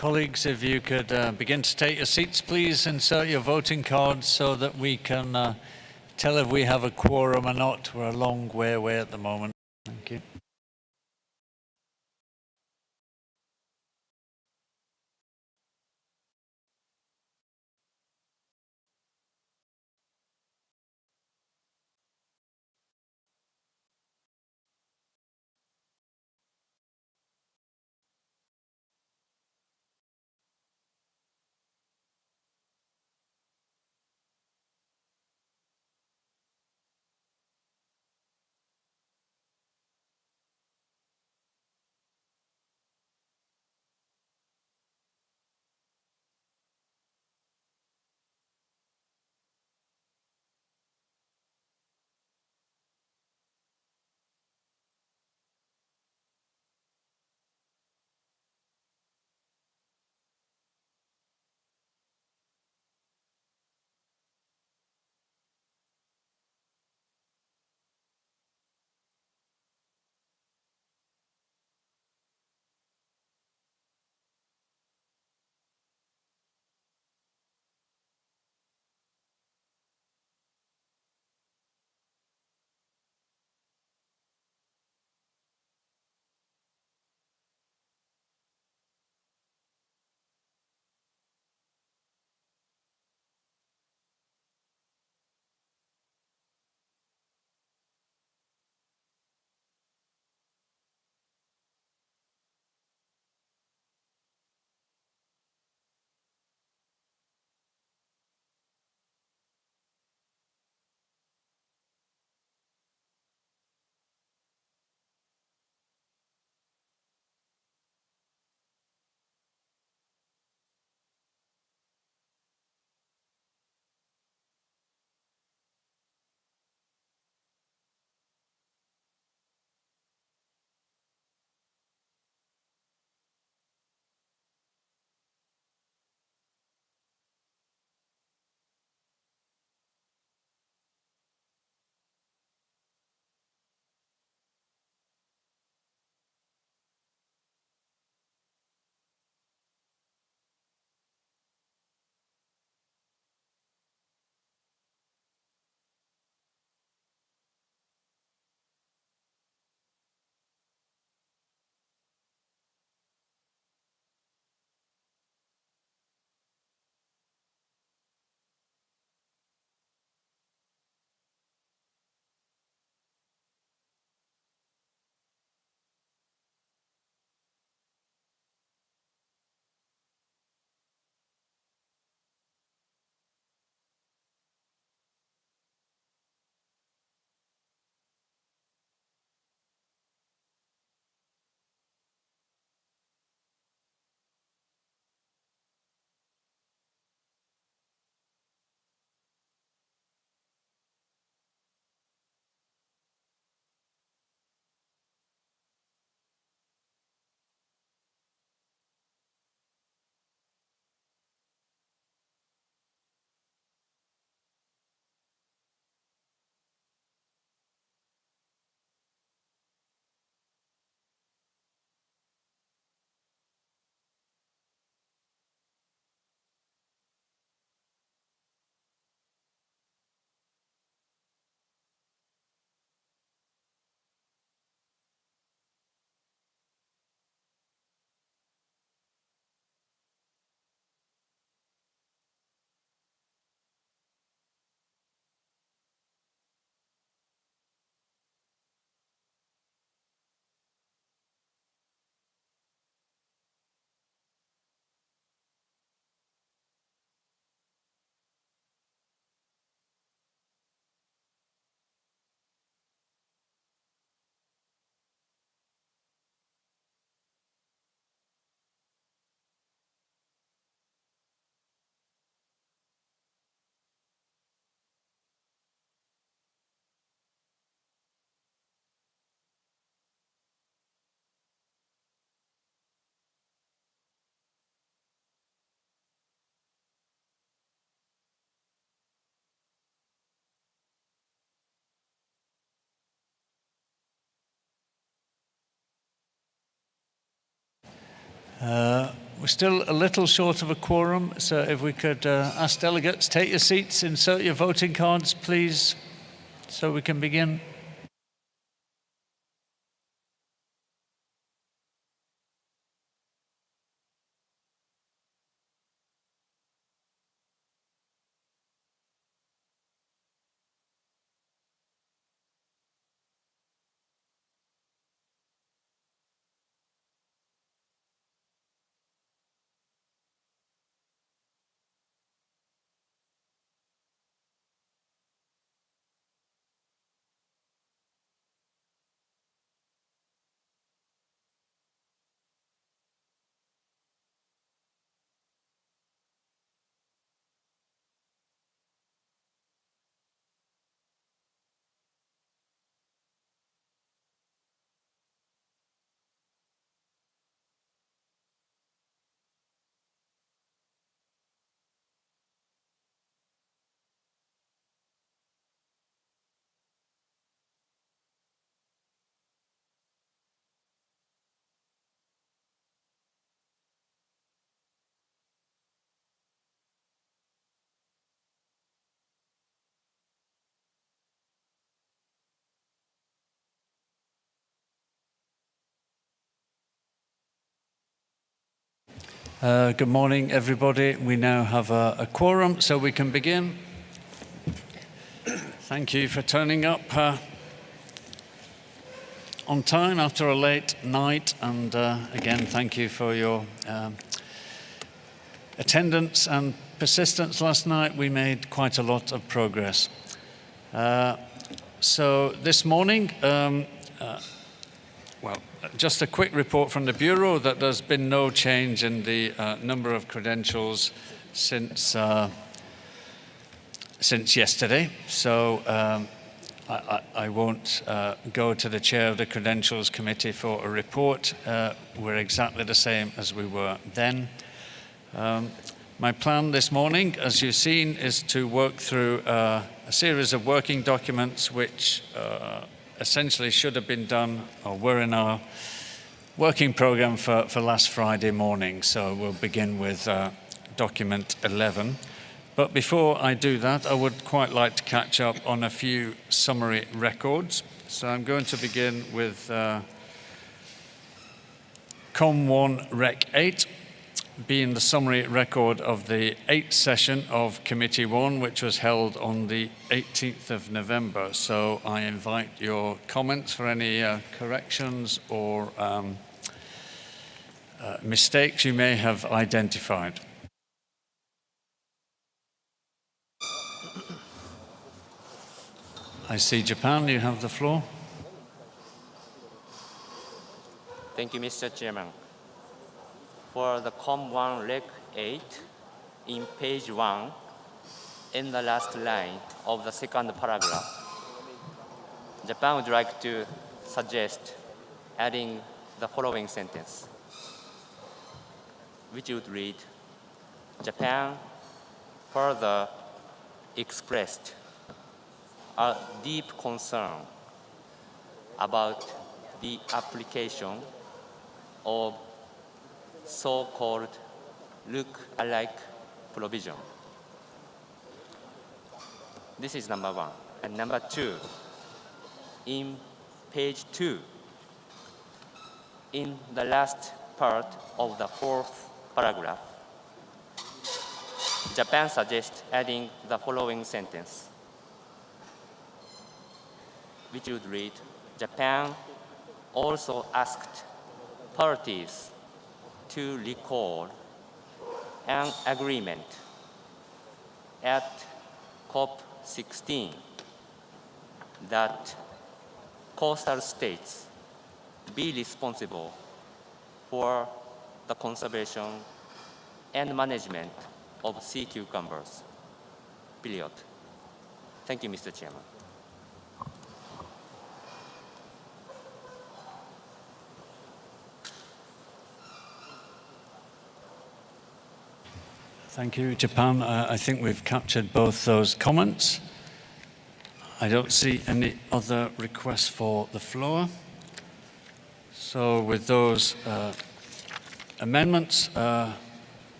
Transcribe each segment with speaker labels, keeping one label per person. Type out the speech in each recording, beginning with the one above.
Speaker 1: Colleagues, if you could begin to take your seats, please insert your voting cards so that we can tell if we have a quorum or not. We're a long way away at the moment. Thank you. We're still a little short of a quorum, so if we could ask delegates, take your seats, insert your voting cards, please, so we can begin. Good morning, everybody. We now have a quorum, so we can begin. Thank you for turning up on time after a late night, and again, thank you for your attendance and persistence last night. We made quite a lot of progress. So this morning, just a quick report from the Bureau that there's been no change in the number of credentials since yesterday. So I won't go to the chair of the Credentials Committee for a report. We're exactly the same as we were then. My plan this morning, as you've seen, is to work through a series of working documents which essentially should have been done or were in our working program for last Friday morning. So we'll begin with document 11. But before I do that, I would quite like to catch up on a few summary records. So I'm going to begin with COM1 Rec 8, being the summary record of the 8th session of Committee 1, which was held on the 18th of November. So I invite your comments for any corrections or mistakes you may have identified. I see Japan, you have the floor.
Speaker 2: Thank you, Mr. Chairman. For the COM1 Rec 8, in page 1, in the last line of the second paragraph, Japan would like to suggest adding the following sentence, which would read, Japan further expressed a deep concern about the application of so-called look-alike provision. This is number one. And number two, in page 2, in the last part of the fourth paragraph, Japan suggests adding the following sentence, which would read, Japan also asked parties to recall an agreement at COP19 that coastal states be responsible for the conservation and management of sea cucumbers, period. Thank you, Mr. Chairman.
Speaker 1: Thank you, Japan. I think we've captured both those comments. I don't see any other requests for the floor. So with those amendments,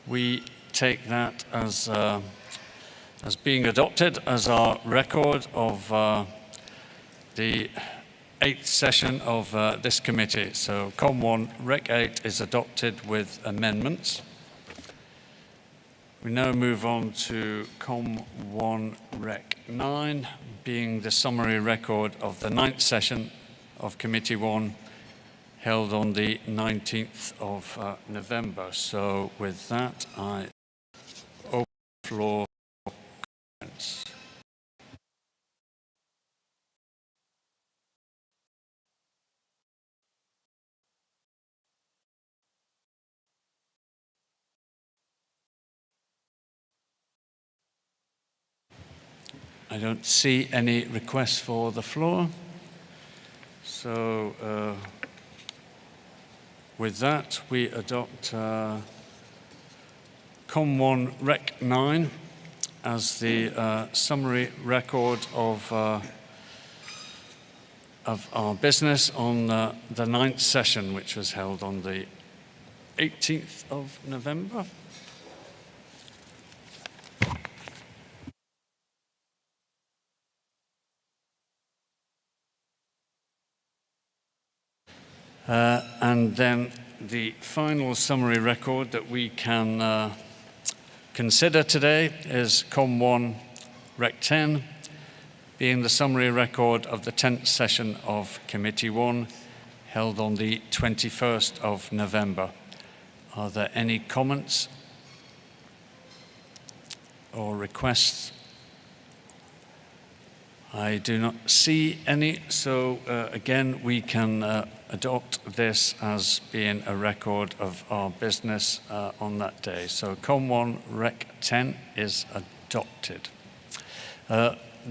Speaker 1: we take that as being adopted as our record of the 8th session of this committee. So COM1 Rec 8 is adopted with amendments. We now move on to COM1 Rec 9, being the summary record of the 9th session of Committee 1 held on the 19th of November. So with that, I open the floor for comments. I don't see any requests for the floor. So with that, we adopt COM1 Rec 9 as the summary record of our business on the 9th session, which was held on the 18th of November. And then the final summary record that we can consider today is COM1 Rec 10, being the summary record of the 10th session of Committee 1 held on the 21st of November. Are there any comments or requests? I do not see any, so again, we can adopt this as being a record of our business on that day. So COM1 Rec 10 is adopted.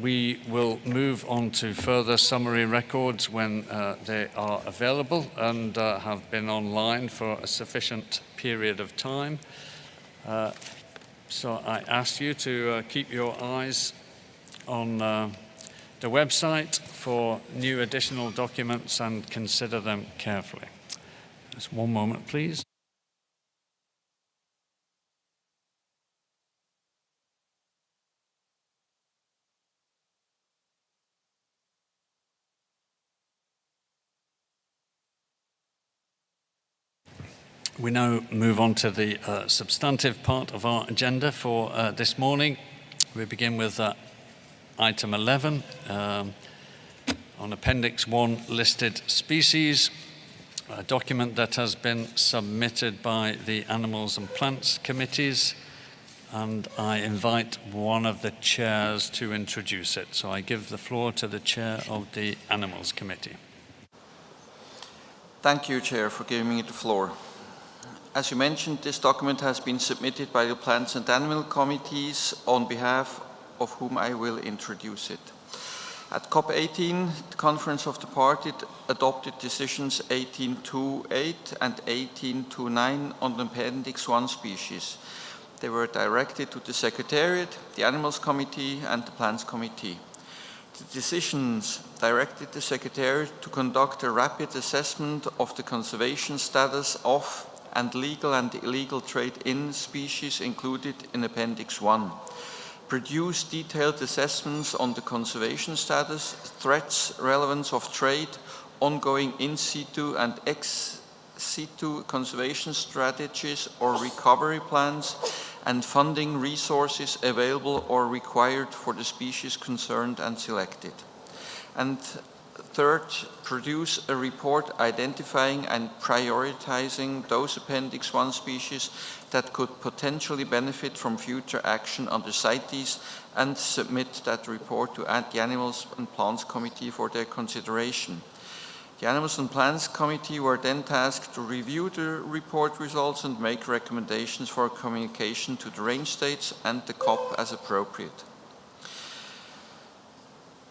Speaker 1: We will move on to further summary records when they are available and have been online for a sufficient period of time. So I ask you to keep your eyes on the website for new additional documents and consider them carefully. Just one moment, please. We now move on to the substantive part of our agenda for this morning. We begin with Item 11 on Appendix 1, listed species, a document that has been submitted by the Animals and Plants Committees, and I invite one of the chairs to introduce it. So I give the floor to the chair of the Animals Committee.
Speaker 3: Thank you, Chair, for giving me the floor. As you mentioned, this document has been submitted by the Plants and Animal Committees on behalf of whom I will introduce it. At COP18, the Conference of the Parties adopted decisions 1828 and 1829 on the Appendix 1 species. They were directed to the Secretariat, the Animals Committee, and the Plants Committee. The decisions directed the Secretariat to conduct a rapid assessment of the conservation status of and legal and illegal trade in species included in Appendix 1. Produce detailed assessments on the conservation status, threats, relevance of trade, ongoing in situ and ex situ conservation strategies or recovery plans, and funding resources available or required for the species concerned and selected. And third, produce a report identifying and prioritizing those Appendix 1 species that could potentially benefit from future action under CITES and submit that report to the Animals and Plants Committee for their consideration. The Animals and Plants Committee were then tasked to review the report results and make recommendations for communication to the range states and the COP as appropriate.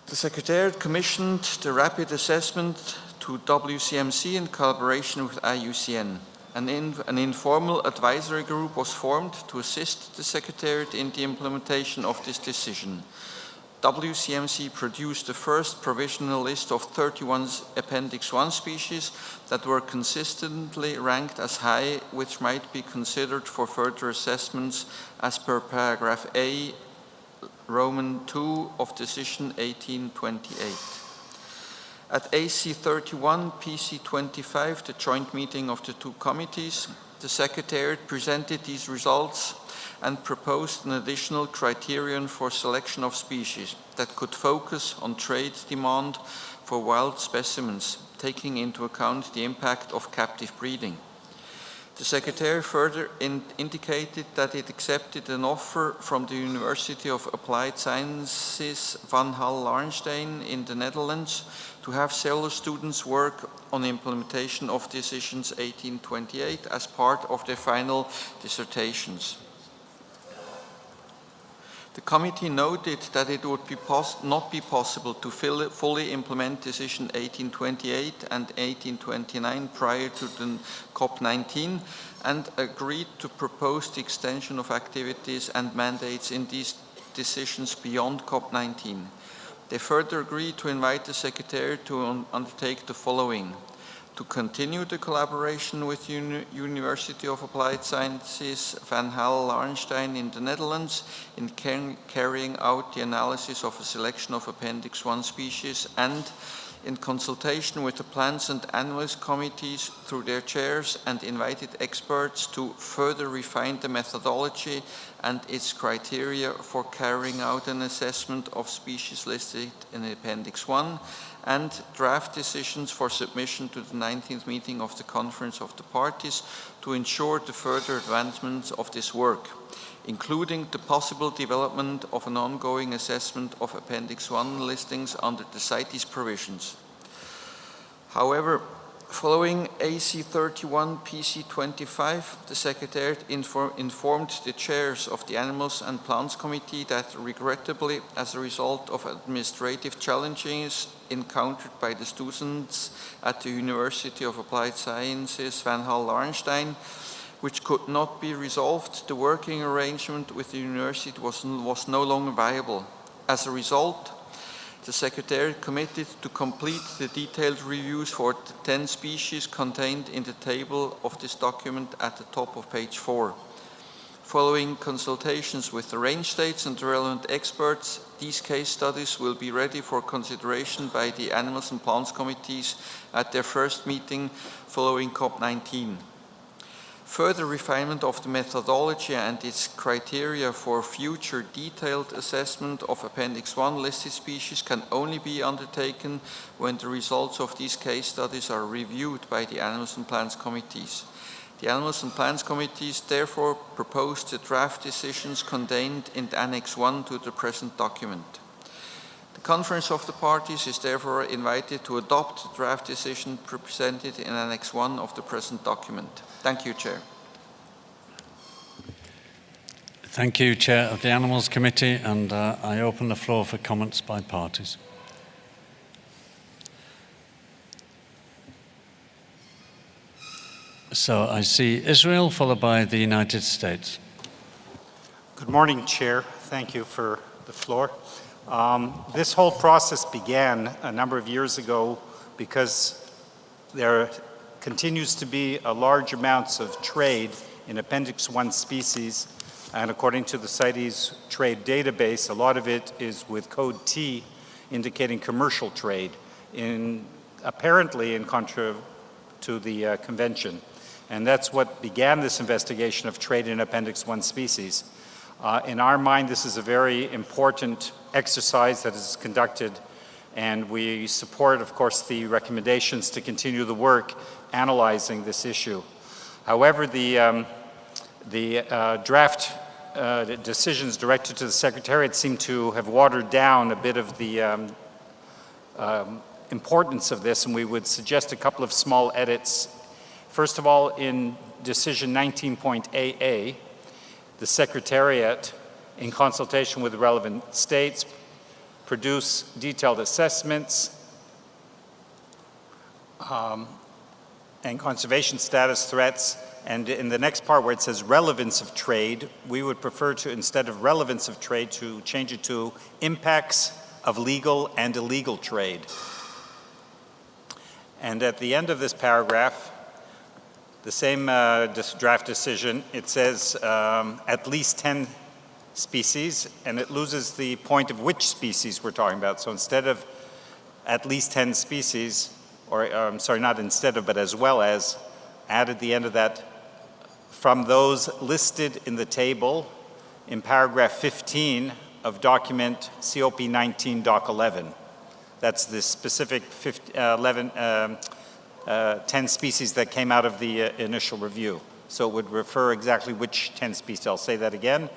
Speaker 3: The Secretariat commissioned the rapid assessment to WCMC in collaboration with IUCN. An informal advisory group was formed to assist the Secretariat in the implementation of this decision. WCMC produced the first provisional list of 31 Appendix 1 species that were consistently ranked as high, which might be considered for further assessments as per paragraph A, Roman 2 of Decision 1828. At AC 31, PC 25, the joint meeting of the two committees, the Secretariat presented these results and proposed an additional criterion for selection of species that could focus on trade demand for wild specimens, taking into account the impact of captive breeding. The Secretary further indicated that it accepted an offer from the University of Applied Sciences Van Hal-Larenstein in the Netherlands to have several students work on the implementation of Decisions 1828 as part of their final dissertations. The committee noted that it would not be possible to fully implement Decision 1828 and 1829 prior to the CoP19 and agreed to propose the extension of activities and mandates in these decisions beyond CoP19. They further agreed to invite the Secretariat to undertake the following: to continue the collaboration with University of Applied Sciences Van Hal-Larenstein in the Netherlands in carrying out the analysis of a selection of Appendix 1 species, and in consultation with the Plants and Animals committees through their chairs and invited experts to further refine the methodology and its criteria for carrying out an assessment of species listed in Appendix 1 and draft decisions for submission to the 19th meeting of the Conference of the Parties to ensure the further advancement of this work, including the possible development of an ongoing assessment of Appendix 1 listings under the CITES provisions. However, following AC 31, PC 25, the Secretariat informed the chairs of the Animals and Plants Committee that regrettably, as a result of administrative challenges encountered by the students at the University of Applied Sciences Van Hal-Larenstein, which could not be resolved, the working arrangement with the university was no longer viable. As a result, the Secretariat committed to complete the detailed reviews for the 10 species contained in the table of this document at the top of page 4. Following consultations with the range states and the relevant experts, these case studies will be ready for consideration by the Animals and Plants Committees at their first meeting following CoP19. Further refinement of the methodology and its criteria for future detailed assessment of Appendix 1 listed species can only be undertaken when the results of these case studies are reviewed by the Animals and Plants Committees. The Animals and Plants Committees therefore proposed the draft decisions contained in Annex 1 to the present document. The Conference of the Parties is therefore invited to adopt the draft decision presented in Annex 1 of the present document. Thank you, Chair.
Speaker 1: Thank you, Chair of the Animals Committee, and I open the floor for comments by parties. So I see Israel, followed by the United States.
Speaker 4: Good morning, Chair. Thank you for the floor. This whole process began a number of years ago because there continues to be a large amounts of trade in Appendix 1 species, and according to the CITES trade database, a lot of it is with code T indicating commercial trade, apparently in contra to the convention. And that's what began this investigation of trade in Appendix 1 species. In our mind, this is a very important exercise that is conducted, and we support, of course, the recommendations to continue the work analyzing this issue. However, the draft decisions directed to the Secretariat seem to have watered down a bit of the importance of this, and we would suggest a couple of small edits. First of all, in Decision 19.AA, the Secretariat, in consultation with the relevant states, produce detailed assessments and conservation status threats And in the next part where it says relevance of trade, we would prefer to, instead of relevance of trade, to change it to impacts of legal and illegal trade. And at the end of this paragraph, the same draft decision, it says at least 10 species, and it loses the point of which species we're talking about. So instead of at least 10 species, or I'm sorry, not instead of, but as well as, add at the end of that, from those listed in the table in paragraph 15 of document CoP19 Doc 11. That's the specific 10 species that came out of the initial review. So it would refer exactly which 10 species. I'll say that again.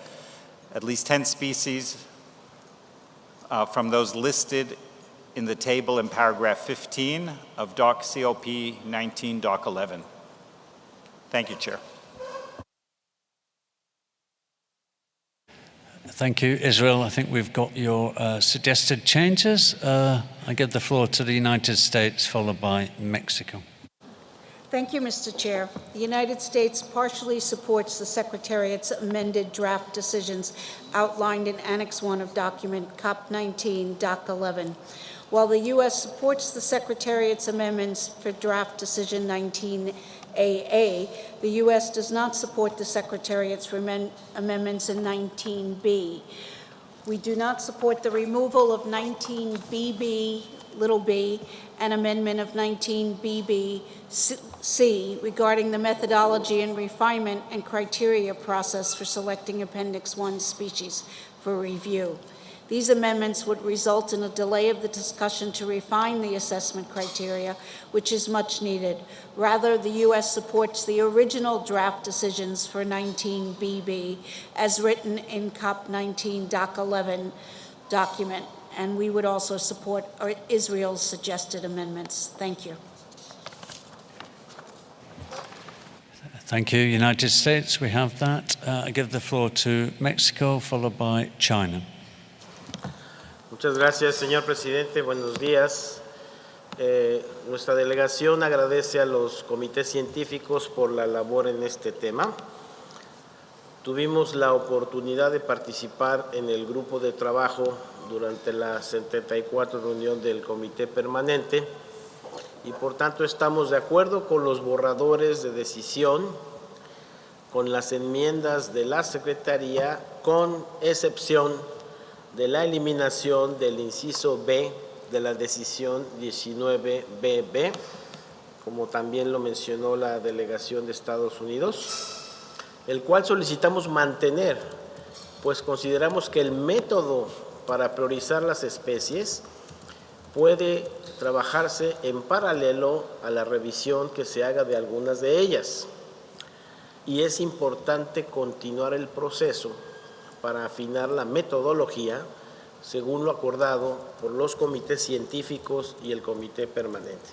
Speaker 4: At least 10 species from those listed in the table in paragraph 15 of Doc CoP19 Doc 11. Thank you, Chair.
Speaker 1: Thank you, Israel. I think we've got your suggested changes. I give the floor to the United States, followed by Mexico.
Speaker 5: Thank you, Mr. Chair. The United States partially supports the Secretariat's amended draft decisions outlined in Annex 1 of document COP19 Doc 11. While the U.S. supports the Secretariat's amendments for draft decision 19AA, the U.S. does not support the Secretariat's amendments in 19B. We do not support the removal of 19BB little b and amendment of 19BB C regarding the methodology and refinement and criteria process for selecting Appendix 1 species for review. These amendments would result in a delay of the discussion to refine the assessment criteria, which is much needed. Rather, the U.S. supports the original draft decisions for 19BB as written in COP19 Doc 11 document, and we would also support Israel's suggested amendments. Thank you.
Speaker 1: Thank you, United States. We have that. I give the floor to Mexico, followed by China.
Speaker 6: Muchas gracias, señor presidente. Buenos días. Nuestra delegación agradece a los comités científicos por la labor en este tema. Tuvimos la oportunidad de participar en el grupo de trabajo durante la 74 reunión del comité permanente y por tanto estamos de acuerdo con los borradores de decisión, con las enmiendas de la Secretaría, con excepción de la eliminación del inciso B de la decisión 19BB, como también lo mencionó la delegación de Estados Unidos, el cual solicitamos mantener, pues consideramos que el método para priorizar las especies puede trabajarse en paralelo a la revisión que se haga de algunas de ellas. Y es importante continuar el proceso para afinar la metodología según lo acordado por los comités científicos y el comité permanente.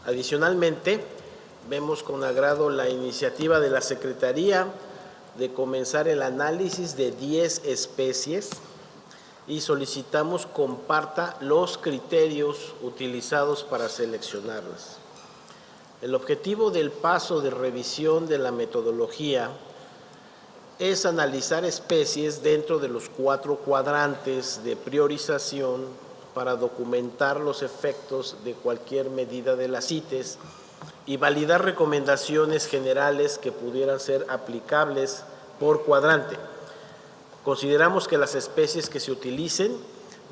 Speaker 6: Adicionalmente, vemos con agrado la iniciativa de la Secretaría de comenzar el análisis de 10 especies y solicitamos comparta los criterios utilizados para seleccionarlas. El objetivo del paso de revisión de la metodología es analizar especies dentro de los 4 cuadrantes de priorización para documentar los efectos de cualquier medida de las CITES y validar recomendaciones generales que pudieran ser aplicables por cuadrante. Consideramos que las especies que se utilicen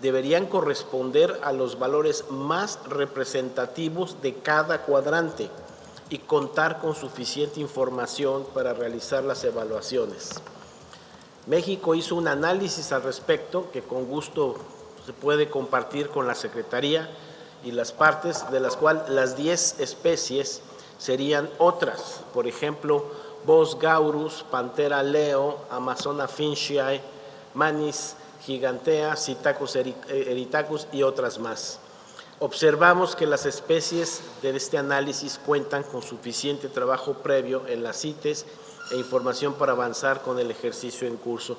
Speaker 6: deberían corresponder a los valores más representativos de cada cuadrante y contar con suficiente información para realizar las evaluaciones. México hizo un análisis al respecto que con gusto se puede compartir con la Secretaría y las partes, de las cuales las 10 especies serían otras, por ejemplo, Bos gaurus, Pantera leo, Amazona finchii, Manis gigantea, Citacus eritacus y otras más. Observamos que las especies de este análisis cuentan con suficiente trabajo previo en las CITES e información para avanzar con el ejercicio en curso.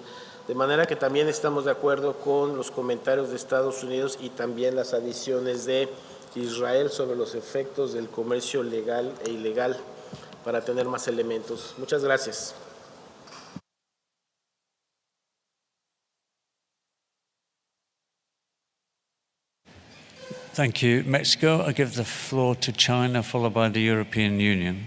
Speaker 6: De manera que también estamos de acuerdo con los comentarios de Estados Unidos y también las adiciones de Israel sobre los efectos del comercio legal e ilegal para tener más elementos. Muchas gracias.
Speaker 1: Thank you. Mexico, I give the floor to China, followed by the European Union.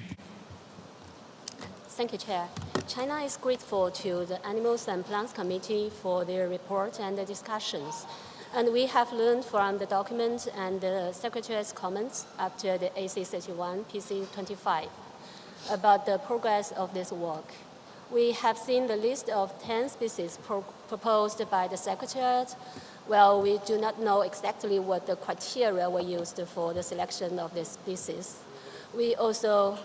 Speaker 7: Thank you, Chair. China is grateful to the Animals and Plants Committee for their report and the discussions. And we have learned from the document and the Secretary's comments after the AC31, PC25 about the progress of this work. We have seen the list of 10 species proposed by the Secretariat. Well, we do not know exactly what the criteria were used for the selection of this species. We also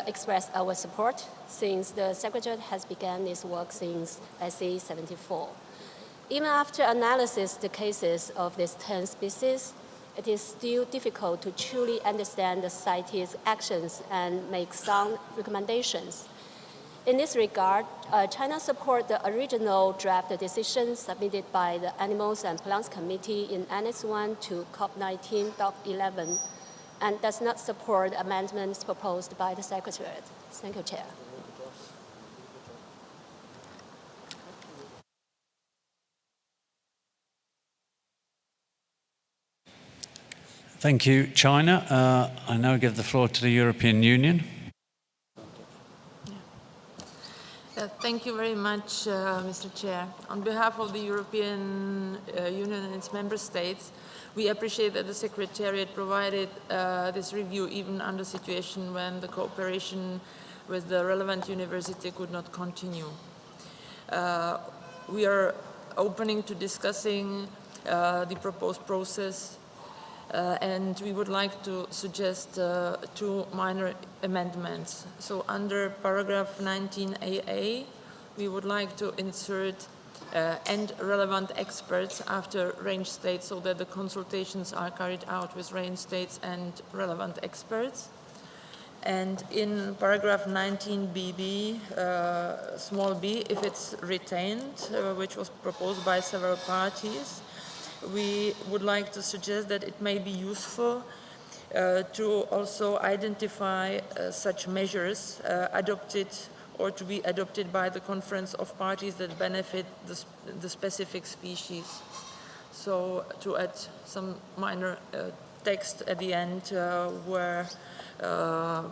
Speaker 7: express our support since the Secretariat has begun its work since AC74. Even after analysis the cases of these 10 species, it is still difficult to truly understand the CITES actions and make sound recommendations. In this regard, China supports the original draft decision submitted by the Animals and Plants Committee in Annex 1 to CoP19 Doc 11 and does not support amendments proposed by the Secretariat. Thank you, Chair.
Speaker 1: Thank you, China. I now give the floor to the European Union.
Speaker 8: Thank you very much, Mr. Chair. On behalf of the European Union and its member states, we appreciate that the Secretariat provided this review even under a situation when the cooperation with the relevant university could not continue. We are opening to discussing the proposed process and we would like to suggest two minor amendments. So under paragraph 19AA, we would like to insert and relevant experts after range states so that the consultations are carried out with range states and relevant experts. And in paragraph 19BB, small b, if it's retained, which was proposed by several parties, we would like to suggest that it may be useful to also identify such measures adopted or to be adopted by the Conference of Parties that benefit the specific species. So to add some minor text at the end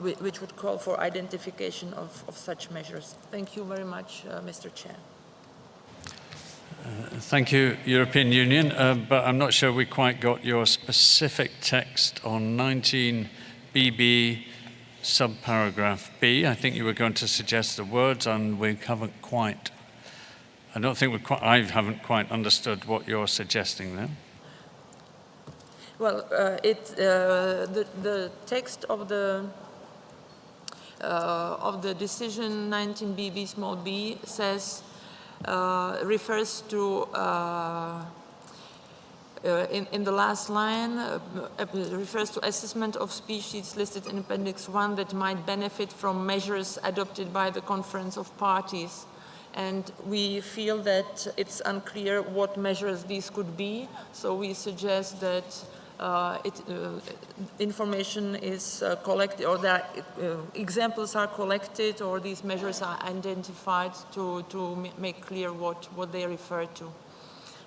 Speaker 8: which would call for identification of such measures. Thank you very much, Mr. Chair.
Speaker 1: Thank you, European Union, but I'm not sure we quite got your specific text on 19BB subparagraph B. I think you were going to suggest the words and we haven't quite, I haven't quite understood what you're suggesting there.
Speaker 8: Well, the text of the decision 19BB small b says refers to in the last line refers to assessment of species listed in Appendix 1 that might benefit from measures adopted by the Conference of Parties. And we feel that it's unclear what measures these could be, so we suggest that information is collected, or that examples are collected, or these measures are identified to make clear what they refer to.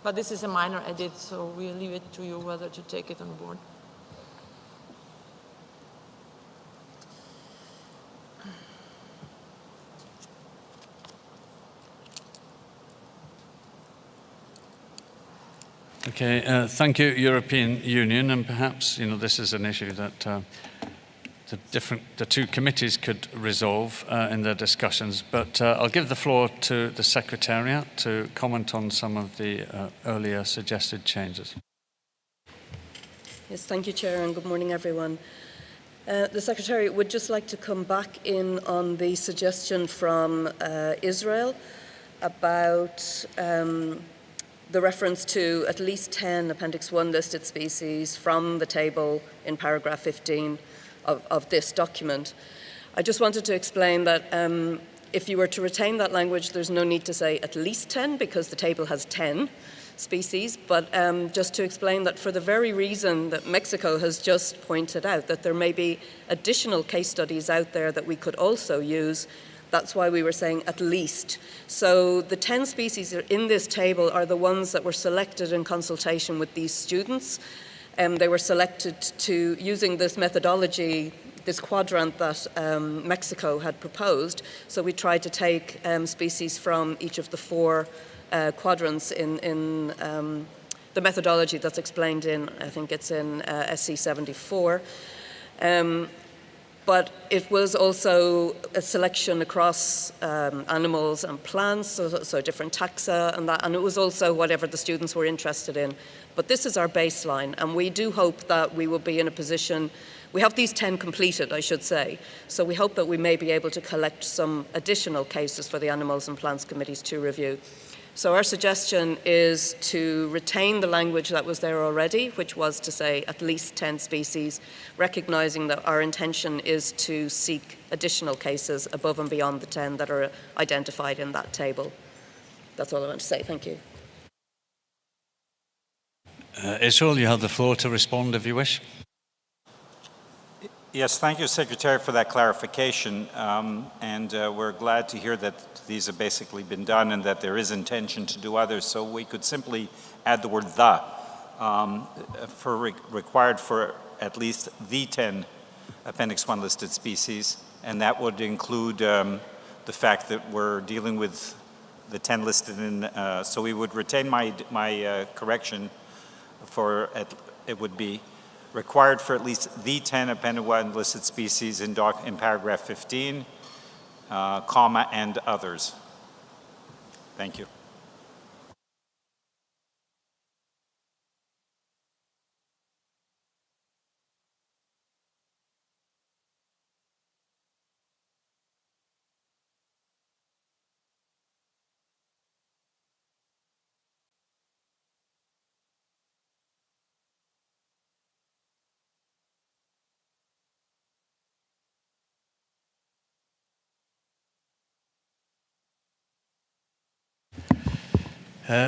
Speaker 8: But this is a minor edit, so we'll leave it to you whether to take it on board.
Speaker 1: Okay, thank you, European Union, and perhaps this is an issue that the two committees could resolve in their discussions. But I'll give the floor to the Secretariat to comment on some of the earlier suggested changes.
Speaker 9: Yes, thank you, Chair, and good morning, everyone. The Secretariat would just like to come back in on the suggestion from Israel about the reference to at least 10 Appendix 1 listed species from the table in paragraph 15 of this document. I just wanted to explain that if you were to retain that language, there's no need to say at least 10 because the table has 10. species, but just to explain that for the very reason that Mexico has just pointed out, that there may be additional case studies out there that we could also use. That's why we were saying at least. So the 10 species in this table are the ones that were selected in consultation with these students. They were selected to using this methodology, this quadrant that Mexico had proposed. So we tried to take species from each of the 4 quadrants in the methodology that's explained in, I think it's in SC 74. But it was also a selection across animals and plants, so different taxa and that, and it was also whatever the students were interested in. But this is our baseline, and we do hope that we will be in a position, we have these 10 completed, I should say, so we hope that we may be able to collect some additional cases for the Animals and Plants Committees to review. So our suggestion is to retain the language that was there already, which was to say at least 10 species, recognizing that our intention is to seek additional cases above and beyond the 10 that are identified in that table. That's all I want to say. Thank you.
Speaker 1: Israel, you have the floor to respond if you wish.
Speaker 4: Yes, thank you, Secretary, for that clarification. We're glad to hear that these have basically been done and that there is intention to do others. So we could simply add the word "the" required for at least the 10 Appendix 1 listed species, and that would include the fact that we're dealing with the 10 listed in. So we would retain my correction for it would be required for at least the 10 Appendix 1 listed species in paragraph 15, comma, and others. Thank you.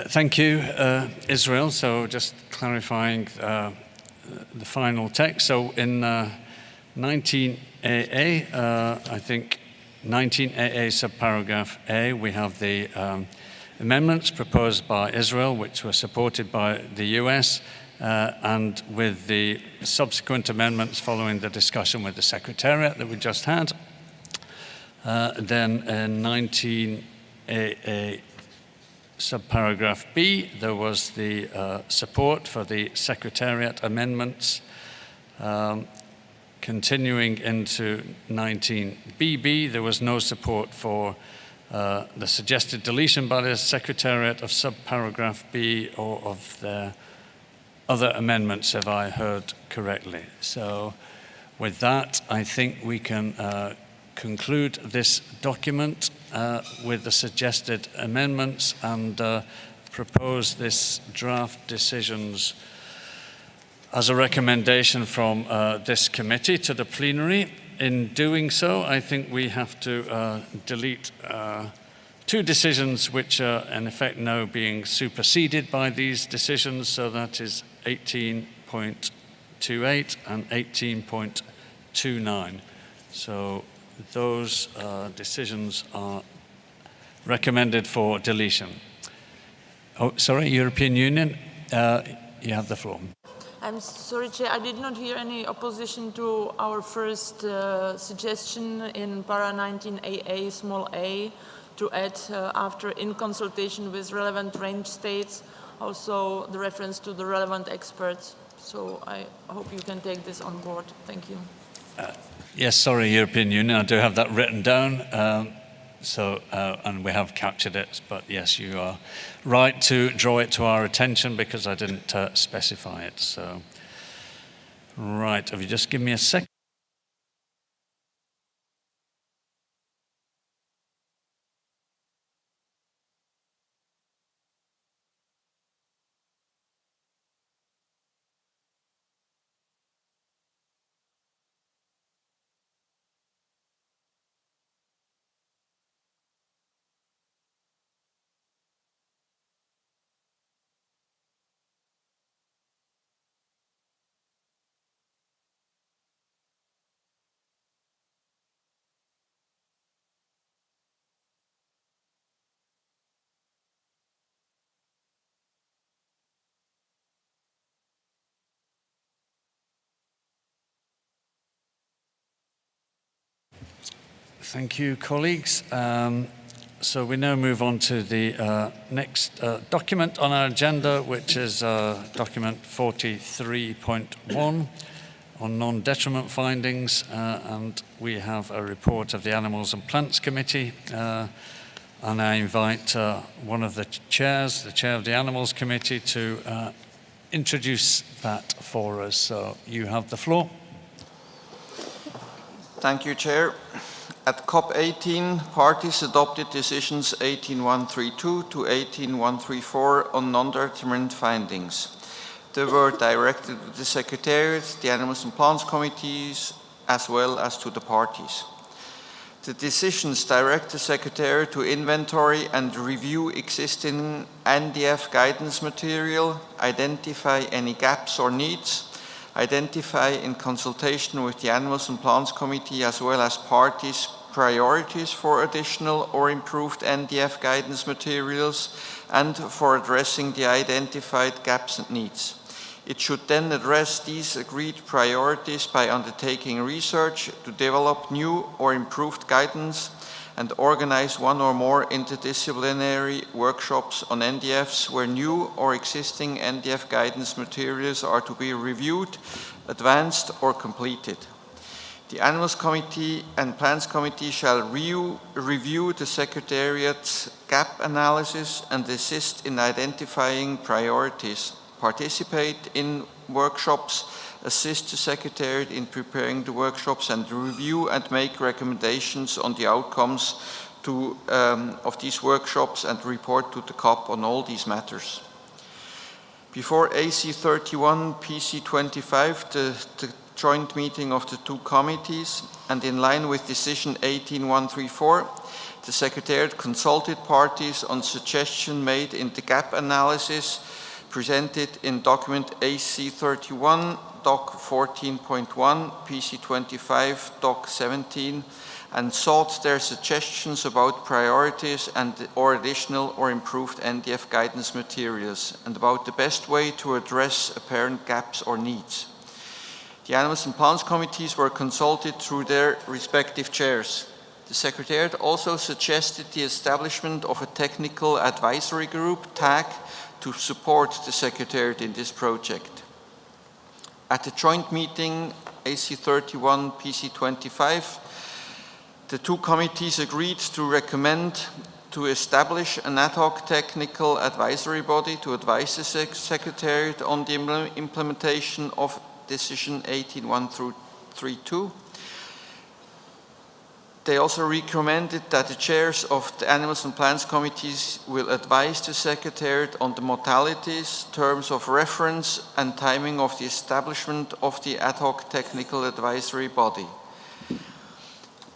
Speaker 1: Thank you, Israel. So just clarifying the final text. So in 19AA, I think 19AA subparagraph A, we have the amendments proposed by Israel, which were supported by the US, and with the subsequent amendments following the discussion with the Secretariat that we just had. Then in 19AA subparagraph B, there was the support for the Secretariat amendments. Continuing into 19BB, there was no support for the suggested deletion by the Secretariat of subparagraph B or of the other amendments, if I heard correctly. So with that, I think we can conclude this document with the suggested amendments and propose this draft decisions as a recommendation from this committee to the plenary. In doing so, I think we have to delete 2 decisions which are in effect now being superseded by these decisions. So that is 18.28 and 18.29. So those decisions are recommended for deletion. Oh, sorry, European Union, you have the floor.
Speaker 8: I'm sorry, Chair, I did not hear any opposition to our first suggestion in para 19AA small a to add after in consultation with relevant range states, also the reference to the relevant experts. So I hope you can take this on board. Thank you.
Speaker 1: Yes, sorry, European Union, I do have that written down. And we have captured it, but yes, you are right to draw it to our attention because I didn't specify it. So, right, if you just give me a second. Thank you, colleagues. So we now move on to the next document on our agenda, which is document 43.1 on non-detriment findings, and we have a report of the Animals and Plants Committee. And I invite one of the chairs, the chair of the Animals Committee, to introduce that for us. So you have the floor.
Speaker 3: Thank you, Chair. At CoP18, parties adopted decisions 18132 to 18134 on non-determinant findings. They were directed to the Secretariat, the Animals and Plants Committees, as well as to the parties. The decisions direct the Secretariat to inventory and review existing NDF guidance material, identify any gaps or needs, identify in consultation with the Animals and Plants Committee as well as parties priorities for additional or improved NDF guidance materials and for addressing the identified gaps and needs. It should then address these agreed priorities by undertaking research to develop new or improved guidance and organize one or more interdisciplinary workshops on NDFs where new or existing NDF guidance materials are to be reviewed, advanced or completed. The Animals Committee and Plants Committee shall review the Secretariat's gap analysis and assist in identifying priorities, participate in workshops, assist the Secretariat in preparing the workshops, and review and make recommendations on the outcomes of these workshops and report to the COP on all these matters. Before AC31, PC25, the joint meeting of the two committees, and in line with decision 18134, the Secretariat consulted parties on suggestions made in the gap analysis presented in document AC31, Doc 14.1, PC25, Doc 17, and sought their suggestions about priorities and or additional or improved NDF guidance materials and about the best way to address apparent gaps or needs. The Animals and Plants Committees were consulted through their respective chairs. The Secretariat also suggested the establishment of a technical advisory group, TAG, to support the Secretariat in this project. At the joint meeting AC31 PC25, the two committees agreed to recommend to establish an ad hoc technical advisory body to advise the Secretariat on the implementation of decision 18132. They also recommended that the chairs of the Animals and Plants Committees will advise the Secretariat on the modalities, terms of reference, and timing of the establishment of the ad hoc technical advisory body.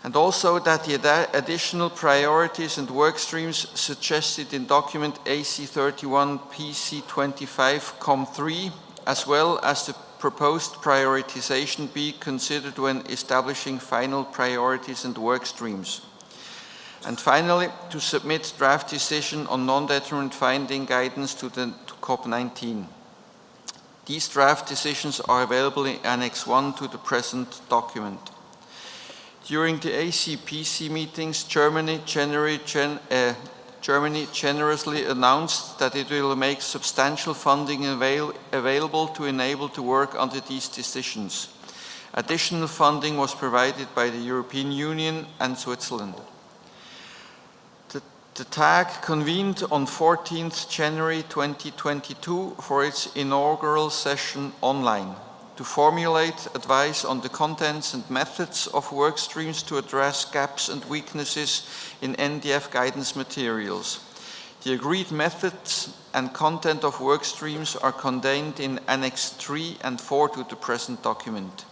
Speaker 3: And also that the additional priorities and work streams suggested in document AC31 PC25 COM3, as well as the proposed prioritization be considered when establishing final priorities and work streams. And finally, to submit draft decision on non-determinant finding guidance to CoP19. These draft decisions are available in Annex 1 to the present document. During the ACPC meetings, Germany generously announced that it will make substantial funding available to enable to work under these decisions. Additional funding was provided by the European Union and Switzerland. The TAG convened on 14th January 2022 for its inaugural session online to formulate advice on the contents and methods of work streams to address gaps and weaknesses in NDF guidance materials. The agreed methods and content of work streams are contained in Annex 3 and 4 to the present document.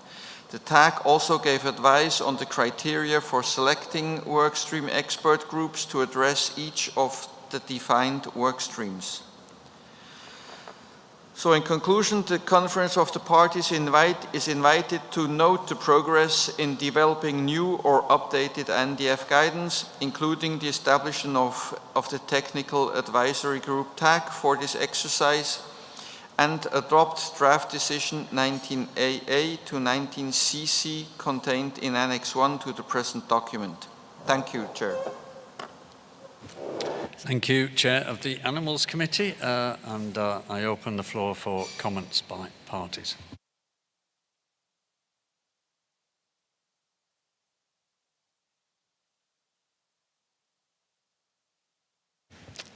Speaker 3: The TAG also gave advice on the criteria for selecting workstream expert groups to address each of the defined work streams. So in conclusion, the Conference of the Parties is invited to note the progress in developing new or updated NDF guidance, including the establishment of the Technical Advisory Group TAG for this exercise, and adopt draft decision 19AA to 19CC contained in Annex 1 to the present document. Thank you, Chair.
Speaker 1: Thank you, Chair of the Animals Committee, and I open the floor for comments by parties.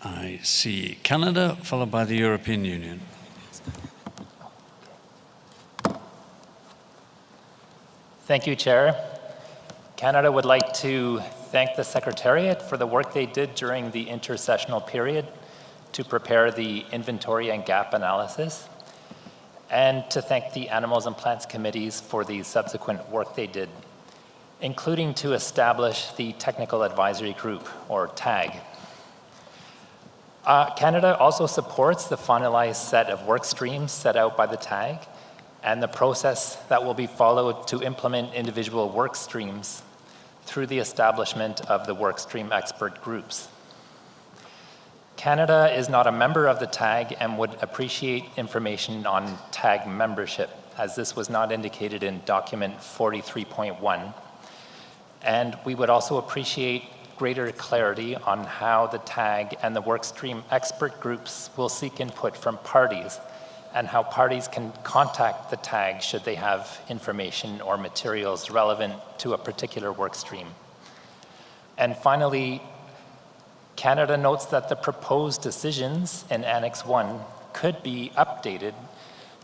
Speaker 1: I see Canada, followed by the European Union.
Speaker 10: Thank you, Chair. Canada would like to thank the Secretariat for the work they did during the intersessional period to prepare the inventory and gap analysis, and to thank the Animals and Plants Committees for the subsequent work they did, including to establish the Technical Advisory Group, or TAG. Canada also supports the finalized set of work streams set out by the TAG and the process that will be followed to implement individual work streams through the establishment of the workstream expert groups. Canada is not a member of the TAG and would appreciate information on TAG membership, as this was not indicated in document 43.1. And we would also appreciate greater clarity on how the TAG and the workstream expert groups will seek input from parties, and how parties can contact the TAG should they have information or materials relevant to a particular work stream. And finally, Canada notes that the proposed decisions in Annex 1 could be updated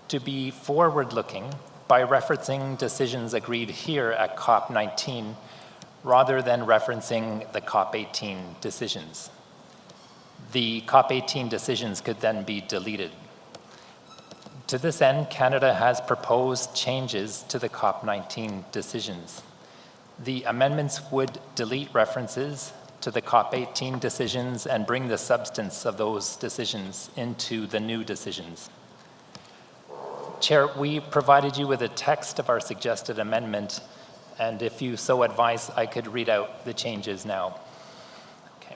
Speaker 10: to be forward-looking by referencing decisions agreed here at CoP19 rather than referencing the COP18 decisions. The COP18 decisions could then be deleted. To this end, Canada has proposed changes to the COP19 decisions. The amendments would delete references to the COP18 decisions and bring the substance of those decisions into the new decisions. Chair, we provided you with a text of our suggested amendment, and if you so advise, I could read out the changes now. Okay.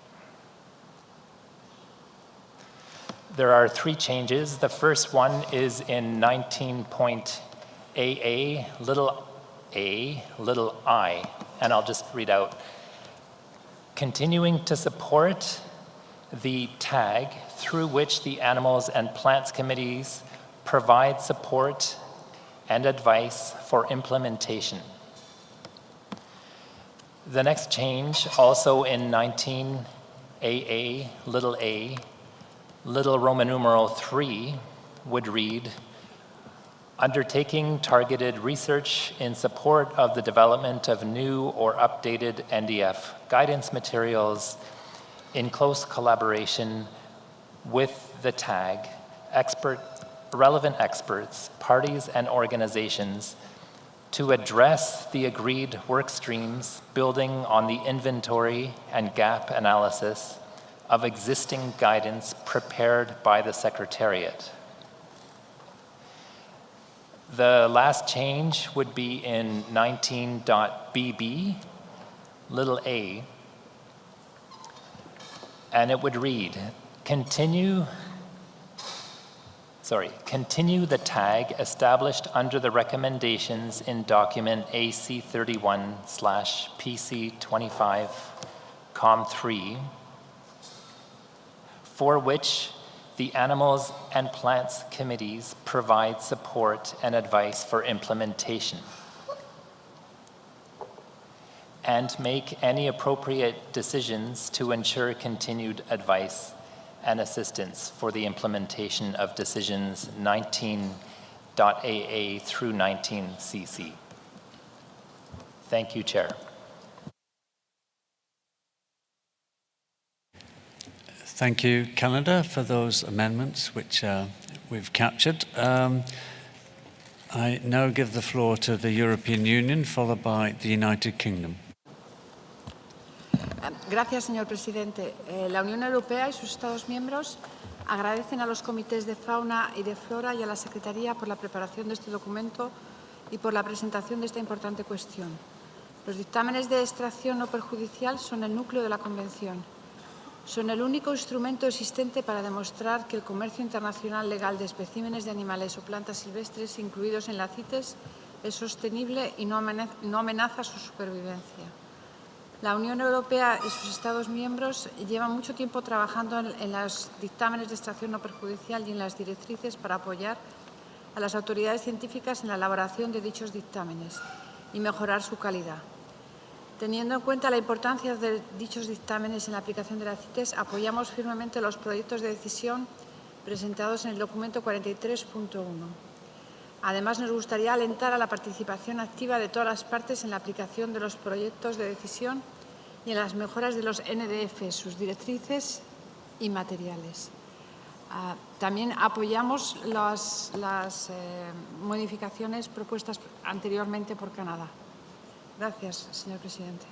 Speaker 10: There are 3 changes. The first one is in 19.AA, little I, and I'll just read out. Continuing to support the TAG through which the Animals and Plants Committees provide support and advice for implementation. The next change, also in 19AA, little Roman numeral 3, would read, undertaking targeted research in support of the development of new or updated NDF guidance materials in close collaboration with the TAG, relevant experts, parties, and organizations to address the agreed work streams building on the inventory and gap analysis of existing guidance prepared by the Secretariat. The last change would be in 19.BB, little a, and it would read, continue the TAG established under the recommendations in document AC31/PC25, COM3, for which the Animals and Plants Committees provide support and advice for implementation, and make any appropriate decisions to ensure continued advice and assistance for the implementation of decisions 19.AA through 19CC. Thank you, Chair.
Speaker 1: Thank you, Canada, for those amendments which we've captured. I now give the floor to the European Union, followed by the United Kingdom.
Speaker 11: Gracias, señor presidente. La Unión Europea y sus Estados miembros agradecen a los comités de fauna y de flora y a la Secretaría por la preparación de este documento y por la presentación de esta importante cuestión. Los dictámenes de extracción no perjudicial son el núcleo de la Convención. Son el único instrumento existente para demostrar que el comercio internacional legal de especímenes de animales o plantas silvestres incluidos en la CITES es sostenible y no amenaza su supervivencia. La Unión Europea y sus Estados miembros llevan mucho tiempo trabajando en los dictámenes de extracción no perjudicial y en las directrices para apoyar a las autoridades científicas en la elaboración de dichos dictámenes y mejorar su calidad. Teniendo en cuenta la importancia de dichos dictámenes en la aplicación de la CITES, apoyamos firmemente los proyectos de decisión presentados en el documento 43.1. Además, nos gustaría alentar a la participación activa de todas las partes en la aplicación de los proyectos de decisión y en las mejoras de los NDF, sus directrices y materiales. También apoyamos las modificaciones propuestas anteriormente por Canadá. Gracias, señor presidente.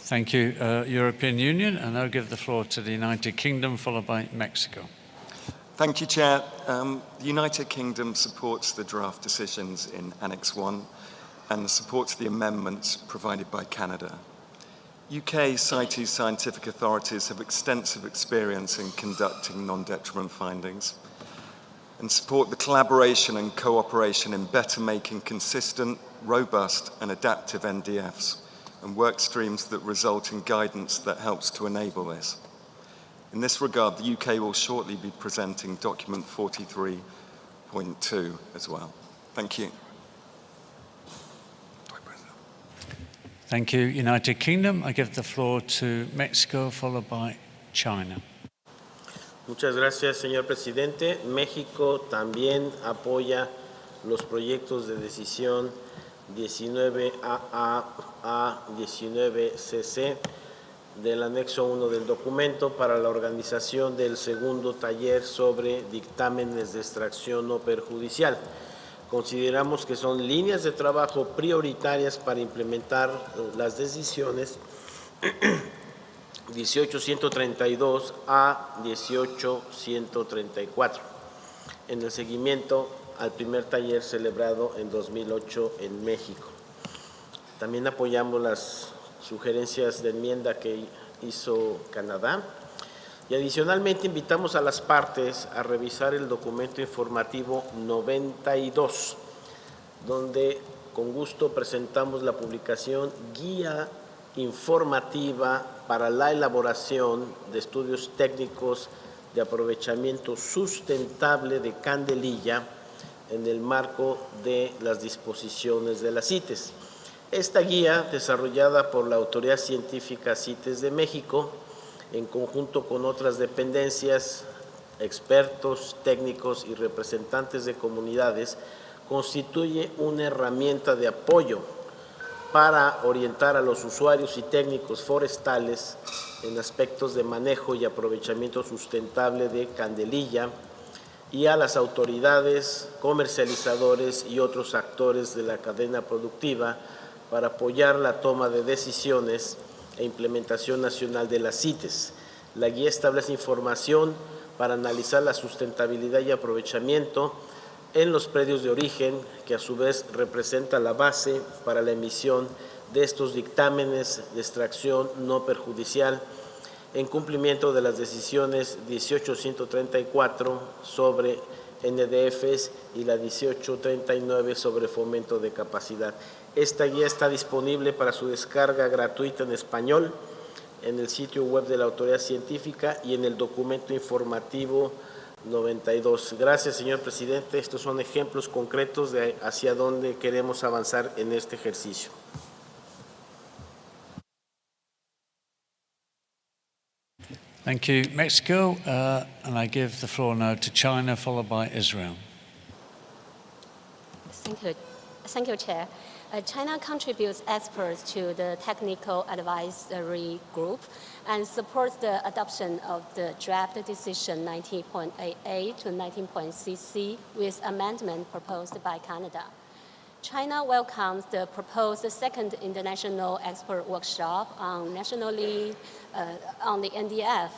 Speaker 1: Thank you, European Union. And I'll give the floor to the United Kingdom, followed by Mexico.
Speaker 12: Thank you, Chair. The United Kingdom supports the draft decisions in Annex 1 and supports the amendments provided by Canada. UK CITES scientific authorities have extensive experience in conducting non-detriment findings and support the collaboration and cooperation in better making consistent, robust and adaptive NDFs and work streams that result in guidance that helps to enable this. In this regard, the UK will shortly be presenting document 43.2 as well. Thank you.
Speaker 1: Thank you, United Kingdom. I give the floor to Mexico, followed by China.
Speaker 6: Muchas gracias, señor presidente. México también apoya los proyectos de decisión 19AA a 19CC del anexo 1 del documento para la organización del segundo taller sobre dictámenes de extracción no perjudicial. Consideramos que son líneas de trabajo prioritarias para implementar las decisiones 1832 a 1834 en el seguimiento al primer taller celebrado en 2008 en México. También apoyamos las sugerencias de enmienda que hizo Canadá y adicionalmente invitamos a las partes a revisar el documento informativo 92, donde con gusto presentamos la publicación Guía Informativa para la elaboración de estudios técnicos de aprovechamiento sustentable de candelilla en el marco de las disposiciones de las CITES. Esta guía, desarrollada por la Autoridad Científica CITES de México, en conjunto con otras dependencias, expertos, técnicos y representantes de comunidades, constituye una herramienta de apoyo para orientar a los usuarios y técnicos forestales en aspectos de manejo y aprovechamiento sustentable de candelilla y a las autoridades, comercializadores y otros actores de la cadena productiva para apoyar la toma de decisiones e implementación nacional de las CITES. La guía establece información para analizar la sustentabilidad y aprovechamiento en los predios de origen, que a su vez representa la base para la emisión de estos dictámenes de extracción no perjudicial en cumplimiento de las decisiones 1834 sobre NDFs y la 1839 sobre fomento de capacidad. Esta guía está disponible para su descarga gratuita en español en el sitio web de la Autoridad Científica y en el documento informativo 92. Gracias, señor presidente. Estos son ejemplos concretos de hacia dónde queremos avanzar en este ejercicio.
Speaker 1: Thank you, Mexico. And I give the floor now to China, followed by Israel.
Speaker 7: Thank you, Chair. China contributes experts to the technical advisory group and supports the adoption of the draft decision 19.AA to 19.CC with amendment proposed by Canada. China welcomes the proposed second international expert workshop on nationally on the NDF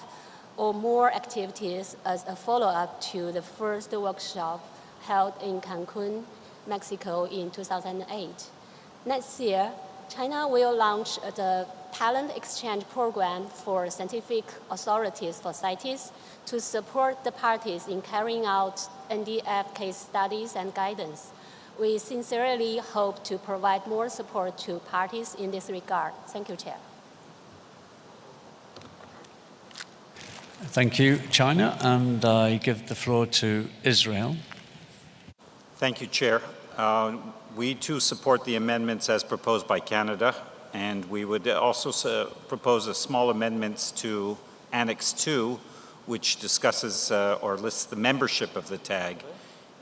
Speaker 7: or more activities as a follow-up to the first workshop held in Cancun, Mexico in 2008. Next year, China will launch the Talent Exchange Program for scientific authorities for CITES to support the parties in carrying out NDF case studies and guidance. We sincerely hope to provide more support to parties in this regard. Thank you, Chair.
Speaker 1: Thank you, China, and I give the floor to Israel.
Speaker 4: Thank you, Chair. We too support the amendments as proposed by Canada, and we would also propose a small amendments to Annex 2, which discusses or lists the membership of the TAG.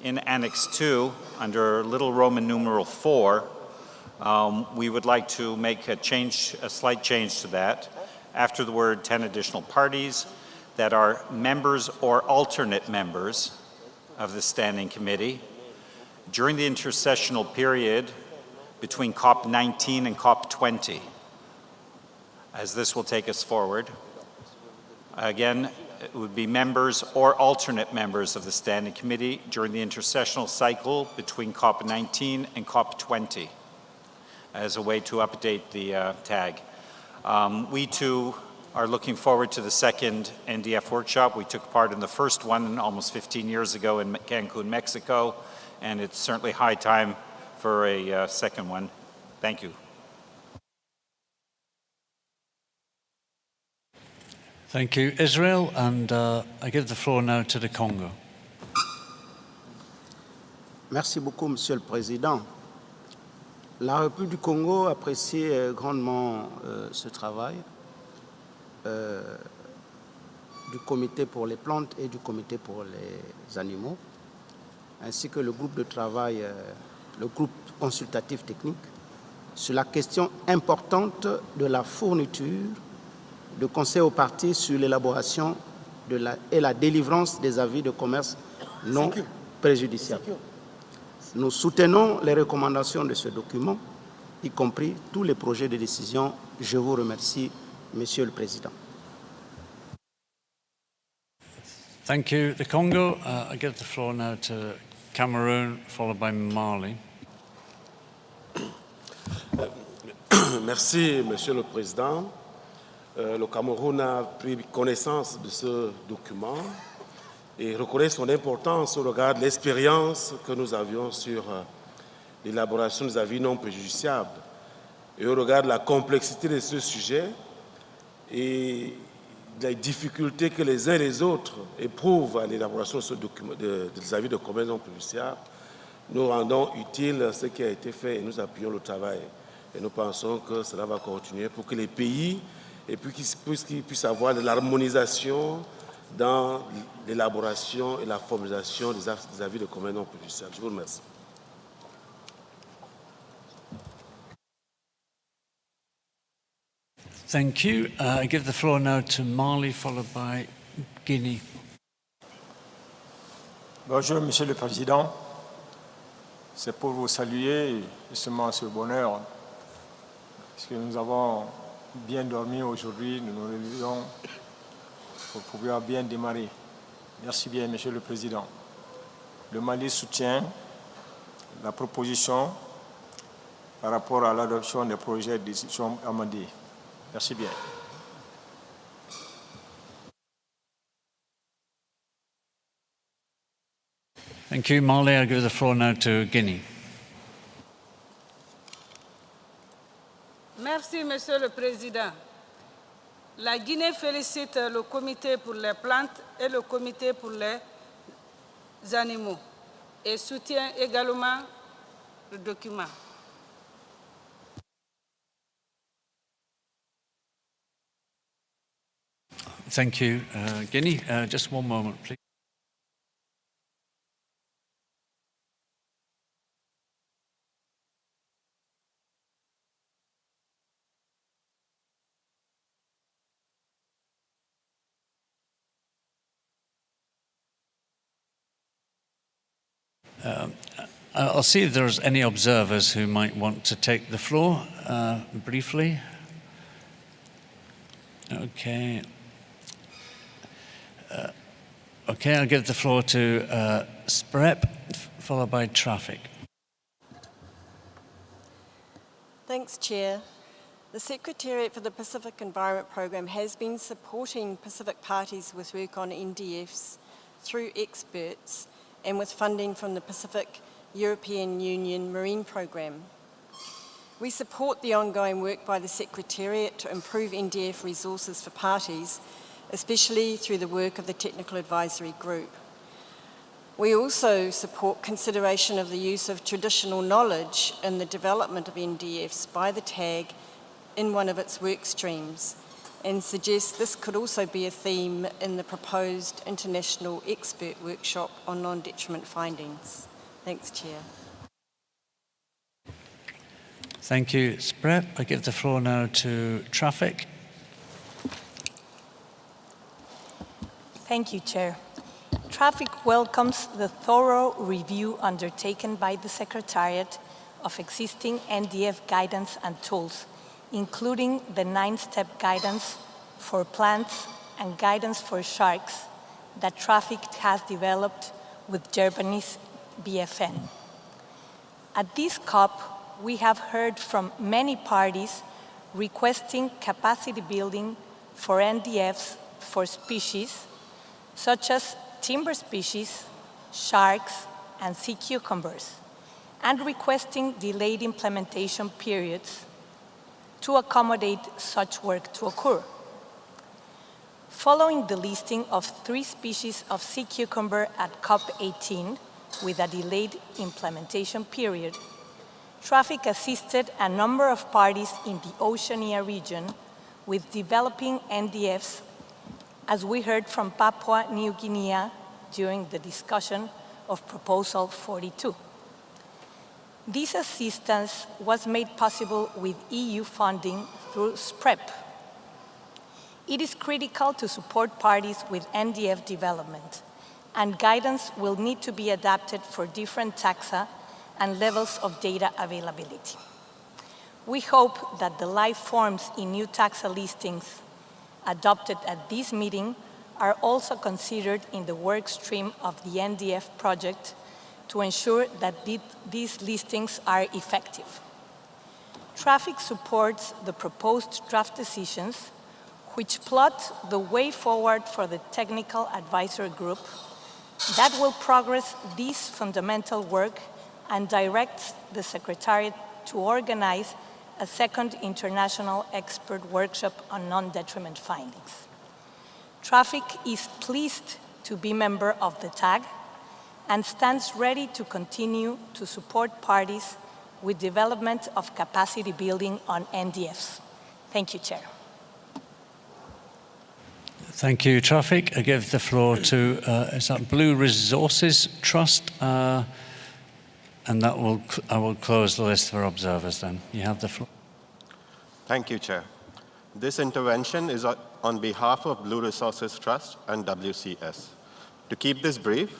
Speaker 4: In Annex 2, under Little Roman numeral 4, we would like to make a slight change to that. After the word 10 additional parties that are members or alternate members of the Standing Committee, during the intercessional period between COP19 and COP20, as this will take us forward. Again, it would be members or alternate members of the Standing Committee during the intercessional cycle between COP19 and COP20 as a way to update the TAG. We too are looking forward to the second NDF workshop. We took part in the first one almost 15 years ago in Cancun, Mexico, and it's certainly high time for a second one. Thank you.
Speaker 1: Thank you, Israel, and I give the floor now to the Congo.
Speaker 13: Merci beaucoup, Monsieur le Président. La République du Congo apprécie grandement ce travail du Comité pour les plantes et du Comité pour les animaux, ainsi que le groupe de travail, le groupe consultatif technique, sur la question importante de la fourniture de conseils aux parties sur l'élaboration et la délivrance des avis de commerce non préjudiciables. Nous soutenons les recommandations de ce document, y compris tous les projets de décision. Je vous remercie, Monsieur le Président.
Speaker 1: Thank you, the Congo. I give the floor now to Cameroon, followed by Mali.
Speaker 14: Merci, Monsieur le Président. Le Cameroun a pris connaissance de ce document et reconnaît son importance au regard de l'expérience que nous avions sur l'élaboration des avis non préjudiciables et au regard de la complexité de ce sujet et des difficultés que les uns et les autres éprouvent à l'élaboration de ce document, des avis de commerce non préjudiciables. Nous rendons utile ce qui a été fait et nous appuyons le travail. Et nous pensons que cela va continuer pour que les pays et puis qu'ils puissent avoir de l'harmonisation dans l'élaboration et la formalisation des avis de commerce non préjudiciables. Je vous remercie.
Speaker 1: Thank you. I give the floor now to Mali, followed by Guinea.
Speaker 15: Bonjour, Monsieur le Président. C'est pour vous saluer justement ce bonheur, parce que nous avons bien dormi aujourd'hui, nous nous réveillons pour pouvoir bien démarrer. Merci bien, Monsieur le Président. Le Mali soutient la proposition par rapport à l'adoption des projets de décision amendés. Merci bien.
Speaker 1: Thank you, Mali. I give the floor now to Guinea.
Speaker 16: Merci, Monsieur le Président. La Guinée félicite le Comité pour les plantes et le Comité pour les animaux et soutient également le document.
Speaker 1: Thank you, Guinea. Just one moment, please. I'll see if there's any observers who might want to take the floor briefly. Okay. Okay, I'll give the floor to Sprep, followed by Traffic.
Speaker 17: Thanks, Chair. The Secretariat for the Pacific Environment Program has been supporting Pacific parties with work on NDFs through experts and with funding from the Pacific European Union Marine Programme. We support the ongoing work by the Secretariat to improve NDF resources for parties, especially through the work of the Technical Advisory Group. We also support consideration of the use of traditional knowledge in the development of NDFs by the TAG in one of its work streams, and suggest this could also be a theme in the proposed International Expert Workshop on Non-Detriment Findings. Thanks, Chair.
Speaker 1: Thank you, Sprep. I give the floor now to Traffic.
Speaker 18: Thank you, Chair. Traffic welcomes the thorough review undertaken by the Secretariat of existing NDF guidance and tools, including the 9-step guidance for plants and guidance for sharks that Traffic has developed with Japanese BFN. At this COP, we have heard from many parties requesting capacity building for NDFs for species such as timber species, sharks, and sea cucumbers, and requesting delayed implementation periods to accommodate such work to occur. Following the listing of 3 species of sea cucumber at CoP18 with a delayed implementation period, Traffic assisted a number of parties in the Oceania region with developing NDFs, as we heard from Papua New Guinea during the discussion of Proposal 42. This assistance was made possible with EU funding through SPREP. It is critical to support parties with NDF development, and guidance will need to be adapted for different taxa and levels of data availability. We hope that the life forms in new taxa listings adopted at this meeting are also considered in the work stream of the NDF project to ensure that these listings are effective. Traffic supports the proposed draft decisions, which plot the way forward for the Technical Advisory Group that will progress this fundamental work and directs the Secretariat to organize a second International Expert Workshop on Non-Detriment Findings. Traffic is pleased to be member of the TAG and stands ready to continue to support parties with development of capacity building on NDFs. Thank you, Chair.
Speaker 1: Thank you, Traffic. I give the floor to, is that Blue Resources Trust? And I will close the list for observers then. You have the floor.
Speaker 19: Thank you, Chair. This intervention is on behalf of Blue Resources Trust and WCS. To keep this brief,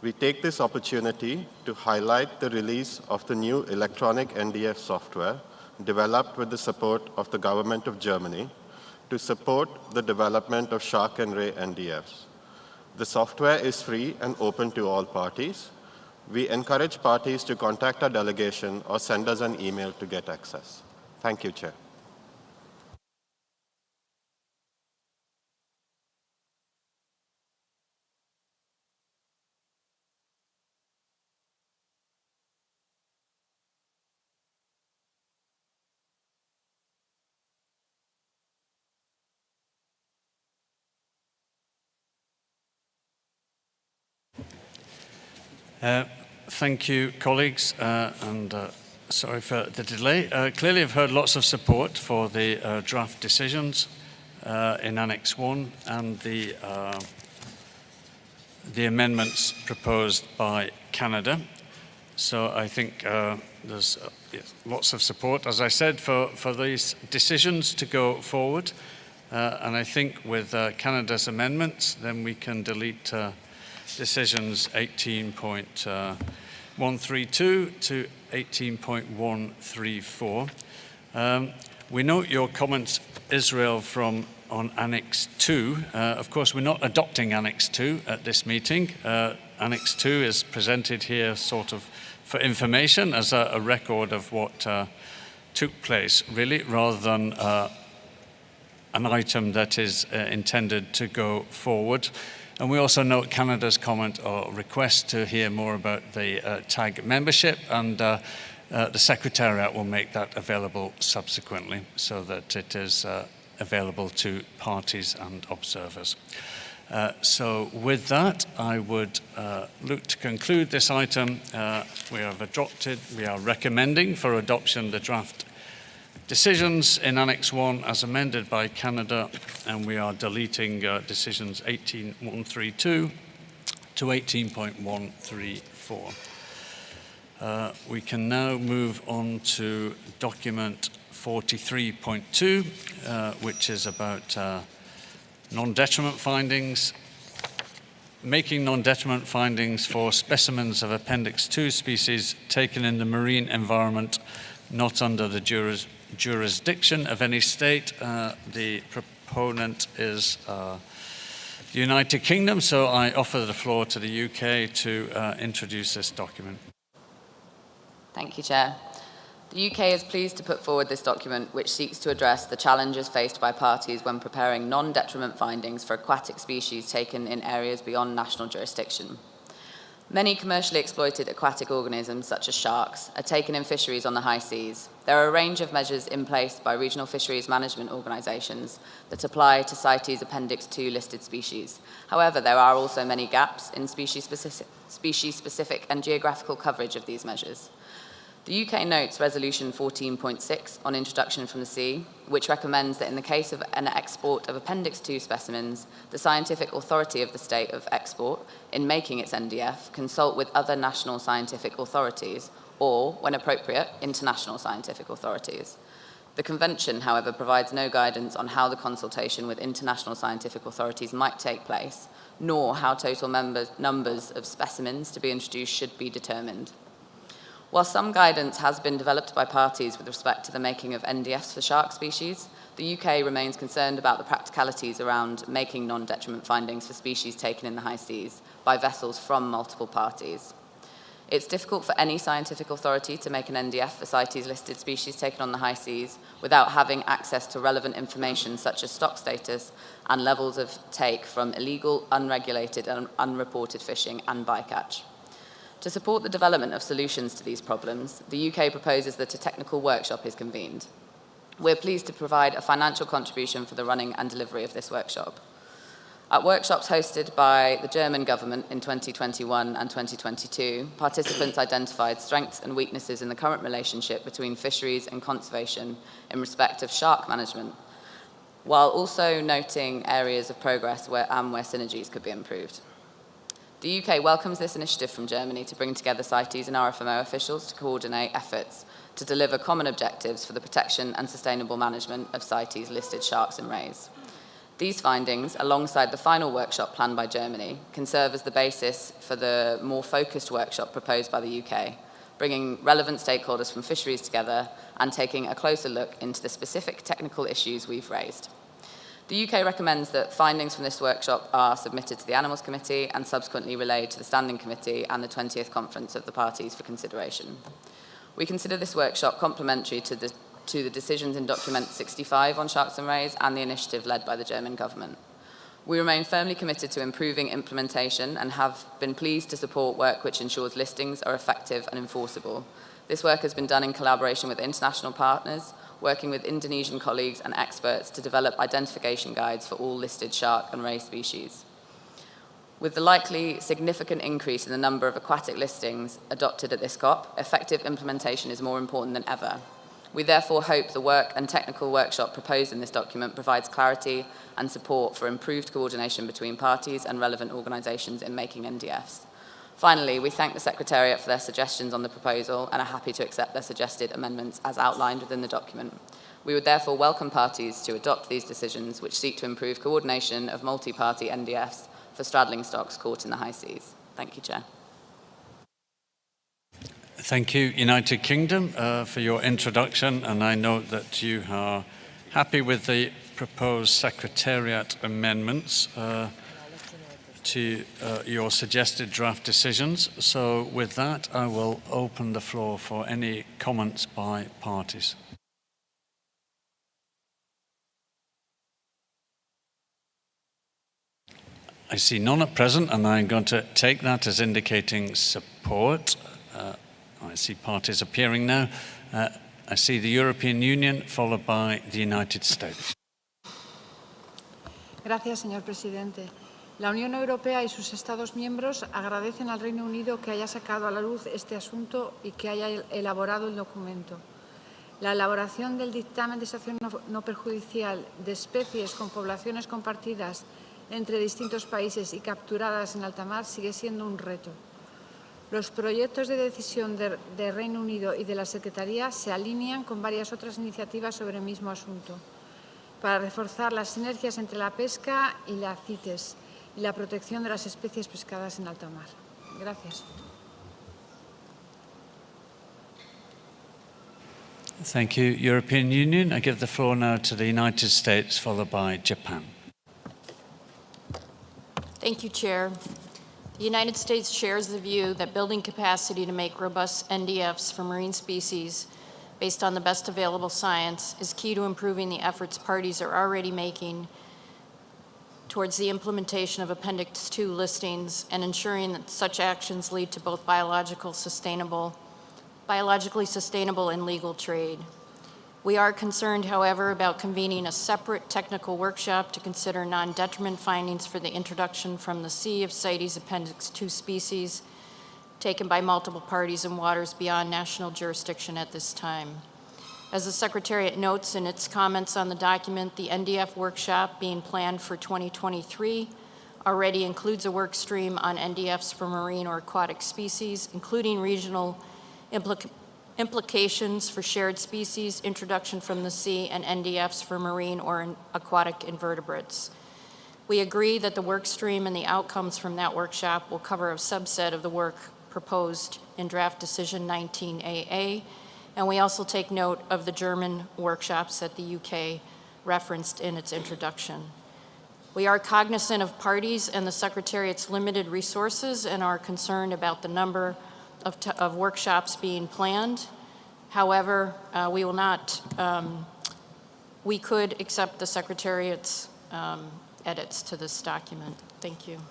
Speaker 19: we take this opportunity to highlight the release of the new electronic NDF software developed with the support of the government of Germany to support the development of shark and ray NDFs. The software is free and open to all parties. We encourage parties to contact our delegation or send us an email to get access. Thank you, Chair.
Speaker 1: Thank you, colleagues, and sorry for the delay. Clearly, I've heard lots of support for the draft decisions in Annex 1 and the amendments proposed by Canada. So I think there's lots of support, as I said, for these decisions to go forward. And I think with Canada's amendments, then we can delete decisions 18.132 to 18.134. We note your comments, Israel, on Annex 2. Of course, we're not adopting Annex 2 at this meeting. Annex 2 is presented here sort of for information as a record of what took place, really, rather than an item that is intended to go forward. And we also note Canada's comment or request to hear more about the TAG membership, and the Secretariat will make that available subsequently so that it is available to parties and observers. So with that, I would look to conclude this item. We are recommending for adoption the draft decisions in Annex 1 as amended by Canada, and we are deleting decisions 18.132 to 18.134. We can now move on to document 43.2, which is about non-detriment findings, making non-detriment findings for specimens of Appendix 2 species taken in the marine environment not under the jurisdiction of any state. The proponent is the United Kingdom, so I offer the floor to the UK to introduce this document.
Speaker 20: Thank you, Chair. The UK is pleased to put forward this document, which seeks to address the challenges faced by parties when preparing non-detriment findings for aquatic species taken in areas beyond national jurisdiction. Many commercially exploited aquatic organisms, such as sharks, are taken in fisheries on the high seas. There are a range of measures in place by regional fisheries management organisations that apply to CITES Appendix 2 listed species. However, there are also many gaps in species-specific and geographical coverage of these measures. The UK notes Resolution 14.6 on introduction from the sea, which recommends that in the case of an export of Appendix 2 specimens, the scientific authority of the state of export, in making its NDF, consult with other national scientific authorities or, when appropriate, international scientific authorities. The Convention, however, provides no guidance on how the consultation with international scientific authorities might take place, nor how total numbers of specimens to be introduced should be determined. While some guidance has been developed by parties with respect to the making of NDFs for shark species, the UK remains concerned about the practicalities around making non-detriment findings for species taken in the high seas by vessels from multiple parties. It's difficult for any scientific authority to make an NDF for CITES-listed species taken on the high seas without having access to relevant information such as stock status and levels of take from illegal, unregulated and unreported fishing and bycatch. To support the development of solutions to these problems, the UK proposes that a technical workshop is convened. We're pleased to provide a financial contribution for the running and delivery of this workshop. At workshops hosted by the German government in 2021 and 2022, participants identified strengths and weaknesses in the current relationship between fisheries and conservation in respect of shark management, while also noting areas of progress where synergies could be improved. The UK welcomes this initiative from Germany to bring together CITES and RFMO officials to coordinate efforts to deliver common objectives for the protection and sustainable management of CITES-listed sharks and rays. These findings, alongside the final workshop planned by Germany, can serve as the basis for the more focused workshop proposed by the UK, bringing relevant stakeholders from fisheries together and taking a closer look into the specific technical issues we've raised. The UK recommends that findings from this workshop are submitted to the Animals Committee and subsequently relayed to the Standing Committee and the 20th Conference of the Parties for consideration. We consider this workshop complementary to the decisions in Document 65 on sharks and rays and the initiative led by the German government. We remain firmly committed to improving implementation and have been pleased to support work which ensures listings are effective and enforceable. This work has been done in collaboration with international partners, working with Indonesian colleagues and experts to develop identification guides for all listed shark and ray species. With the likely significant increase in the number of aquatic listings adopted at this COP, effective implementation is more important than ever. We therefore hope the work and technical workshop proposed in this document provides clarity and support for improved coordination between parties and relevant organisations in making NDFs. Finally, we thank the Secretariat for their suggestions on the proposal and are happy to accept their suggested amendments as outlined within the document. We would therefore welcome parties to adopt these decisions which seek to improve coordination of multi-party NDFs for straddling stocks caught in the high seas. Thank you, Chair.
Speaker 1: Thank you, United Kingdom, for your introduction, and I note that you are happy with the proposed Secretariat amendments to your suggested draft decisions. So with that, I will open the floor for any comments by parties. I see none at present, and I'm going to take that as indicating support. I see parties appearing now. I see the European Union, followed by the United States.
Speaker 11: Gracias, señor presidente. La Unión Europea y sus Estados miembros agradecen al Reino Unido que haya sacado a la luz este asunto y que haya elaborado el documento. La elaboración del dictamen de extracción no perjudicial de especies con poblaciones compartidas entre distintos países y capturadas en alta mar sigue siendo un reto. Los proyectos de decisión de Reino Unido y de la Secretaría se alinean con varias otras iniciativas sobre el mismo asunto, para reforzar las sinergias entre la pesca y la CITES y la protección de las especies pescadas en alta mar. Gracias.
Speaker 1: Thank you, European Union. I give the floor now to the United States, followed by Japan.
Speaker 21: Thank you, Chair. The United States shares the view that building capacity to make robust NDFs for marine species based on the best available science is key to improving the efforts parties are already making towards the implementation of Appendix 2 listings and ensuring that such actions lead to both biologically sustainable and legal trade. We are concerned, however, about convening a separate technical workshop to consider non-detriment findings for the introduction from the sea of CITES Appendix 2 species taken by multiple parties in waters beyond national jurisdiction at this time. As the Secretariat notes in its comments on the document, the NDF workshop being planned for 2023 already includes a work stream on NDFs for marine or aquatic species, including regional implications for shared species, introduction from the sea, and NDFs for marine or aquatic invertebrates. We agree that the work stream and the outcomes from that workshop will cover a subset of the work proposed in Draft Decision 19AA, and we also take note of the German workshops that the UK referenced in its introduction. We are cognizant of parties and the Secretariat's limited resources and are concerned about the number of workshops being planned. However, we could accept the Secretariat's edits to this document. Thank you.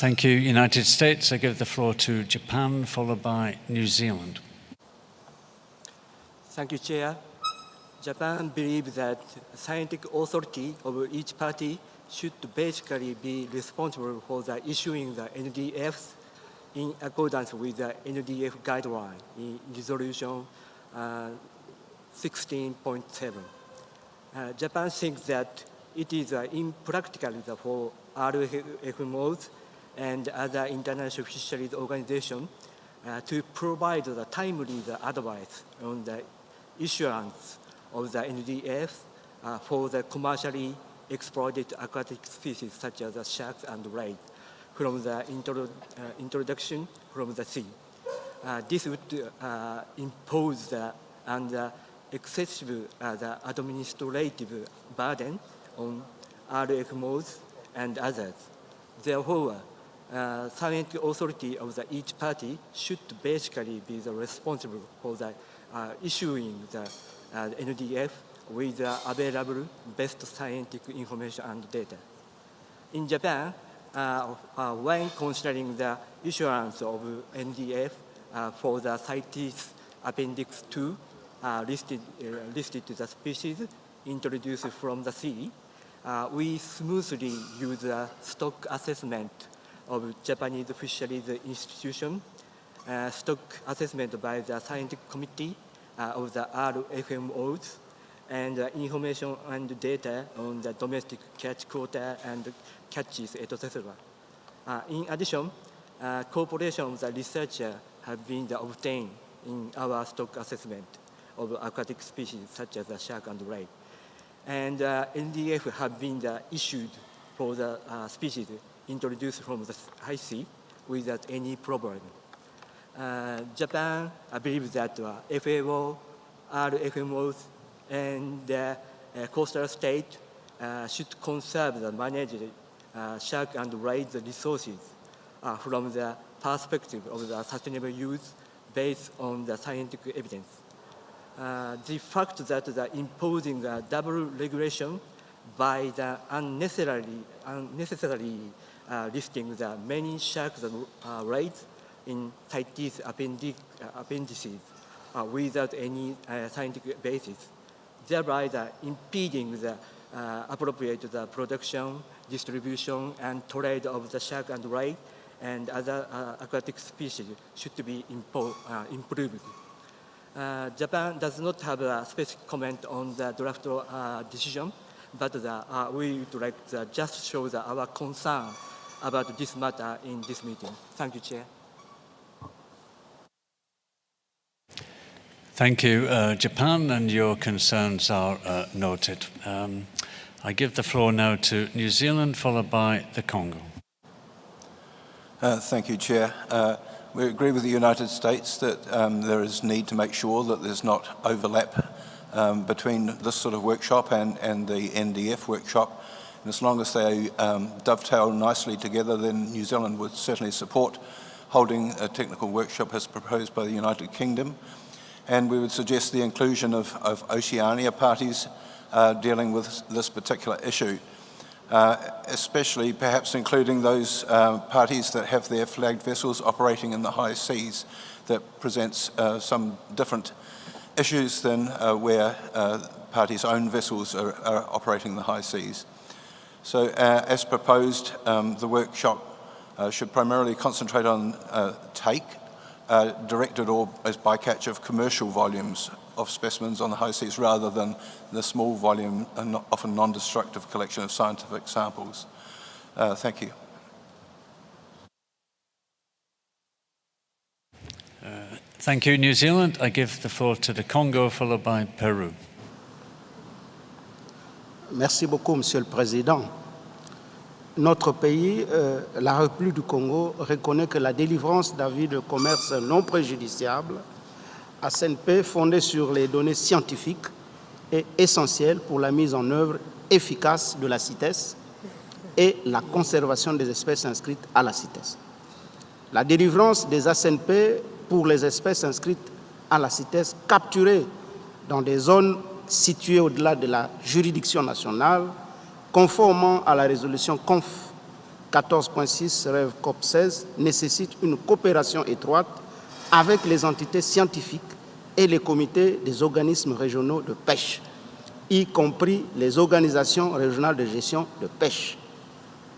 Speaker 1: Thank you, United States. I give the floor to Japan, followed by New Zealand.
Speaker 22: Thank you, Chair. Japan believes that scientific authority of each party should basically be responsible for the issuing the NDFs in accordance with the NDF guideline in Resolution 16.7. Japan thinks that it is impractical for RFMOs and other international fisheries organizations to provide the timely advice on the issuance of the NDF for the commercially exploited aquatic species such as sharks and rays from the introduction from the sea. This would impose an excessive administrative burden on RFMOs and others. Therefore, scientific authority of each party should basically be responsible for the issuing the NDF with available best scientific information and data. In Japan, when considering the issuance of NDF for the CITES Appendix 2 listed the species introduced from the sea, we smoothly use a stock assessment of Japanese Fisheries Institution, stock assessment by the scientific committee of the RFMOs, and information and data on the domestic catch quota and catches, etc. In addition, cooperation of the researcher have been obtained in our stock assessment of aquatic species such as the shark and ray. And NDF have been issued for the species introduced from the high sea without any problem. Japan believes that FAO, RFMOs, and the coastal state should conserve and manage shark and ray resources from the perspective of the sustainable use based on the scientific evidence. The fact that the imposing double regulation by the unnecessarily listing the many sharks and rays in CITES appendices without any scientific basis, thereby impeding the appropriate production, distribution, and trade of the shark and ray and other aquatic species should be improved. Japan does not have a specific comment on the draft decision, but we would like to just show our concern about this matter in this meeting. Thank you, Chair.
Speaker 1: Thank you, Japan, and your concerns are noted. I give the floor now to New Zealand, followed by the Congo.
Speaker 2: Thank you, Chair. We agree with the United States that there is need to make sure that there's not overlap between this sort of workshop and the NDF workshop. And as long as they dovetail nicely together, then New Zealand would certainly support holding a technical workshop as proposed by the United Kingdom. And we would suggest the inclusion of Oceania parties dealing with this particular issue, especially perhaps including those parties that have their flagged vessels operating in the high seas. That presents some different issues than where parties' own vessels are operating in the high seas. So as proposed, the workshop should primarily concentrate on take, directed or as bycatch of commercial volumes of specimens on the high seas rather than the small volume and often non-destructive collection of scientific samples. Thank you.
Speaker 1: Thank you, New Zealand. I give the floor to the Congo, followed by Peru.
Speaker 13: Merci beaucoup, Monsieur le Président. Notre pays, la République du Congo, reconnaît que la délivrance d'avis de commerce non préjudiciable à CNP fondée sur les données scientifiques est essentielle pour la mise en œuvre efficace de la CITES et la conservation des espèces inscrites à la CITES. La délivrance des ACNP pour les espèces inscrites à la CITES capturées dans des zones situées au-delà de la juridiction nationale, conformément à la résolution CONF 14.6 Rêve COP 16, nécessite une coopération étroite avec les entités scientifiques et les comités des organismes régionaux de pêche, y compris les organisations régionales de gestion de pêche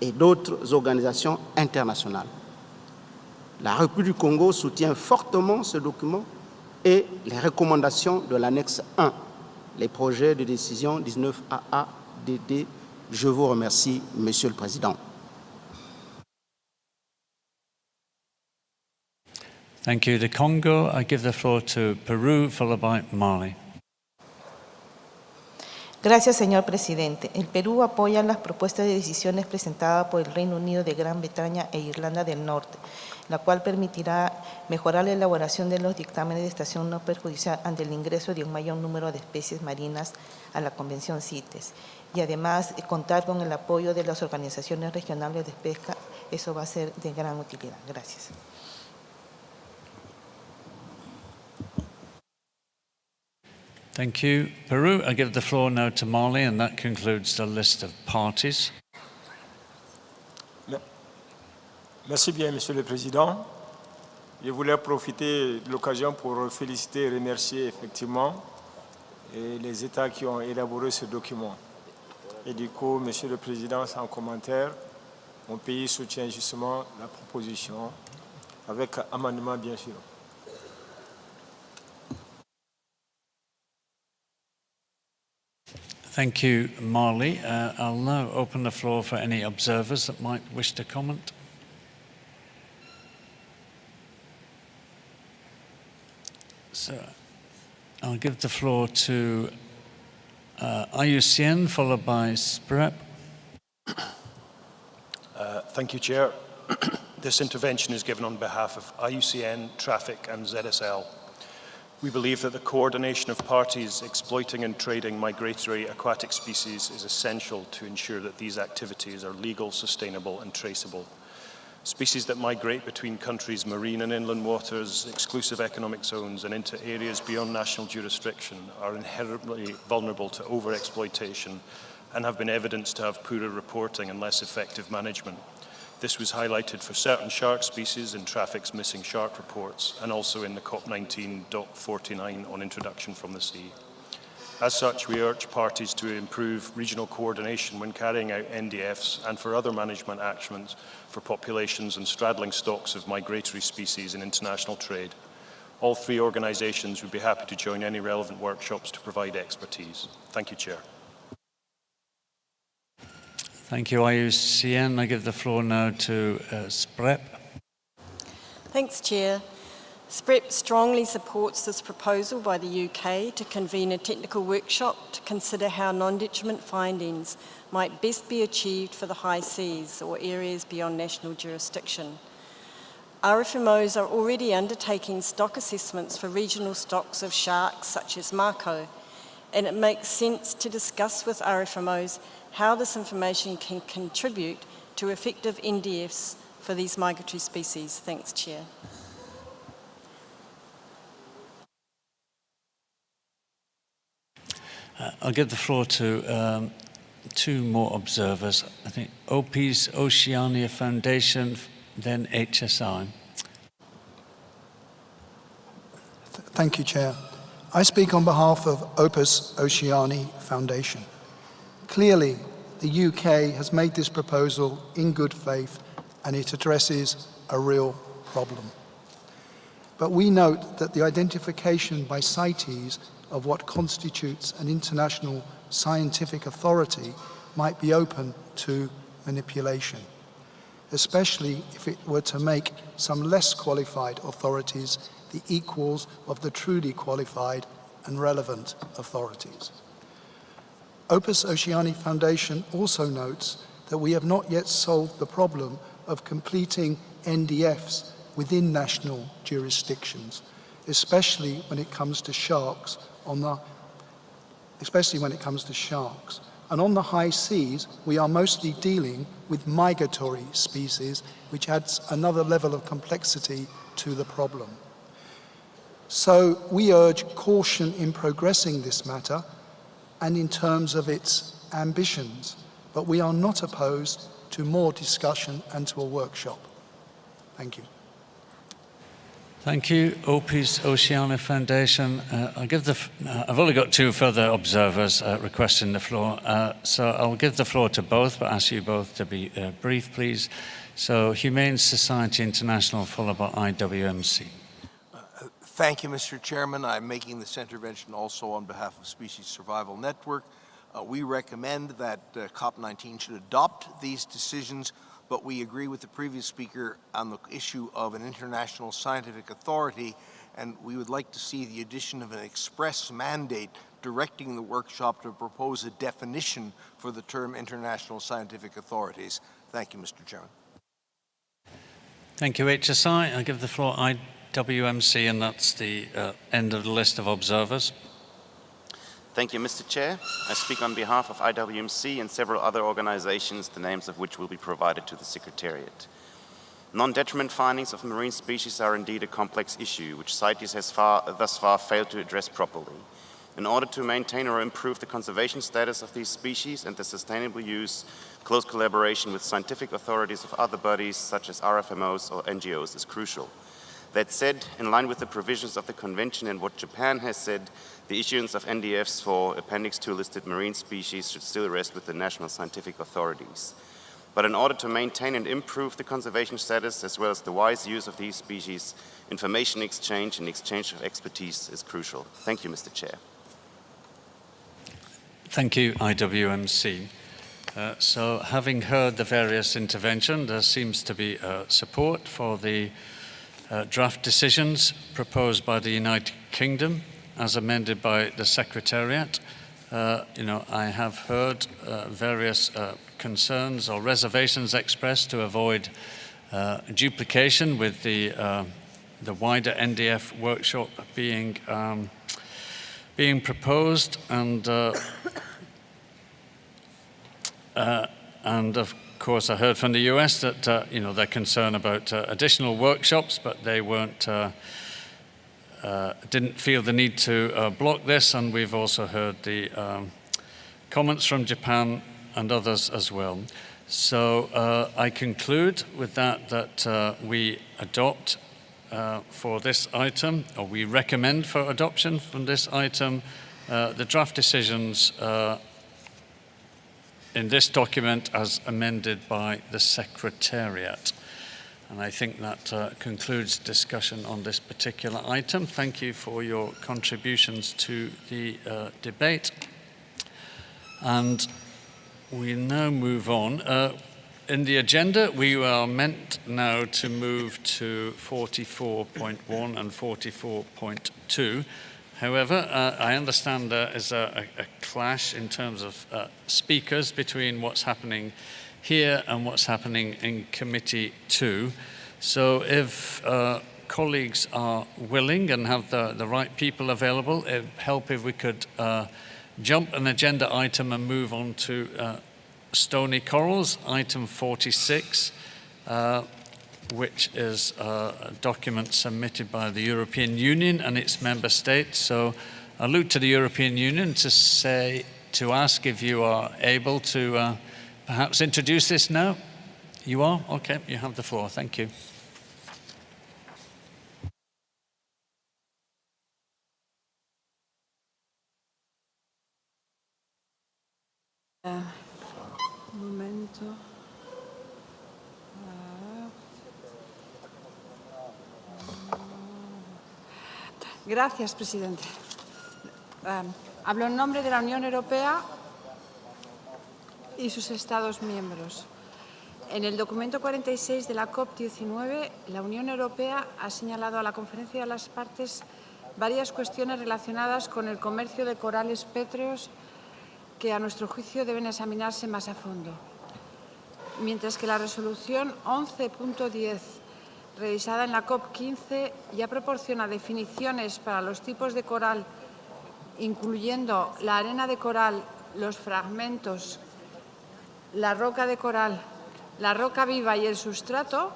Speaker 13: et d'autres organisations internationales. La République du Congo soutient fortement ce document et les recommandations de l'annexe 1, les projets de décision 19AA-DD. Je vous remercie, Monsieur le Président.
Speaker 1: Thank you. The Congo, I give the floor to Peru, followed by Mali.
Speaker 5: Gracias, señor presidente. El Perú apoya las propuestas de decisiones presentadas por el Reino Unido de Gran Bretaña e Irlanda del Norte, la cual permitirá mejorar la elaboración de los dictámenes de estación no perjudicial ante el ingreso de un mayor número de especies marinas a la Convención CITES. Y además, contar con el apoyo de las organizaciones regionales de pesca, eso va a ser de gran utilidad. Gracias.
Speaker 1: Thank you, Peru. I give the floor now to Mali, and that concludes the list of parties.
Speaker 15: Merci bien, Monsieur le Président. Je voulais profiter de l'occasion pour féliciter et remercier effectivement les États qui ont élaboré ce document. Et du coup, Monsieur le Président, sans commentaire, mon pays soutient justement la proposition avec amendement, bien sûr.
Speaker 1: Thank you, Marley. I'll now open the floor for any observers that might wish to comment. So I'll give the floor to IUCN, followed by SPREP.
Speaker 23: Thank you, Chair. This intervention is given on behalf of IUCN, Traffic and ZSL. We believe that the coordination of parties exploiting and trading migratory aquatic species is essential to ensure that these activities are legal, sustainable and traceable. Species that migrate between countries' marine and inland waters, exclusive economic zones and into areas beyond national jurisdiction are inherently vulnerable to overexploitation and have been evidenced to have poorer reporting and less effective management. This was highlighted for certain shark species in Traffic's missing shark reports and also in the CoP19 Doc 49 on introduction from the sea. As such, we urge parties to improve regional coordination when carrying out NDFs and for other management actions for populations and straddling stocks of migratory species in international trade. All three organisations would be happy to join any relevant workshops to provide expertise. Thank you, Chair.
Speaker 1: Thank you, IUCN. I give the floor now to SPREP.
Speaker 17: Thanks, Chair. SPREP strongly supports this proposal by the UK to convene a technical workshop to consider how non-detriment findings might best be achieved for the high seas or areas beyond national jurisdiction. RFMOs are already undertaking stock assessments for regional stocks of sharks such as mako, and it makes sense to discuss with RFMOs how this information can contribute to effective NDFs for these migratory species. Thanks, Chair.
Speaker 1: I'll give the floor to two more observers. I think OP's Oceania Foundation, then HSI.
Speaker 3: Thank you, Chair. I speak on behalf of Opus Oceani Foundation. Clearly, the UK has made this proposal in good faith and it addresses a real problem. But we note that the identification by CITES of what constitutes an international scientific authority might be open to manipulation, especially if it were to make some less qualified authorities the equals of the truly qualified and relevant authorities. Opus Oceani Foundation also notes that we have not yet solved the problem of completing NDFs within national jurisdictions, especially when it comes to sharks. And on the high seas, we are mostly dealing with migratory species, which adds another level of complexity to the problem. So we urge caution in progressing this matter and in terms of its ambitions, but we are not opposed to more discussion and to a workshop. Thank you.
Speaker 1: Thank you, Opus Oceania Foundation. I've only got two further observers requesting the floor, so I'll give the floor to both, but ask you both to be brief, please. So, Humane Society International, followed by IWMC.
Speaker 2: Thank you, Mr. Chairman. I'm making this intervention also on behalf of Species Survival Network. We recommend that COP19 should adopt these decisions, but we agree with the previous speaker on the issue of an international scientific authority, and we would like to see the addition of an express mandate directing the workshop to propose a definition for the term international scientific authorities. Thank you, Mr. Chairman.
Speaker 1: Thank you, HSI. I give the floor IWMC, and that's the end of the list of observers.
Speaker 8: Thank you, Mr. Chair. I speak on behalf of IWMC and several other organizations, the names of which will be provided to the Secretariat. Non-detriment findings of marine species are indeed a complex issue, which CITES has thus far failed to address properly. In order to maintain or improve the conservation status of these species and the sustainable use, close collaboration with scientific authorities of other bodies, such as RFMOs or NGOs, is crucial. That said, in line with the provisions of the Convention and what Japan has said, the issuance of NDFs for Appendix 2 listed marine species should still rest with the national scientific authorities. But in order to maintain and improve the conservation status, as well as the wise use of these species, information exchange and exchange of expertise is crucial. Thank you, Mr. Chair.
Speaker 1: Thank you, IWMC. So having heard the various interventions, there seems to be support for the draft decisions proposed by the United Kingdom as amended by the Secretariat. I have heard various concerns or reservations expressed to avoid duplication with the wider NDF workshop being proposed, and of course I heard from the US that they're concerned about additional workshops, but they didn't feel the need to block this, and we've also heard the comments from Japan and others as well. So I conclude with that we adopt for this item, or we recommend for adoption from this item, the draft decisions in this document as amended by the Secretariat. And I think that concludes discussion on this particular item. Thank you for your contributions to the debate. And we now move on. In the agenda, we are meant now to move to 44.1 and 44.2. However, I understand there is a clash in terms of speakers between what's happening here and what's happening in Committee 2. So if colleagues are willing and have the right people available, it would help if we could jump an agenda item and move on to Stony Corals, item 46, which is a document submitted by the European Union and its member states. So I look to the European Union to ask if you are able to perhaps introduce this now. You are? Okay, you have the floor. Thank you.
Speaker 11: Un momento. Gracias, presidente. Hablo en nombre de la Unión Europea y sus Estados miembros. En el documento 46 de la COP19, la Unión Europea ha señalado a la Conferencia de las Partes varias cuestiones relacionadas con el comercio de corales pétreos que, a nuestro juicio, deben examinarse más a fondo. Mientras que la resolución 11.10, revisada en la COP15, ya proporciona definiciones para los tipos de coral, incluyendo la arena de coral, los fragmentos, la roca de coral, la roca viva y el sustrato,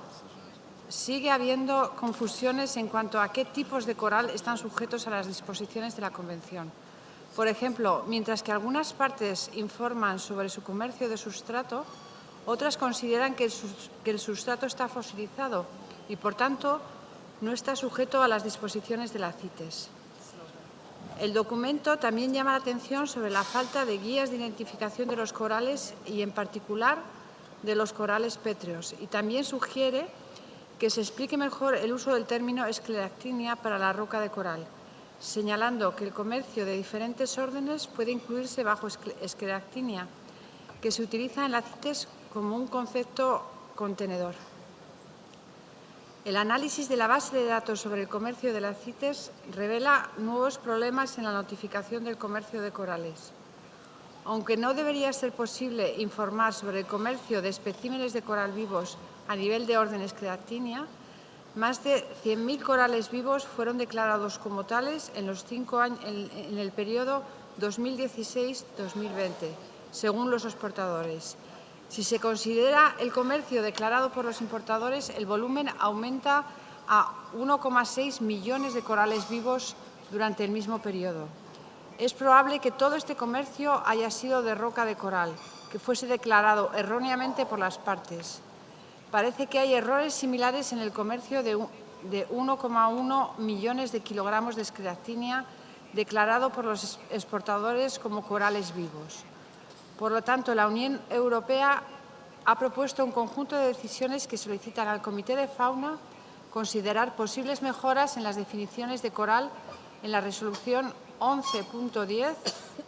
Speaker 11: sigue habiendo confusiones en cuanto a qué tipos de coral están sujetos a las disposiciones de la Convención. Por ejemplo, mientras que algunas partes informan sobre su comercio de sustrato, otras consideran que el sustrato está fosilizado y, por tanto, no está sujeto a las disposiciones de la CITES. El documento también llama la atención sobre la falta de guías de identificación de los corales y, en particular, de los corales pétreos, y también sugiere que se explique mejor el uso del término escleractinia para la roca de coral, señalando que el comercio de diferentes órdenes puede incluirse bajo escleractinia, que se utiliza en la CITES como un concepto contenedor. El análisis de la base de datos sobre el comercio de la CITES revela nuevos problemas en la notificación del comercio de corales. Aunque no debería ser posible informar sobre el comercio de especímenes de coral vivos a nivel de orden escleractinia, más de 100.000 corales vivos fueron declarados como tales en el periodo 2016-2020, según los exportadores. Si se considera el comercio declarado por los importadores, el volumen aumenta a 1,6 millones de corales vivos durante el mismo periodo. Es probable que todo este comercio haya sido de roca de coral, que fuese declarado erróneamente por las partes. Parece que hay errores similares en el comercio de 1,1 millones de kilogramos de escleractinia declarado por los exportadores como corales vivos. Por lo tanto, la Unión Europea ha propuesto un conjunto de decisiones que solicitan al Comité de Fauna considerar posibles mejoras en las definiciones de coral en la resolución 11.10,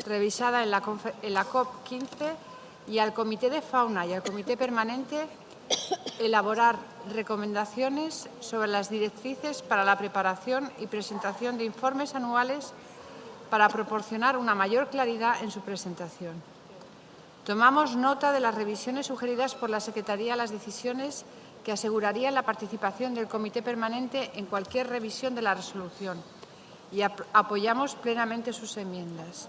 Speaker 11: revisada en la COP15, y al Comité de Fauna y al Comité Permanente elaborar recomendaciones sobre las directrices para la preparación y presentación de informes anuales para proporcionar una mayor claridad en su presentación. Tomamos nota de las revisiones sugeridas por la Secretaría a las decisiones que asegurarían la participación del Comité Permanente en cualquier revisión de la resolución y apoyamos plenamente sus enmiendas.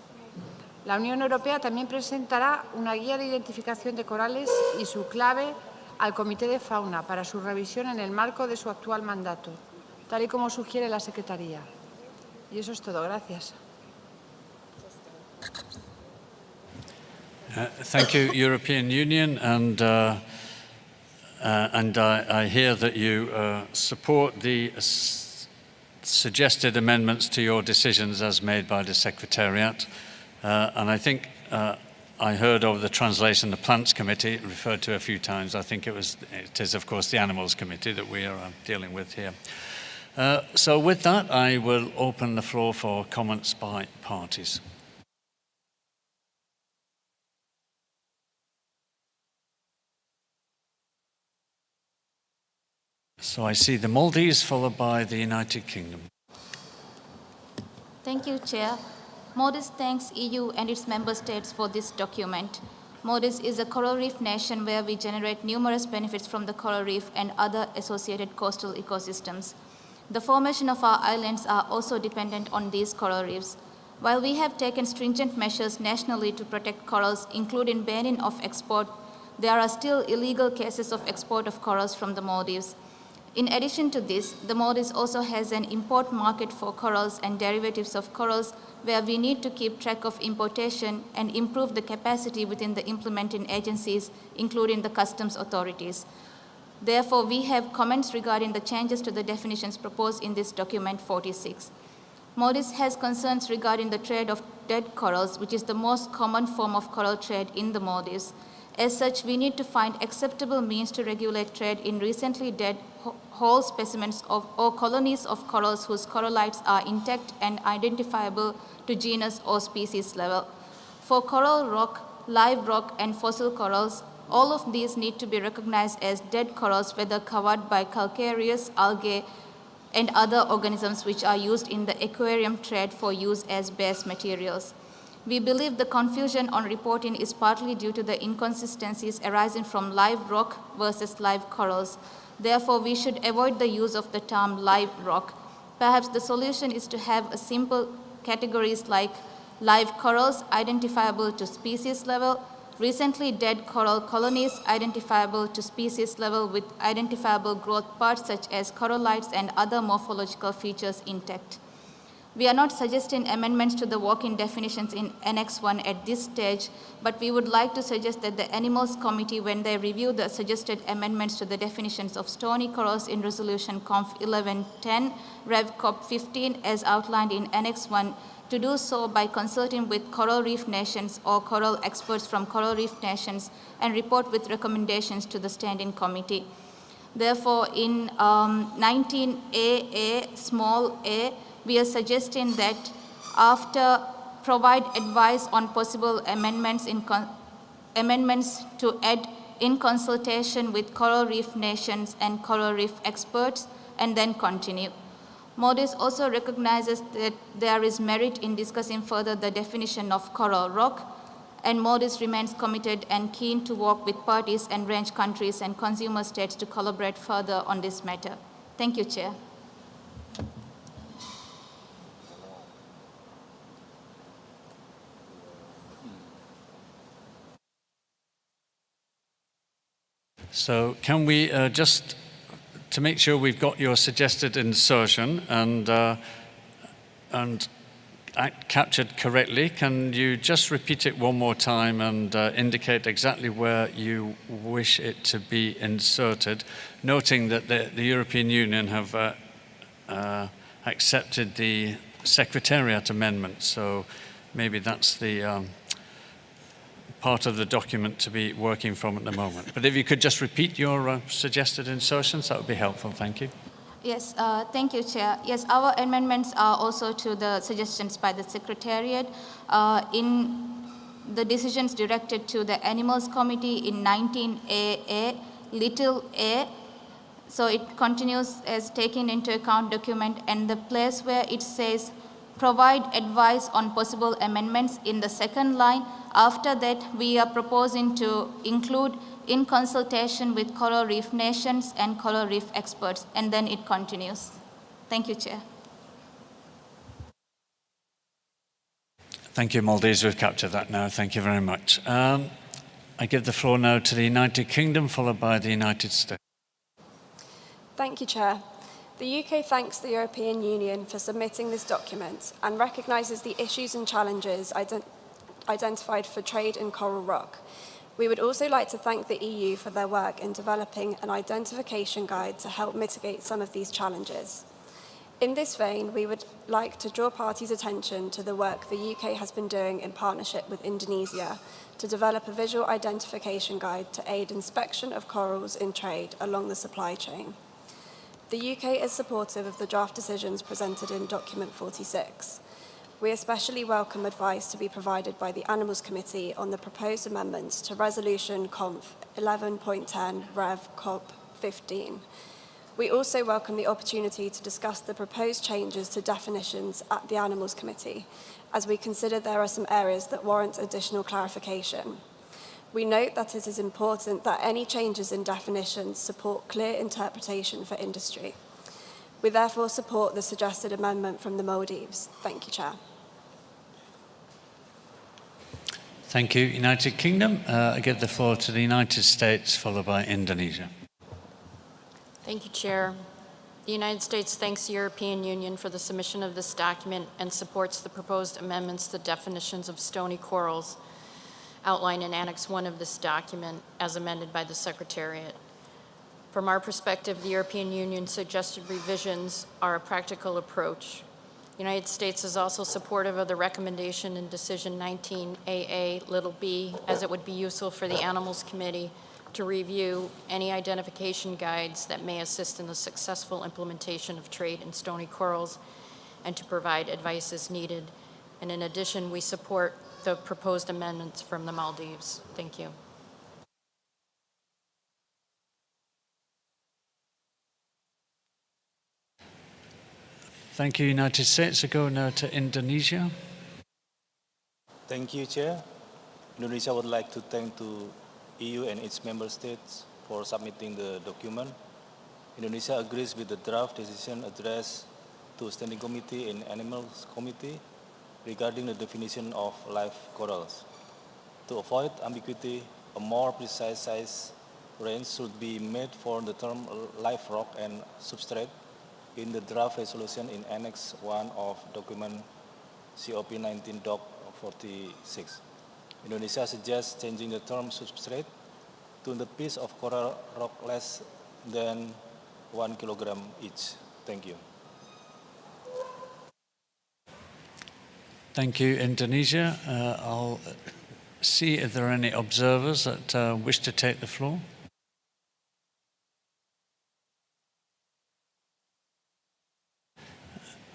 Speaker 11: La Unión Europea también presentará una guía de identificación de corales y su clave al Comité de Fauna para su revisión en el marco de su actual mandato, tal y como sugiere la Secretaría. Y eso es todo. Gracias.
Speaker 1: Thank you, European Union, and I hear that you support the suggested amendments to your decisions as made by the Secretariat. And I think I heard of the translation, the Plants Committee, referred to a few times. I think it is, of course, the Animals Committee that we are dealing with here. So with that, I will open the floor for comments by parties. So I see the Maldives followed by the United Kingdom.
Speaker 9: Thank you, Chair. Maldives thanks EU and its member states for this document. Maldives is a coral reef nation where we generate numerous benefits from the coral reef and other associated coastal ecosystems. The formation of our islands are also dependent on these coral reefs. While we have taken stringent measures nationally to protect corals, including banning of export, there are still illegal cases of export of corals from the Maldives. In addition to this, the Maldives also has an import market for corals and derivatives of corals where we need to keep track of importation and improve the capacity within the implementing agencies, including the customs authorities. Therefore, we have comments regarding the changes to the definitions proposed in this document 46. Maldives has concerns regarding the trade of dead corals, which is the most common form of coral trade in the Maldives. As such, we need to find acceptable means to regulate trade in recently dead whole specimens or colonies of corals whose corallites are intact and identifiable to genus or species level. For coral rock, live rock, and fossil corals, all of these need to be recognized as dead corals, whether covered by calcareous algae and other organisms which are used in the aquarium trade for use as base materials. We believe the confusion on reporting is partly due to the inconsistencies arising from live rock versus live corals. Therefore, we should avoid the use of the term live rock. Perhaps the solution is to have a simple categories like live corals identifiable to species level, recently dead coral colonies identifiable to species level with identifiable growth parts such as corallites and other morphological features intact. We are not suggesting amendments to the working definitions in Annex 1 at this stage, but we would like to suggest that the Animals Committee, when they review the suggested amendments to the definitions of stony corals in Resolution Conf 1110, Rev CoP 15, as outlined in Annex 1, to do so by consulting with coral reef nations or coral experts from coral reef nations and report with recommendations to the Standing Committee. Therefore, in 19AA, small a, we are suggesting that after provide advice on possible amendments to add in consultation with coral reef nations and coral reef experts, and then continue. Maldives also recognizes that there is merit in discussing further the definition of coral rock, and Maldives remains committed and keen to work with parties and range countries and consumer states to collaborate further on this matter. Thank you, Chair.
Speaker 1: So can we just, to make sure we've got your suggested insertion and captured correctly, can you just repeat it one more time and indicate exactly where you wish it to be inserted, noting that the European Union have accepted the Secretariat amendment, so maybe that's the part of the document to be working from at the moment. But if you could just repeat your suggested insertions, that would be helpful. Thank you.
Speaker 9: Yes, thank you, Chair. Yes, our amendments are also to the suggestions by the Secretariat. In the decisions directed to the Animals Committee in 19AA, little a, so it continues as taking into account document, and the place where it says provide advice on possible amendments in the second line, after that we are proposing to include in consultation with coral reef nations and coral reef experts, and then it continues. Thank you, Chair.
Speaker 1: Thank you, Maldives. We've captured that now. Thank you very much. I give the floor now to the United Kingdom, followed by the United States.
Speaker 10: Thank you, Chair. The UK thanks the European Union for submitting this document and recognises the issues and challenges identified for trade in coral rock. We would also like to thank the EU for their work in developing an identification guide to help mitigate some of these challenges. In this vein, we would like to draw parties' attention to the work the UK has been doing in partnership with Indonesia to develop a visual identification guide to aid inspection of corals in trade along the supply chain. The UK is supportive of the draft decisions presented in Document 46. We especially welcome advice to be provided by the Animals Committee on the proposed amendments to Resolution Conf 11.10 Rev CoP 15. We also welcome the opportunity to discuss the proposed changes to definitions at the Animals Committee, as we consider there are some areas that warrant additional clarification. We note that it is important that any changes in definitions support clear interpretation for industry. We therefore support the suggested amendment from the Maldives. Thank you, Chair.
Speaker 1: Thank you. United Kingdom. I give the floor to the United States, followed by Indonesia.
Speaker 21: Thank you, Chair. The United States thanks the European Union for the submission of this document and supports the proposed amendments to definitions of stony corals outlined in Annex 1 of this document as amended by the Secretariat. From our perspective, the European Union's suggested revisions are a practical approach. The United States is also supportive of the recommendation in Decision 19AA(b), as it would be useful for the Animals Committee to review any identification guides that may assist in the successful implementation of trade in stony corals and to provide advice as needed. And in addition, we support the proposed amendments from the Maldives. Thank you.
Speaker 1: Thank you, United States. I go now to Indonesia.
Speaker 6: Thank you, Chair. Indonesia would like to thank the EU and its member states for submitting the document. Indonesia agrees with the draft decision addressed to Standing Committee and Animals Committee regarding the definition of live corals. To avoid ambiguity, a more precise size range should be made for the term live rock and substrate in the draft resolution in Annex 1 of document CoP19 Doc 46. Indonesia suggests changing the term substrate to the piece of coral rock less than 1 kilogram each. Thank you.
Speaker 1: Thank you, Indonesia. I'll see if there are any observers that wish to take the floor.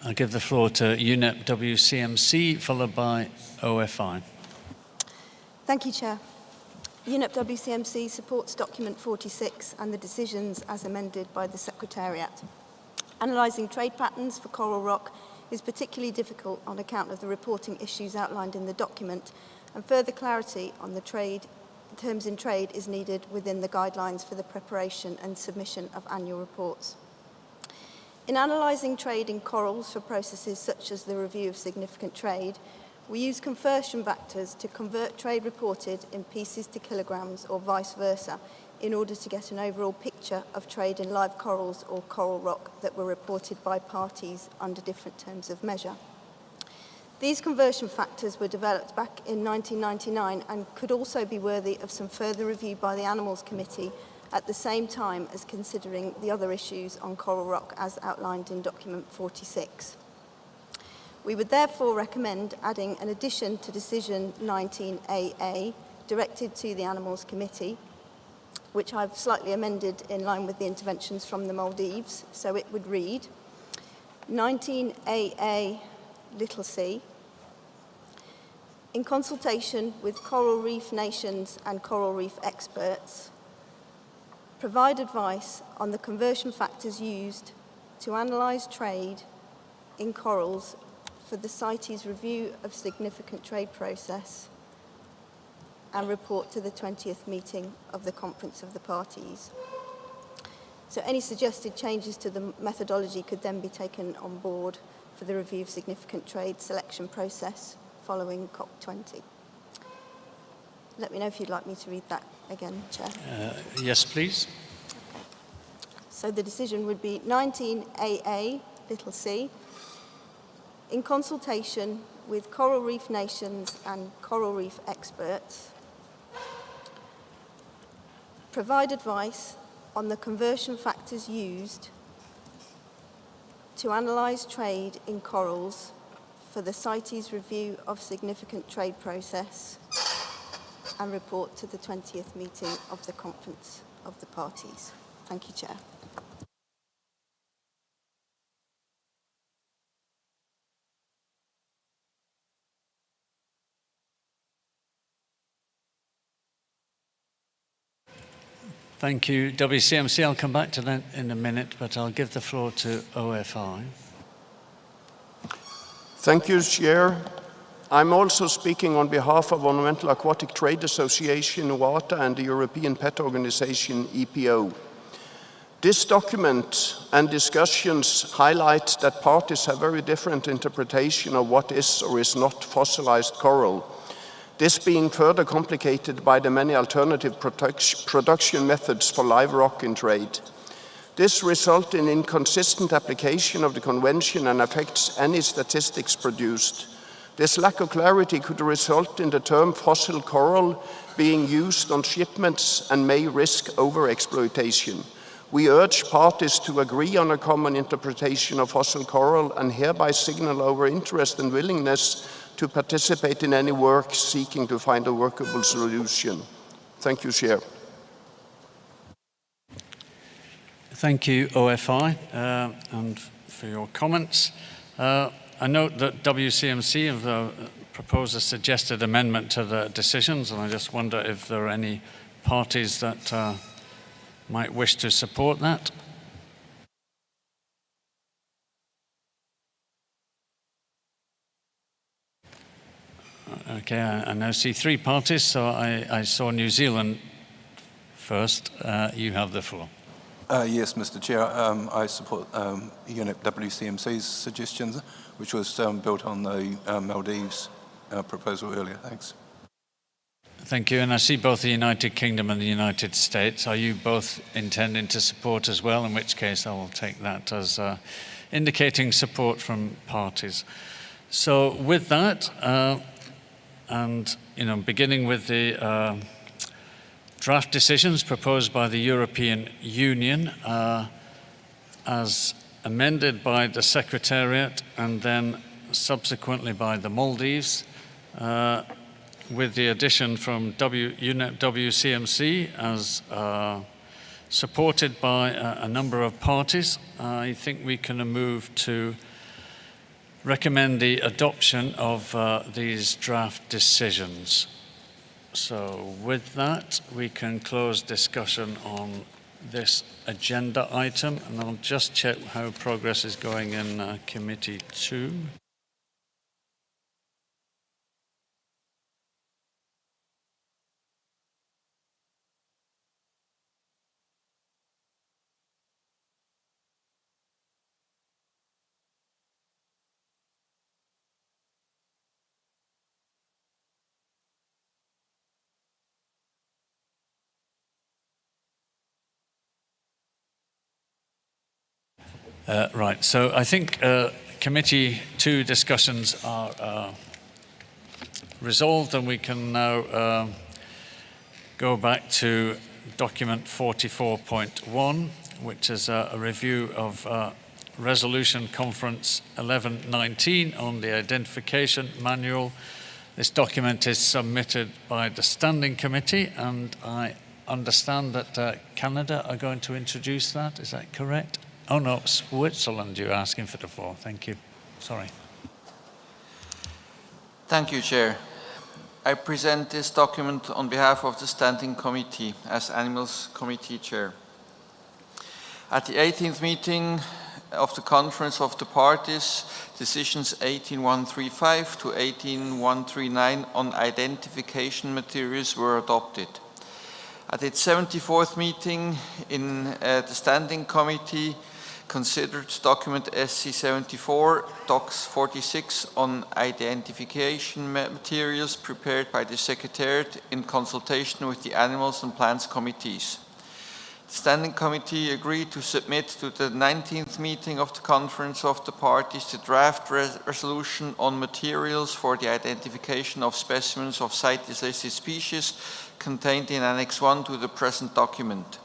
Speaker 1: I'll give the floor to UNEP WCMC, followed by OFI.
Speaker 7: Thank you, Chair. UNEP WCMC supports Document 46 and the decisions as amended by the Secretariat. Analysing trade patterns for coral rock is particularly difficult on account of the reporting issues outlined in the document, and further clarity on the terms in trade is needed within the guidelines for the preparation and submission of annual reports. In analysing trade in corals for processes such as the review of significant trade, we use conversion factors to convert trade reported in pieces to kilograms or vice versa in order to get an overall picture of trade in live corals or coral rock that were reported by parties under different terms of measure. These conversion factors were developed back in 1999 and could also be worthy of some further review by the Animals Committee at the same time as considering the other issues on coral rock as outlined in Document 46. We would therefore recommend adding an addition to Decision 19AA directed to the Animals Committee, which I've slightly amended in line with the interventions from the Maldives. So it would read 19AA c, in consultation with coral reef nations and coral reef experts, provide advice on the conversion factors used to analyse trade in corals for the CITES review of significant trade process and report to the 20th meeting of the Conference of the Parties. So any suggested changes to the methodology could then be taken on board for the review of significant trade selection process following COP20. Let me know if you'd like me to read that again, Chair.
Speaker 1: Yes, please.
Speaker 7: So the decision would be 19AA c, in consultation with coral reef nations and coral reef experts, provide advice on the conversion factors used to analyse trade in corals for the CITES review of significant trade process and report to the 20th meeting of the Conference of the Parties. Thank you, Chair.
Speaker 1: Thank you, WCMC. I'll come back to that in a minute, but I'll give the floor to OFI.
Speaker 4: Thank you, Chair. I'm also speaking on behalf of Ornamental Aquatic Trade Association, WATA, and the European Pet Organization, EPO. This document and discussions highlight that parties have very different interpretation of what is or is not fossilized coral. This being further complicated by the many alternative production methods for live rock in trade. This results in inconsistent application of the convention and affects any statistics produced. This lack of clarity could result in the term fossil coral being used on shipments and may risk overexploitation. We urge parties to agree on a common interpretation of fossil coral and hereby signal our interest and willingness to participate in any work seeking to find a workable solution. Thank you, Chair.
Speaker 1: Thank you, OFI, and for your comments. I note that WCMC have proposed a suggested amendment to the decisions, and I just wonder if there are any parties that might wish to support that. Okay, I now see three parties, so I saw New Zealand first. You have the floor.
Speaker 2: Yes, Mr. Chair, I support UNEP WCMC's suggestions, which was built on the Maldives proposal earlier. Thanks.
Speaker 1: Thank you, and I see both the United Kingdom and the United States. Are you both intending to support as well? In which case I will take that as indicating support from parties. So with that, and beginning with the draft decisions proposed by the European Union as amended by the Secretariat and then subsequently by the Maldives, with the addition from UNEP WCMC as supported by a number of parties, I think we can move to recommend the adoption of these draft decisions. So with that, we can close discussion on this agenda item, and I'll just check how progress is going in Committee 2. Right, so I think Committee 2 discussions are resolved, and we can now go back to document 44.1, which is a review of Resolution Conference 1119 on the Identification Manual. This document is submitted by the Standing Committee, and I understand that Canada are going to introduce that. Is that correct? Oh no, Switzerland, you're asking for the floor. Thank you. Sorry.
Speaker 12: Thank you, Chair. I present this document on behalf of the Standing Committee as Animals Committee Chair. At the 18th meeting of the Conference of the Parties, decisions 18135 to 18139 on identification materials were adopted. At its 74th meeting in the Standing Committee, considered document SC74, Docs 46 on identification materials prepared by the Secretariat in consultation with the Animals and Plants Committees. The Standing Committee agreed to submit to the 19th meeting of the Conference of the Parties the draft resolution on materials for the identification of specimens of CITES-listed species contained in Annex 1 to the present document.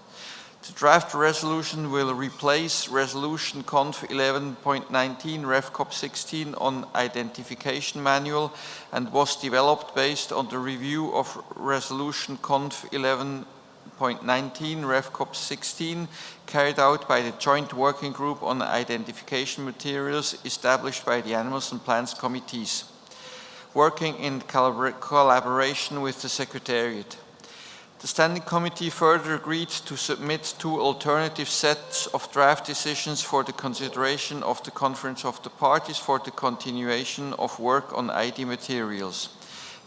Speaker 12: The draft resolution will replace Resolution Conf 11.19 Ref COP 16 on Identification Manual and was developed based on the review of Resolution Conf 11.19 Ref COP 16 carried out by the Joint Working Group on Identification Materials established by the Animals and Plants Committees, working in collaboration with the Secretariat. The Standing Committee further agreed to submit 2 alternative sets of draft decisions for the consideration of the Conference of the Parties for the continuation of work on ID materials.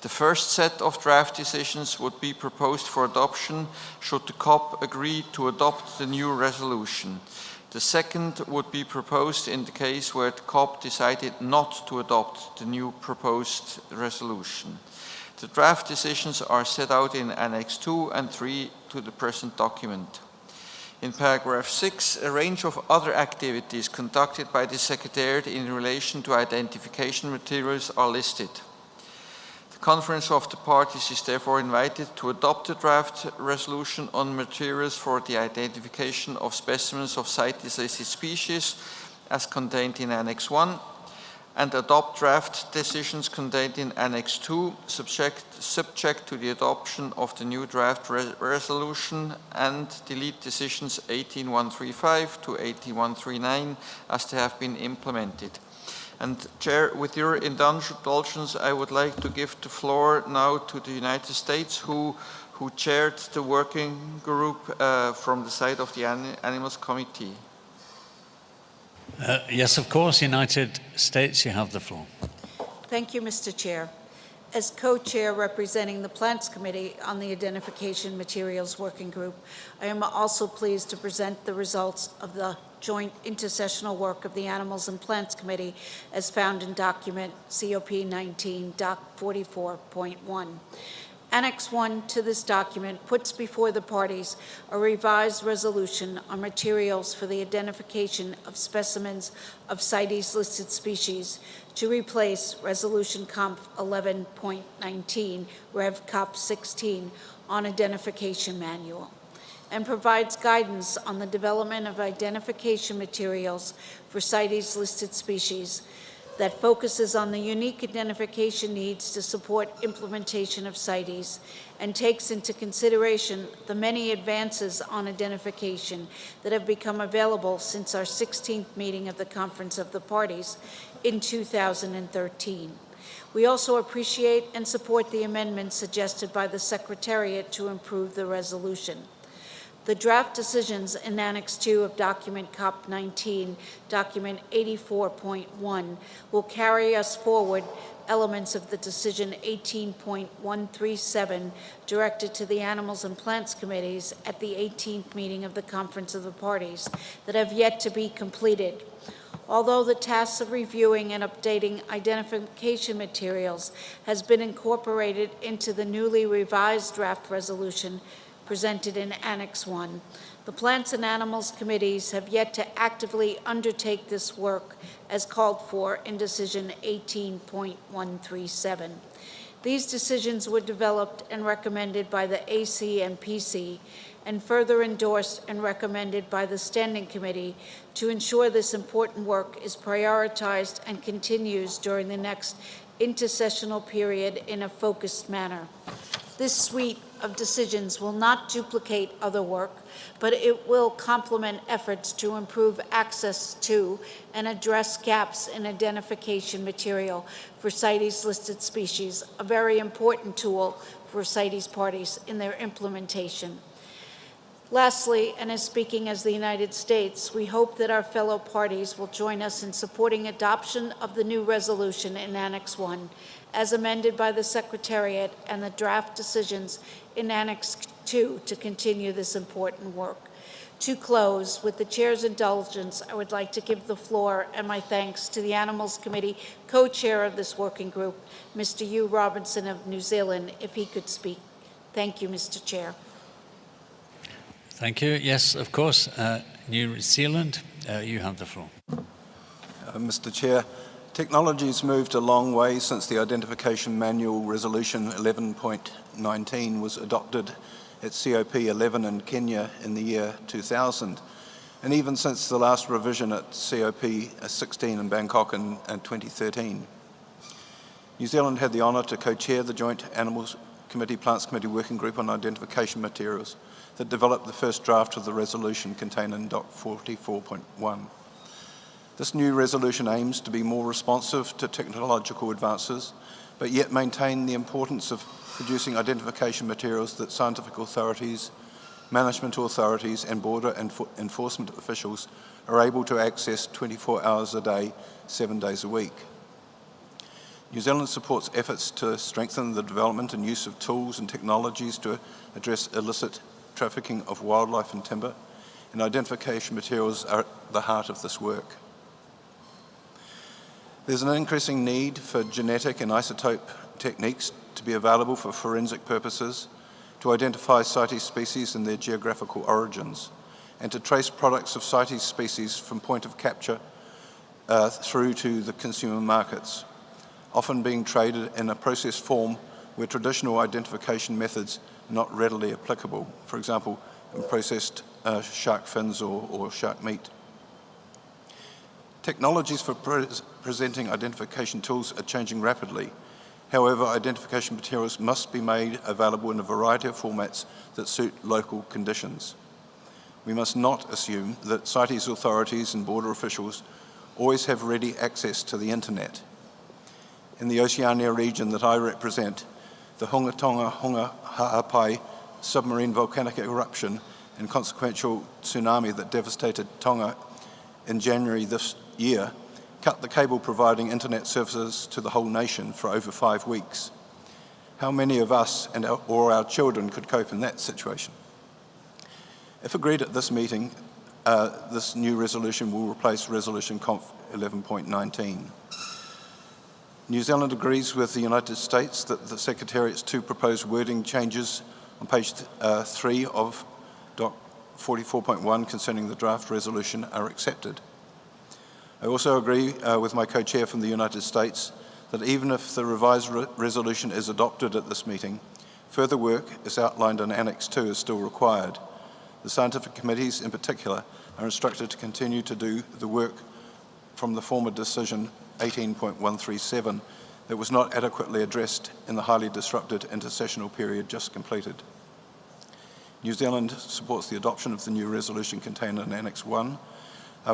Speaker 12: The first set of draft decisions would be proposed for adoption should the COP agree to adopt the new resolution. The second would be proposed in the case where the COP decided not to adopt the new proposed resolution. The draft decisions are set out in Annex 2 and 3 to the present document. In paragraph 6, a range of other activities conducted by the Secretariat in relation to identification materials are listed. The Conference of the Parties is therefore invited to adopt the draft resolution on materials for the identification of specimens of CITES-listed species as contained in Annex 1, and adopt draft decisions contained in Annex 2, subject to the adoption of the new draft resolution, and delete decisions 18135 to 18139 as they have been implemented. And Chair, with your indulgence, I would like to give the floor now to the United States, who chaired the working group from the side of the Animals Committee.
Speaker 1: Yes, of course, United States, you have the floor.
Speaker 14: Thank you, Mr. Chair. As co-chair representing the Plants Committee on the Identification Materials Working Group, I am also pleased to present the results of the joint intersessional work of the Animals and Plants Committee as found in document CoP19 Doc 44.1. Annex 1 to this document puts before the parties a revised resolution on materials for the identification of specimens of CITES-listed species to replace Resolution Conf 11.19 Rev COP 16 on Identification Manual, and provides guidance on the development of identification materials for CITES-listed species that focuses on the unique identification needs to support implementation of CITES and takes into consideration the many advances on identification that have become available since our 16th meeting of the Conference of the Parties in 2013. We also appreciate and support the amendments suggested by the Secretariat to improve the resolution. The draft decisions in Annex 2 of document COP19, document 84.1, will carry us forward elements of the decision 18.137 directed to the Animals and Plants Committees at the 18th meeting of the Conference of the Parties that have yet to be completed. Although the task of reviewing and updating identification materials has been incorporated into the newly revised draft resolution presented in Annex 1, the Plants and Animals Committees have yet to actively undertake this work as called for in Decision 18.137. These decisions were developed and recommended by the AC and PC and further endorsed and recommended by the Standing Committee to ensure this important work is prioritized and continues during the next intersessional period in a focused manner. This suite of decisions will not duplicate other work, but it will complement efforts to improve access to and address gaps in identification material for CITES-listed species, a very important tool for CITES parties in their implementation. Lastly, and as speaking as the United States, we hope that our fellow parties will join us in supporting adoption of the new resolution in Annex 1, as amended by the Secretariat, and the draft decisions in Annex 2 to continue this important work. To close, with the Chair's indulgence, I would like to give the floor and my thanks to the Animals Committee co-chair of this working group, Mr. Hugh Robinson of New Zealand, if he could speak. Thank you, Mr. Chair.
Speaker 1: Thank you. Yes, of course. New Zealand, you have the floor.
Speaker 2: Mr. Chair, technology's moved a long way since the Identification Manual Resolution 11.19 was adopted at COP11 in Kenya in the year 2000, and even since the last revision at COP16 in Bangkok in 2013. New Zealand had the honour to co-chair the Joint Animals Committee, Plants Committee Working Group on Identification Materials that developed the first draft of the resolution contained in Doc 44.1. This new resolution aims to be more responsive to technological advances, but yet maintain the importance of producing identification materials that scientific authorities, management authorities and border enforcement officials are able to access 24 hours a day, 7 days a week. New Zealand supports efforts to strengthen the development and use of tools and technologies to address illicit trafficking of wildlife and timber, and identification materials are at the heart of this work. There's an increasing need for genetic and isotope techniques to be available for forensic purposes, to identify CITES species and their geographical origins, and to trace products of CITES species from point of capture through to the consumer markets, often being traded in a processed form where traditional identification methods are not readily applicable, for example, in processed shark fins or shark meat. Technologies for presenting identification tools are changing rapidly. However, identification materials must be made available in a variety of formats that suit local conditions. We must not assume that CITES authorities and border officials always have ready access to the internet. In the Oceania region that I represent, the Hunga Hunga Ha'apai submarine volcanic eruption and consequential tsunami that devastated Tonga in January this year cut the cable providing internet services to the whole nation for over 5 weeks. How many of us or our children could cope in that situation? If agreed at this meeting, this new resolution will replace Resolution COP 11.19. New Zealand agrees with the United States that the Secretariat's two proposed wording changes on page 3 of Doc 44.1 concerning the draft resolution are accepted. I also agree with my co-chair from the United States that even if the revised resolution is adopted at this meeting, further work, as outlined in Annex 2, is still required. The scientific committees, in particular, are instructed to continue to do the work from the former decision 18.137 that was not adequately addressed in the highly disrupted intersessional period just completed. New Zealand supports the adoption of the new resolution contained in Annex 1,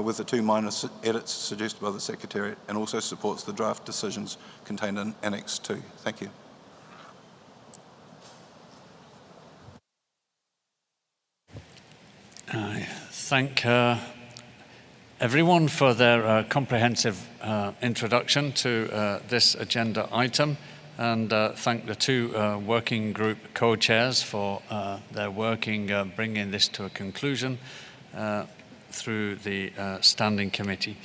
Speaker 2: with the 2 minor edits suggested by the Secretariat, and also supports the draft decisions contained in Annex 2. Thank you.
Speaker 1: I thank everyone for their comprehensive introduction to this agenda item, and thank the two working group co-chairs for their work in bringing this to a conclusion through the Standing Committee.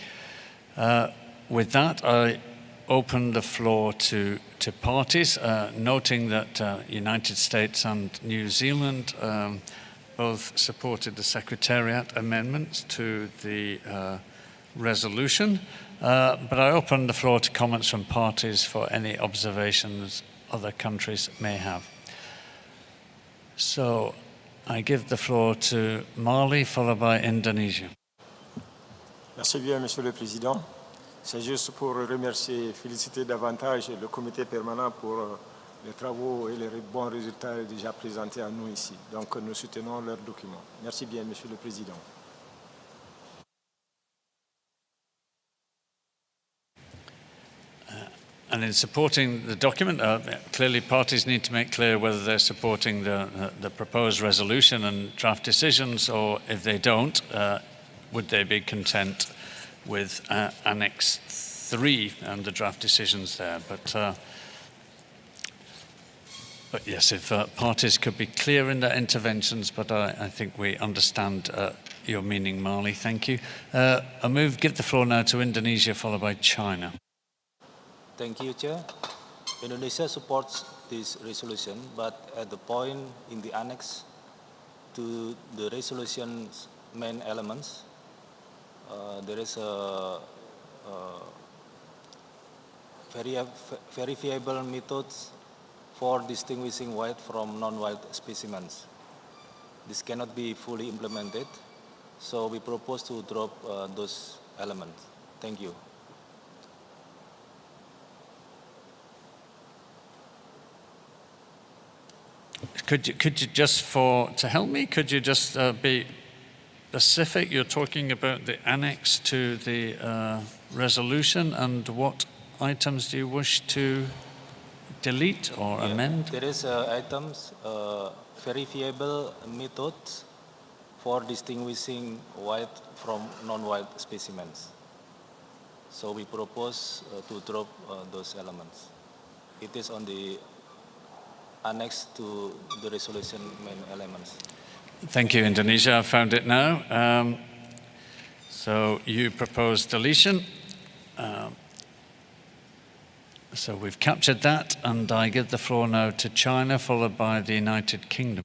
Speaker 1: With that, I open the floor to parties, noting that United States and New Zealand both supported the Secretariat amendments to the resolution, but I open the floor to comments from parties for any observations other countries may have. So I give the floor to Mali, followed by Indonesia.
Speaker 15: Merci bien, Monsieur le Président. C'est juste pour remercier et féliciter davantage le comité permanent pour les travaux et les bons résultats déjà présentés à nous ici. Donc nous soutenons leurs documents. Merci bien, Monsieur le Président.
Speaker 1: And in supporting the document, clearly parties need to make clear whether they're supporting the proposed resolution and draft decisions, or if they don't, would they be content with Annex 3 and the draft decisions there. But yes, if parties could be clear in their interventions, but I think we understand your meaning, Mali. Thank you. I give the floor now to Indonesia, followed by China.
Speaker 6: Thank you, Chair. Indonesia supports this resolution, but at the point in the annex to the resolution's main elements, there is a verifiable methods for distinguishing wild from non-wild specimens. This cannot be fully implemented, so we propose to drop those elements. Thank you.
Speaker 1: Could you just to help me, could you just be specific? You're talking about the annex to the resolution, and what items do you wish to delete or amend?
Speaker 6: There is items, verifiable methods for distinguishing wild from non-wild specimens. So we propose to drop those elements. It is on the annex to the resolution main elements.
Speaker 1: Thank you, Indonesia. I found it now. So you propose deletion. So we've captured that, and I give the floor now to China, followed by the United Kingdom.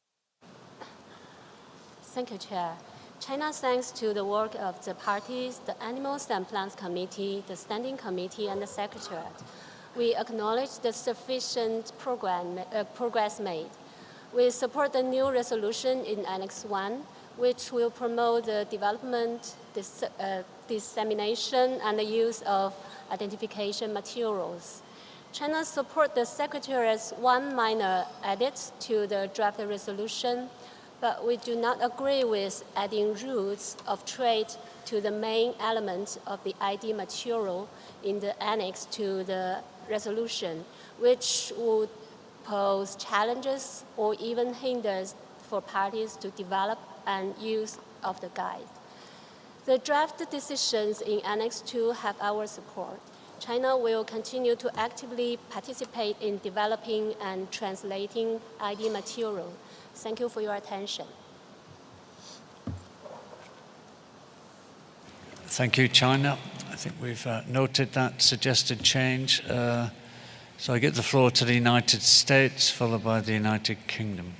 Speaker 16: Thank you, Chair. China thanks to the work of the parties, the Animals and Plants Committee, the Standing Committee, and the Secretariat. We acknowledge the sufficient progress made. We support the new resolution in Annex 1, which will promote the development, dissemination, and the use of identification materials. China supports the Secretariat's one minor edit to the draft resolution, but we do not agree with adding rules of trade to the main element of the ID material in the annex to the resolution, which would pose challenges or even hinders for parties to develop and use of the guide. The draft decisions in Annex 2 have our support. China will continue to actively participate in developing and translating ID material. Thank you for your attention.
Speaker 1: Thank you, China. I think we've noted that suggested change. So I give the floor to the United States, followed by the United Kingdom.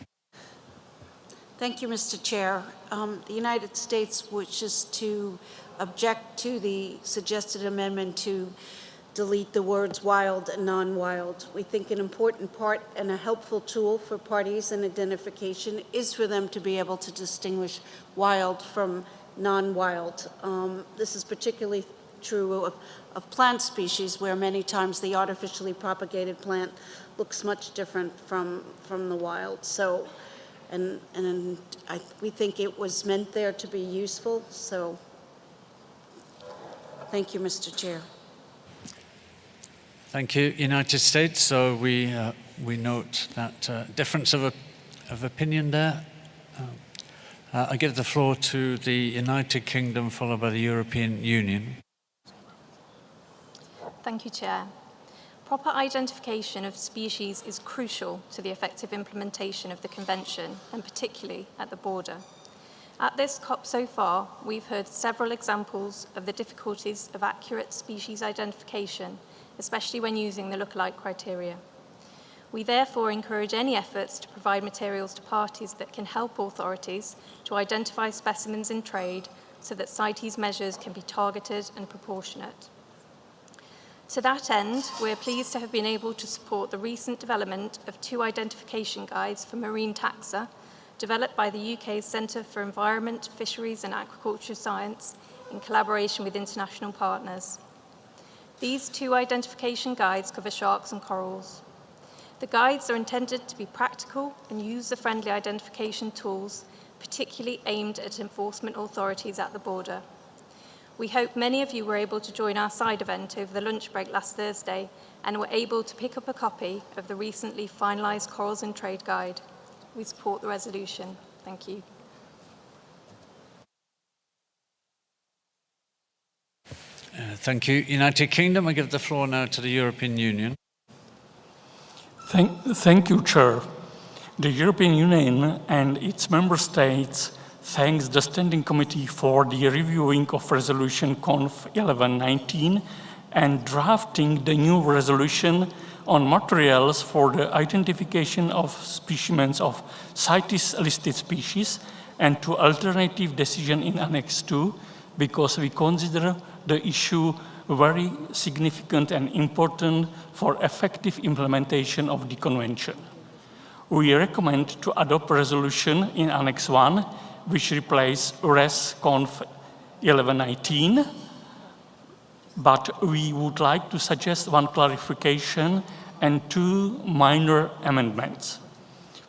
Speaker 14: Thank you, Mr. Chair. The United States wishes to object to the suggested amendment to delete the words wild and non-wild. We think an important part and a helpful tool for parties in identification is for them to be able to distinguish wild from non-wild. This is particularly true of plant species, where many times the artificially propagated plant looks much different from the wild. So, we think it was meant there to be useful. So, thank you, Mr. Chair.
Speaker 1: Thank you, United States. So we note that difference of opinion there. I give the floor to the United Kingdom, followed by the European Union.
Speaker 9: Thank you, Chair. Proper identification of species is crucial to the effective implementation of the Convention, and particularly at the border. At this COP so far, we've heard several examples of the difficulties of accurate species identification, especially when using the lookalike criteria. We therefore encourage any efforts to provide materials to parties that can help authorities to identify specimens in trade so that CITES measures can be targeted and proportionate. To that end, we're pleased to have been able to support the recent development of 2 identification guides for marine taxa, developed by the UK's Centre for Environment, Fisheries and Aquaculture Science in collaboration with international partners. These 2 identification guides cover sharks and corals. The guides are intended to be practical and user-friendly identification tools, particularly aimed at enforcement authorities at the border. We hope many of you were able to join our side event over the lunch break last Thursday and were able to pick up a copy of the recently finalised Corals and Trade Guide. We support the resolution. Thank you.
Speaker 1: Thank you, United Kingdom. I give the floor now to the European Union.
Speaker 18: Thank you, Chair. The European Union and its member states thanks the Standing Committee for the reviewing of Resolution Conf 1119 and drafting the new resolution on materials for the identification of specimens of CITES-listed species and to alternative decision in Annex 2, because we consider the issue very significant and important for effective implementation of the Convention. We recommend to adopt a resolution in Annex 1, which replaces Res. Conf. 1119, but we would like to suggest one clarification and two minor amendments.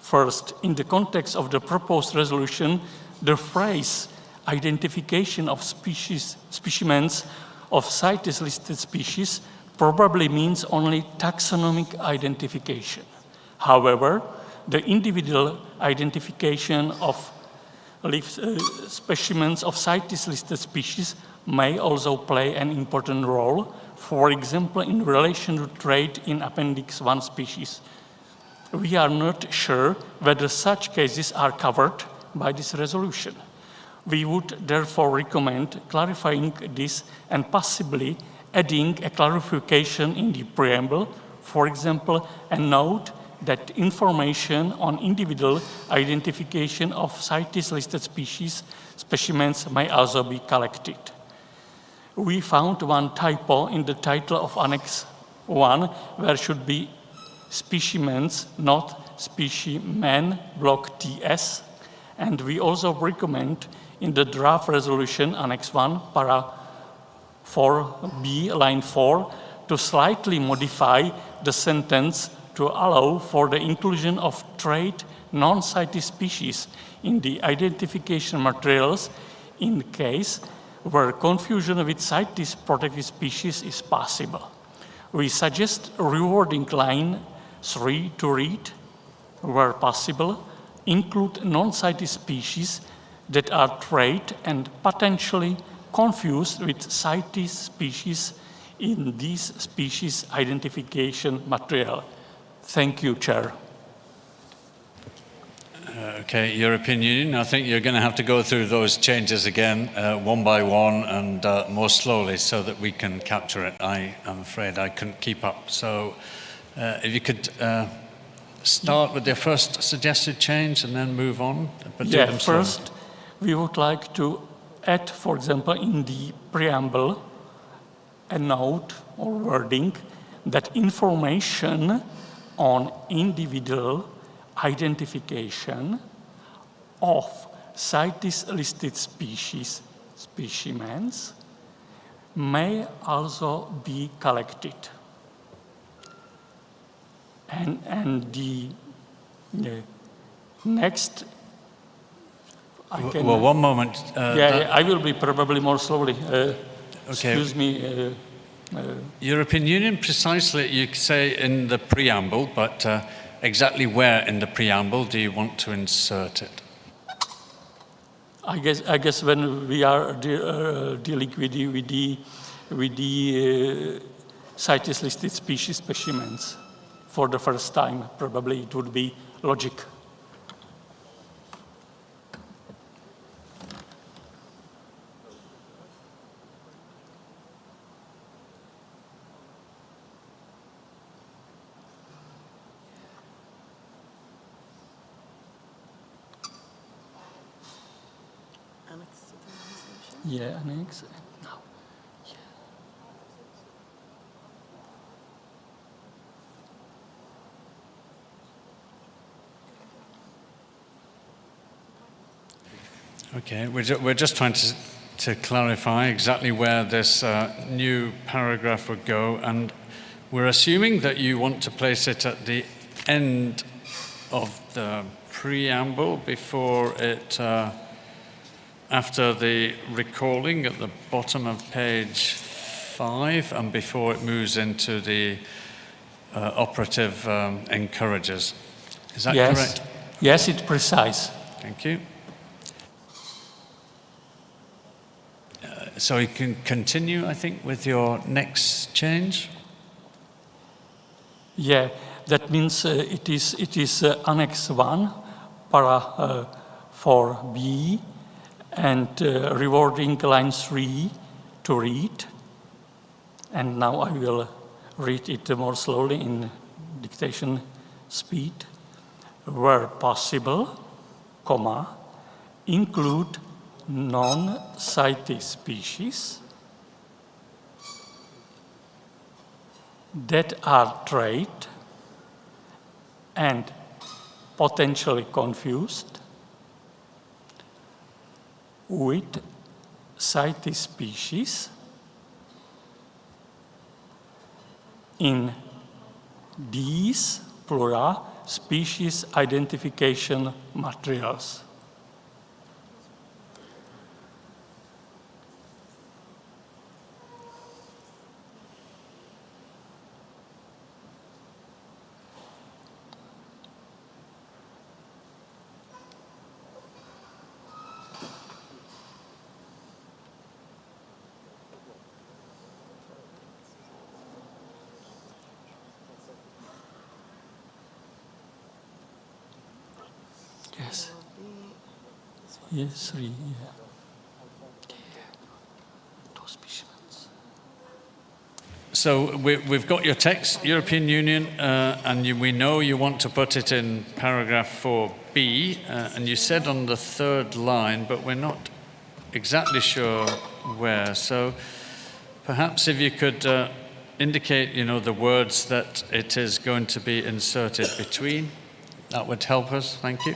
Speaker 18: First, in the context of the proposed resolution, the phrase identification of specimens of CITES-listed species probably means only taxonomic identification. However, the individual identification of specimens of CITES-listed species may also play an important role, for example, in relation to trade in Appendix 1 species. We are not sure whether such cases are covered by this resolution. We would therefore recommend clarifying this and possibly adding a clarification in the preamble, for example, a note that information on individual identification of CITES-listed specimens may also be collected. We found one typo in the title of Annex 1, where should be specimens, not specimen, block TS, and we also recommend in the draft resolution, Annex 1, para 4b, line 4, to slightly modify the sentence to allow for the inclusion of trade non-CITES species in the identification materials in case where confusion with CITES protected species is possible. We suggest rewording line 3 to read, where possible, include non-CITES species that are trade and potentially confused with CITES species in this species identification material. Thank you, Chair.
Speaker 1: Okay, European Union, I think you're going to have to go through those changes again, one by one and more slowly so that we can capture it. I am afraid I couldn't keep up. So if you could start with your first suggested change and then move on. But
Speaker 18: yeah, first, we would like to add, for example, in the preamble, a note or wording that information on individual identification of CITES-listed specimens may also be collected. And the next,
Speaker 1: well, one moment.
Speaker 18: I will be probably more slowly.
Speaker 1: Okay.
Speaker 18: Excuse me.
Speaker 1: European Union, precisely, you say in the preamble, but exactly where in the preamble do you want to insert it?
Speaker 18: I guess when we are dealing with the CITES-listed specimens for the first time, probably it would be logic. Yeah, annex. No. Yeah.
Speaker 1: Okay, we're just trying to clarify exactly where this new paragraph would go, and we're assuming that you want to place it at the end of the preamble before it. After the recalling at the bottom of page 5 and before it moves into the operative encourages. Is that correct?
Speaker 18: Yes, it's precise.
Speaker 1: Thank you. So you can continue, I think, with your next change.
Speaker 18: Yeah, that means it is Annex 1, para 4b, and rewarding line 3 to read. And now I will read it more slowly in dictation speed, where possible, comma, include non-CITES species that are trade and potentially confused with CITES species in these plural species identification materials. Yes. Yes, three, yeah.
Speaker 1: So we've got your text, European Union, and we know you want to put it in paragraph 4B, and you said on the third line, but we're not exactly sure where. So perhaps if you could indicate, the words that it is going to be inserted between, that would help us. Thank you.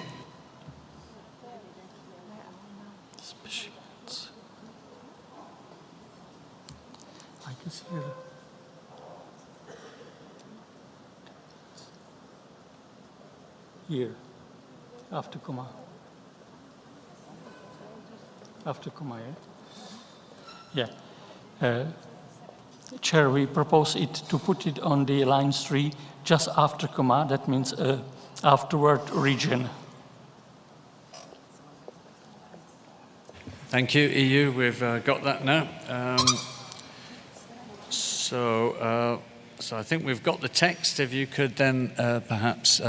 Speaker 18: I can see it. Here, after comma. After comma, yeah? Yeah. Chair, we propose it to put it on the line 3 just after comma. That means afterward region.
Speaker 1: Thank you, EU. We've got that now. So I think we've got the text. If you could then perhaps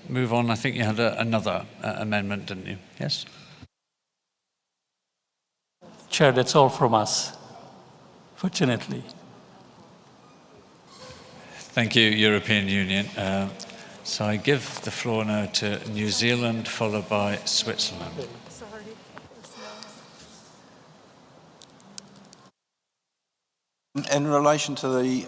Speaker 1: move on. I think you had another amendment, didn't you? Yes?
Speaker 18: Chair, that's all from us, fortunately.
Speaker 1: Thank you, European Union. So I give the floor now to New Zealand, followed by Switzerland.
Speaker 2: In relation to the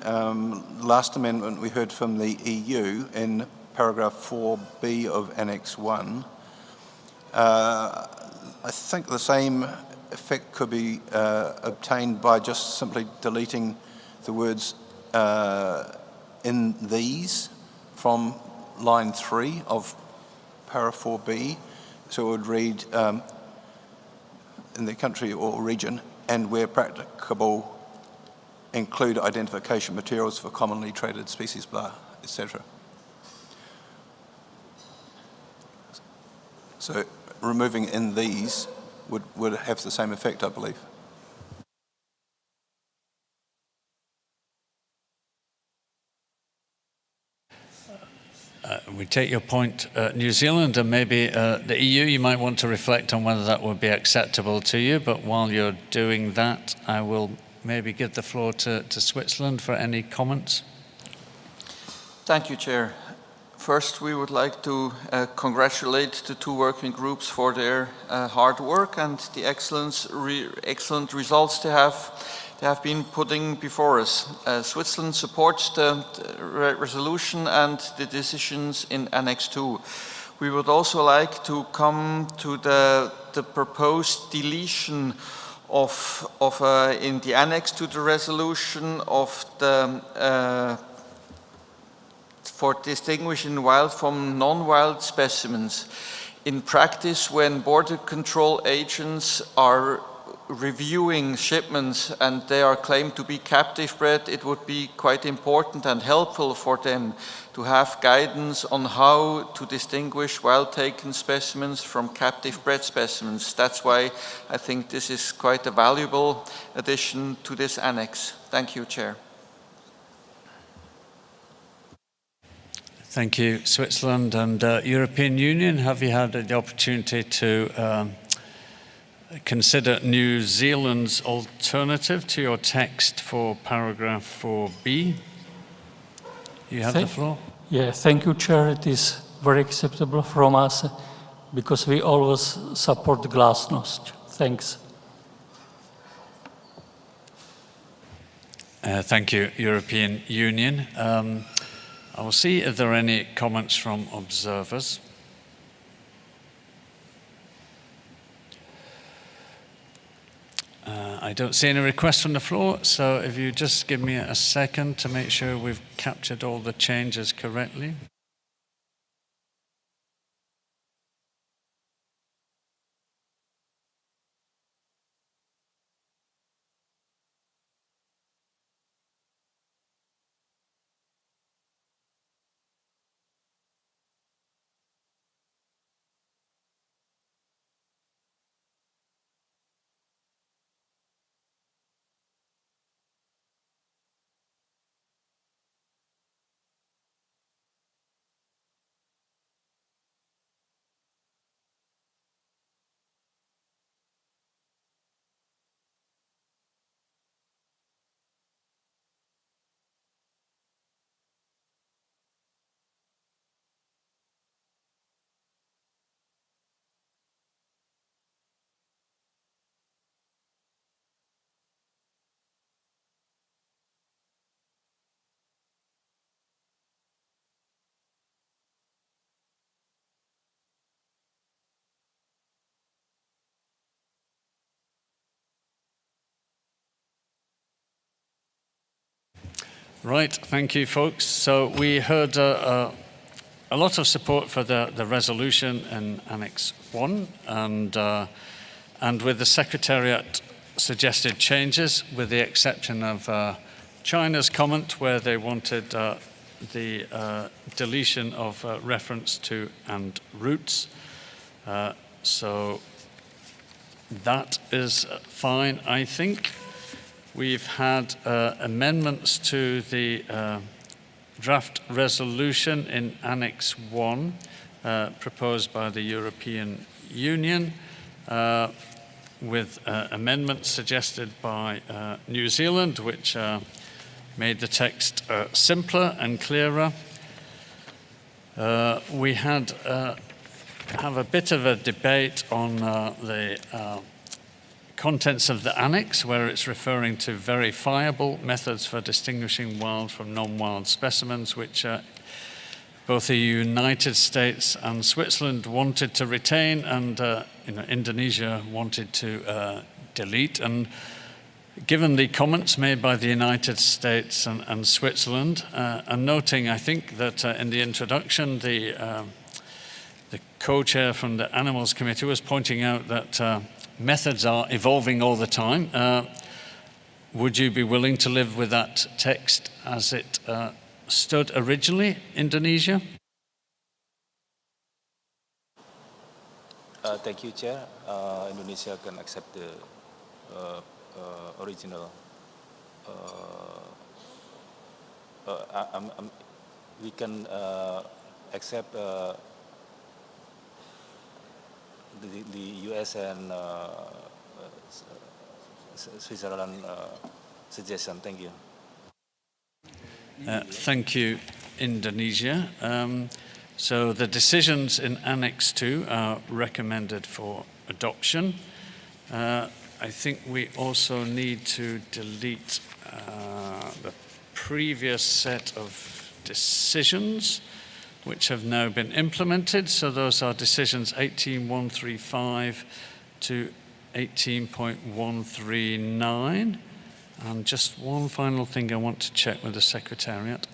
Speaker 2: last amendment we heard from the EU in paragraph 4B of Annex 1, I think the same effect could be obtained by just simply deleting the words in these from line 3 of para 4B. So it would read in the country or region, and where practicable, include identification materials for commonly traded species, blah, etc. So removing in these would have the same effect, I believe.
Speaker 1: We take your point, New Zealand, and maybe the EU, you might want to reflect on whether that would be acceptable to you, but while you're doing that, I will maybe give the floor to Switzerland for any comments.
Speaker 12: Thank you, Chair. First, we would like to congratulate the two working groups for their hard work and the excellent results they have been putting before us. Switzerland supports the resolution and the decisions in Annex 2. We would also like to come to the proposed deletion of in the annex to the resolution of the for distinguishing wild from non-wild specimens. In practice, when border control agents are reviewing shipments and they are claimed to be captive bred, it would be quite important and helpful for them to have guidance on how to distinguish wild-taken specimens from captive-bred specimens. That's why I think this is quite a valuable addition to this annex. Thank you, Chair.
Speaker 1: Thank you, Switzerland. And European Union, have you had the opportunity to consider New Zealand's alternative to your text for paragraph 4B? You have the floor.
Speaker 18: Yeah, thank you, Chair. It is very acceptable from us because we always support the glasnost. Thanks.
Speaker 1: Thank you, European Union. I will see if there are any comments from observers. I don't see any requests from the floor, so if you just give me a second to make sure we've captured all the changes correctly. Right, thank you, folks. So we heard a lot of support for the resolution in Annex 1, and with the Secretariat suggested changes, with the exception of China's comment where they wanted the deletion of reference to and routes. So that is fine, I think. We've had amendments to the draft resolution in Annex 1 proposed by the European Union with amendments suggested by New Zealand, which made the text simpler and clearer. We have a bit of a debate on the contents of the annex, where it's referring to verifiable methods for distinguishing wild from non-wild specimens, which both the United States and Switzerland wanted to retain, and Indonesia wanted to delete. And given the comments made by the United States and Switzerland, and noting, I think, that in the introduction, the co-chair from the Animals Committee was pointing out that methods are evolving all the time. Would you be willing to live with that text as it stood originally, Indonesia?
Speaker 6: Thank you, Chair. Indonesia can accept the original. We can accept the US and Switzerland suggestion. Thank you.
Speaker 1: Thank you, Indonesia. So the decisions in Annex 2 are recommended for adoption. I think we also need to delete the previous set of decisions which have now been implemented. So those are decisions 18.135 to 18.139. And just one final thing I want to check with the Secretariat.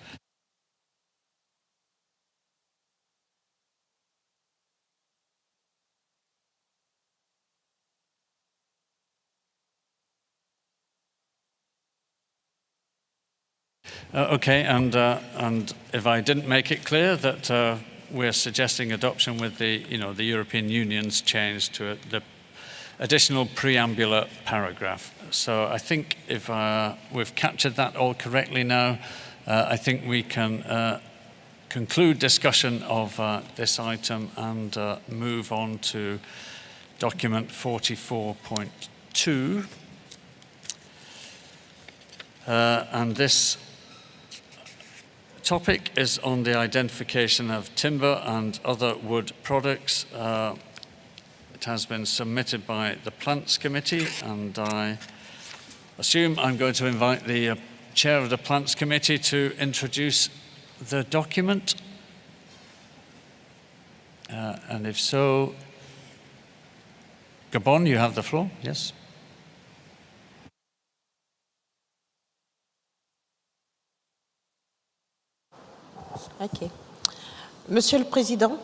Speaker 1: Okay, and if I didn't make it clear that we're suggesting adoption with the European Union's change to the additional preambular paragraph. So I think if we've captured that all correctly now, I think we can conclude discussion of this item and move on to document 44.2. And this topic is on the identification of timber and other wood products. It has been submitted by the Plants Committee, and I assume I'm going to invite the Chair of the Plants Committee to introduce the document. And if so, Gabon, you have the floor. Yes.
Speaker 19: Ok. Monsieur le Président,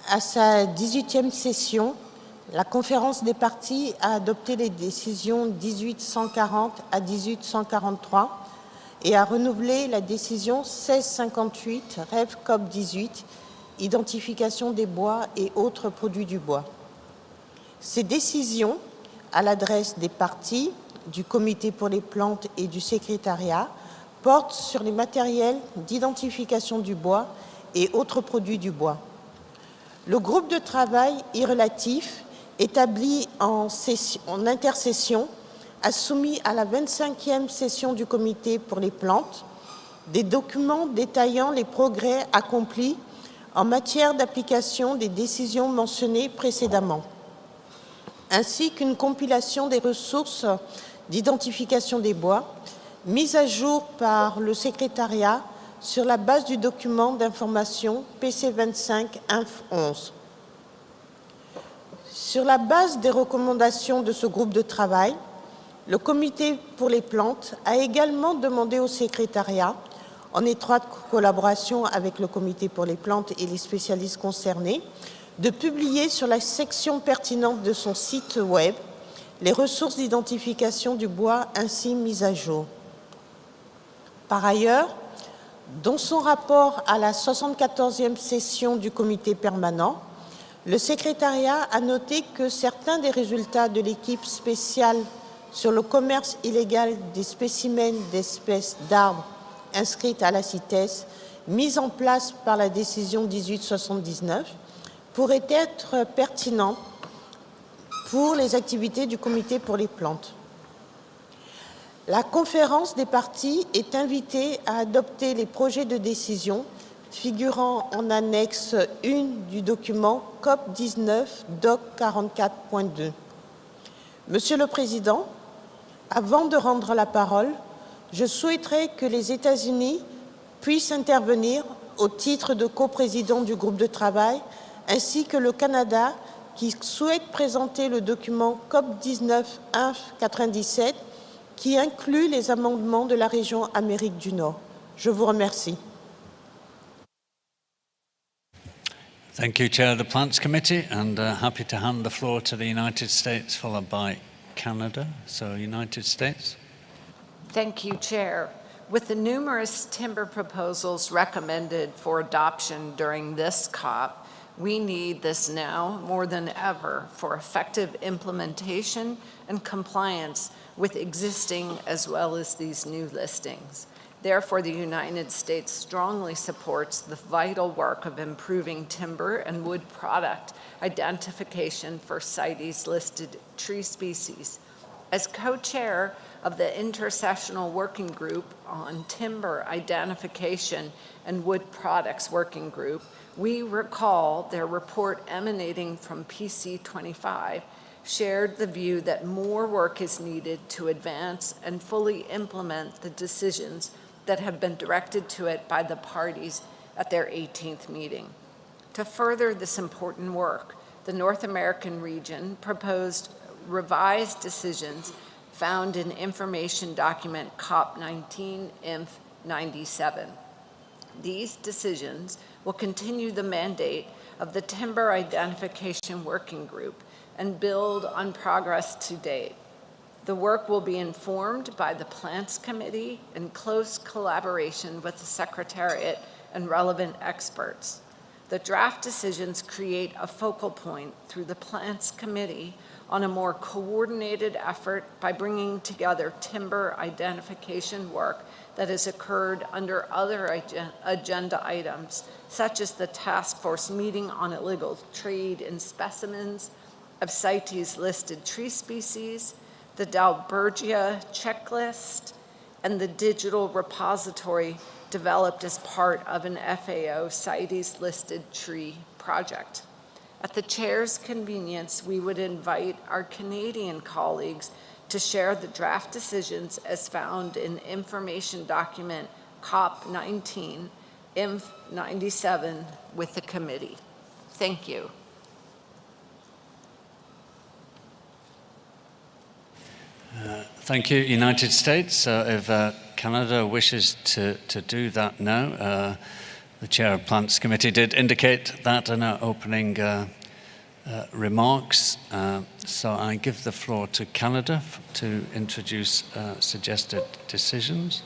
Speaker 19: à sa 18e session, la conférence des parties a adopté les décisions 1840 à 1843 et a renouvelé la décision 1658 REV COP 18, identification des bois et autres produits du bois. Ces décisions, à l'adresse des parties, du Comité pour les plantes et du secrétariat, portent sur les matériels d'identification du bois et autres produits du bois. Le groupe de travail y relatif, établi en intercession, a soumis à la 25e session du Comité pour les plantes des documents détaillant les progrès accomplis en matière d'application des décisions mentionnées précédemment, ainsi qu'une compilation des ressources d'identification des bois, mise à jour par le secrétariat sur la base du document d'information PC25 Inf 11. Sur la base des recommandations de ce groupe de travail, le Comité pour les plantes a également demandé au secrétariat, en étroite collaboration avec le Comité pour les plantes et les spécialistes concernés, de publier sur la section pertinente de son site web les ressources d'identification du bois ainsi mises à jour. Par ailleurs, dans son rapport à la 74e session du comité permanent, le secrétariat a noté que certains des résultats de l'équipe spéciale sur le commerce illégal des spécimens d'espèces d'arbres inscrites à la CITES, mise en place par la décision 1879, pourraient être pertinents pour les activités du comité pour les plantes. La conférence des parties est invitée à adopter les projets de décision figurant en annexe 1 du document COP19 DOC 44.2. Monsieur le Président, avant de rendre la parole, je souhaiterais que les États-Unis puissent intervenir au titre de coprésident du groupe de travail, ainsi que le Canada qui souhaite présenter le document COP19 Inf 97 qui inclut les amendements de la région Amérique du Nord. Je vous remercie.
Speaker 1: Thank you, Chair of the Plants Committee, and happy to hand the floor to the United States, followed by Canada. So, United States.
Speaker 20: Thank you, Chair. With the numerous timber proposals recommended for adoption during this COP, we need this now more than ever for effective implementation and compliance with existing as well as these new listings. Therefore, the United States strongly supports the vital work of improving timber and wood product identification for CITES-listed tree species. As co-chair of the Intersessional Working Group on Timber Identification and Wood Products Working Group, we recall their report emanating from PC 25 shared the view that more work is needed to advance and fully implement the decisions that have been directed to it by the parties at their 18th meeting. To further this important work, the North American region proposed revised decisions found in information document COP19 Inf 97. These decisions will continue the mandate of the Timber Identification Working Group and build on progress to date. The work will be informed by the Plants Committee in close collaboration with the Secretariat and relevant experts. The draft decisions create a focal point through the Plants Committee on a more coordinated effort by bringing together timber identification work that has occurred under other agenda items, such as the Task Force meeting on illegal trade in specimens of CITES-listed tree species, the Dalbergia checklist, and the digital repository developed as part of an FAO CITES listed tree project. At the chair's convenience, we would invite our Canadian colleagues to share the draft decisions as found in information document CoP19, INF 97 with the committee. Thank you.
Speaker 1: Thank you, United States. If Canada wishes to do that now, the Chair of Plants Committee did indicate that in our opening remarks. So I give the floor to Canada to introduce suggested decisions.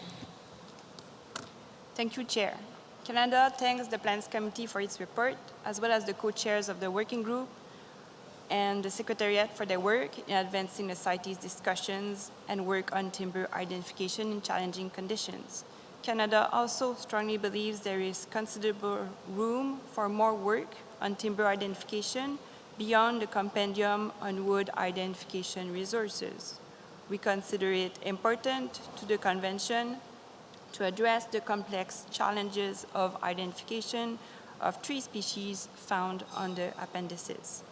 Speaker 5: Thank you, Chair. Canada thanks the Plans Committee for its report, as well as the co-chairs of the working group and the Secretariat for their work in advancing the CITES discussions and work on timber identification in challenging conditions. Canada also strongly believes there is considerable room for more work on timber identification beyond the compendium on wood identification resources. We consider it important to the Convention to address the complex challenges of identification of tree species found on the appendices.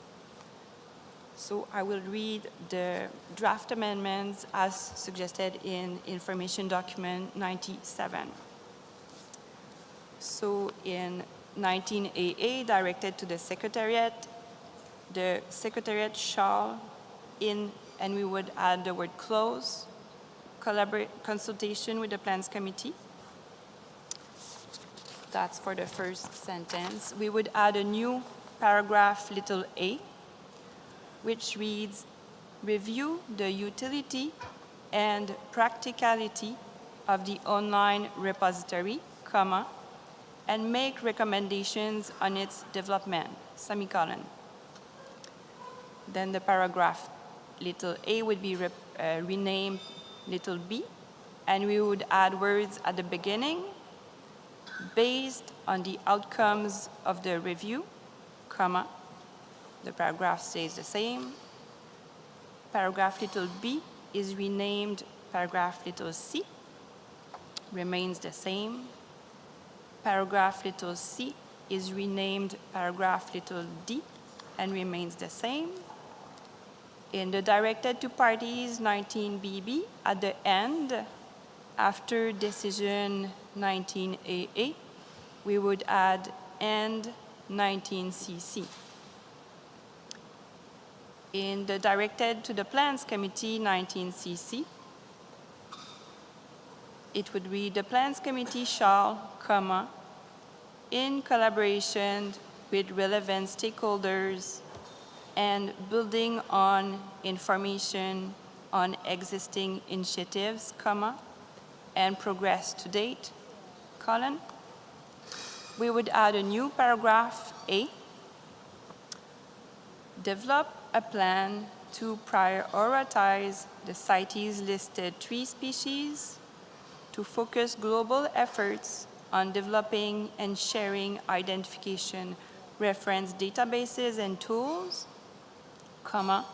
Speaker 5: So I will read the draft amendments as suggested in Information Document 97. So in 19AA, directed to the Secretariat shall, and we would add the word close, consultation with the Plans Committee. That's for the first sentence. We would add a new paragraph, little a, which reads, review the utility and practicality of the online repository, comma, and make recommendations on its development, semicolon. Then the paragraph, little a, would be renamed little b, and we would add words at the beginning, based on the outcomes of the review, comma. The paragraph stays the same. Paragraph little b is renamed paragraph little c, remains the same. Paragraph little c is renamed paragraph little d and remains the same. In the directed to parties 19BB, at the end, after decision 19AA, we would add and 19CC. In the directed to the Plans Committee 19CC, it would read, the Plans Committee shall, comma, in collaboration with relevant stakeholders and building on information on existing initiatives, comma, and progress to date, colon. We would add a new paragraph, A, develop a plan to prioritize the CITES listed tree species, to focus global efforts on developing and sharing identification reference databases and tools, comma,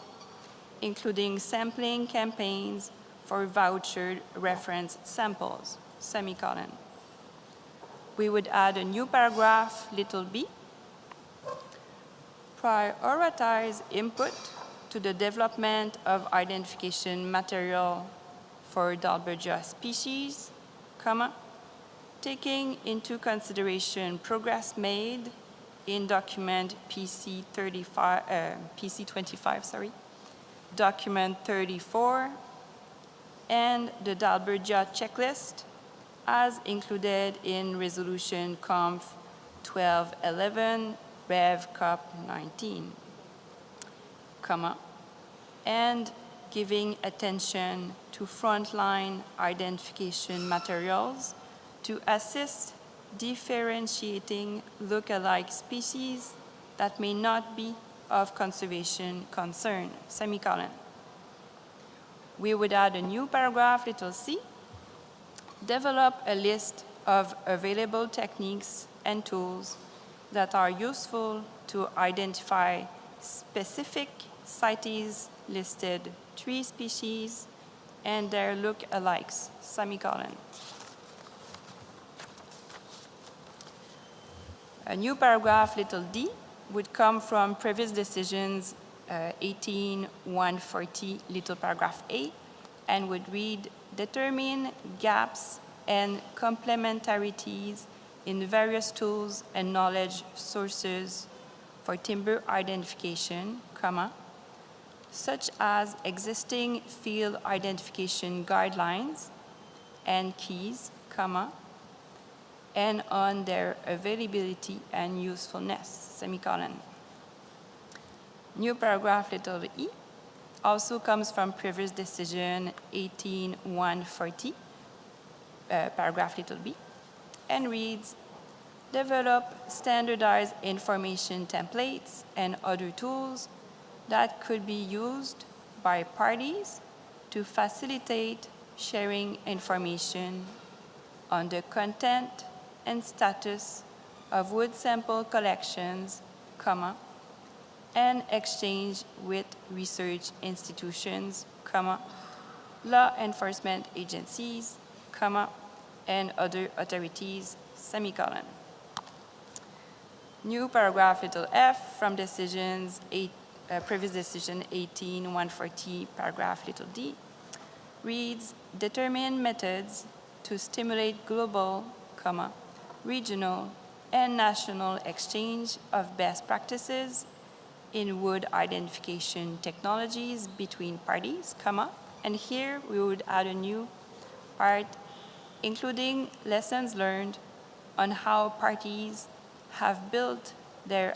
Speaker 5: including sampling campaigns for vouchered reference samples, semicolon. We would add a new paragraph, little b, prioritize input to the development of identification material for Dalbergia species, comma, taking into consideration progress made in document PC25, document 34, and the Dalbergia checklist as included in resolution Conf 1211 Rev CoP19, comma, and giving attention to frontline identification materials to assist differentiating look-alike species that may not be of conservation concern, semicolon. We would add a new paragraph, little c, develop a list of available techniques and tools that are useful to identify specific CITES listed tree species and their look-alikes, semicolon. A new paragraph, little d, would come from previous decisions 18.140, little paragraph a, and would read, determine gaps and complementarities in various tools and knowledge sources for timber identification, comma, such as existing field identification guidelines and keys, comma, and on their availability and usefulness, semicolon. New paragraph, little e, also comes from previous decision 18.140, paragraph little b, and reads, develop standardized information templates and other tools that could be used by parties to facilitate sharing information on the content and status of wood sample collections, comma, and exchange with research institutions, comma, law enforcement agencies, comma, and other authorities, semicolon. New paragraph little f from decisions previous decision 18.140, paragraph little d, reads, determine methods to stimulate global, comma, regional, and national exchange of best practices in wood identification technologies between parties, comma, and here we would add a new part, including lessons learned on how parties have built their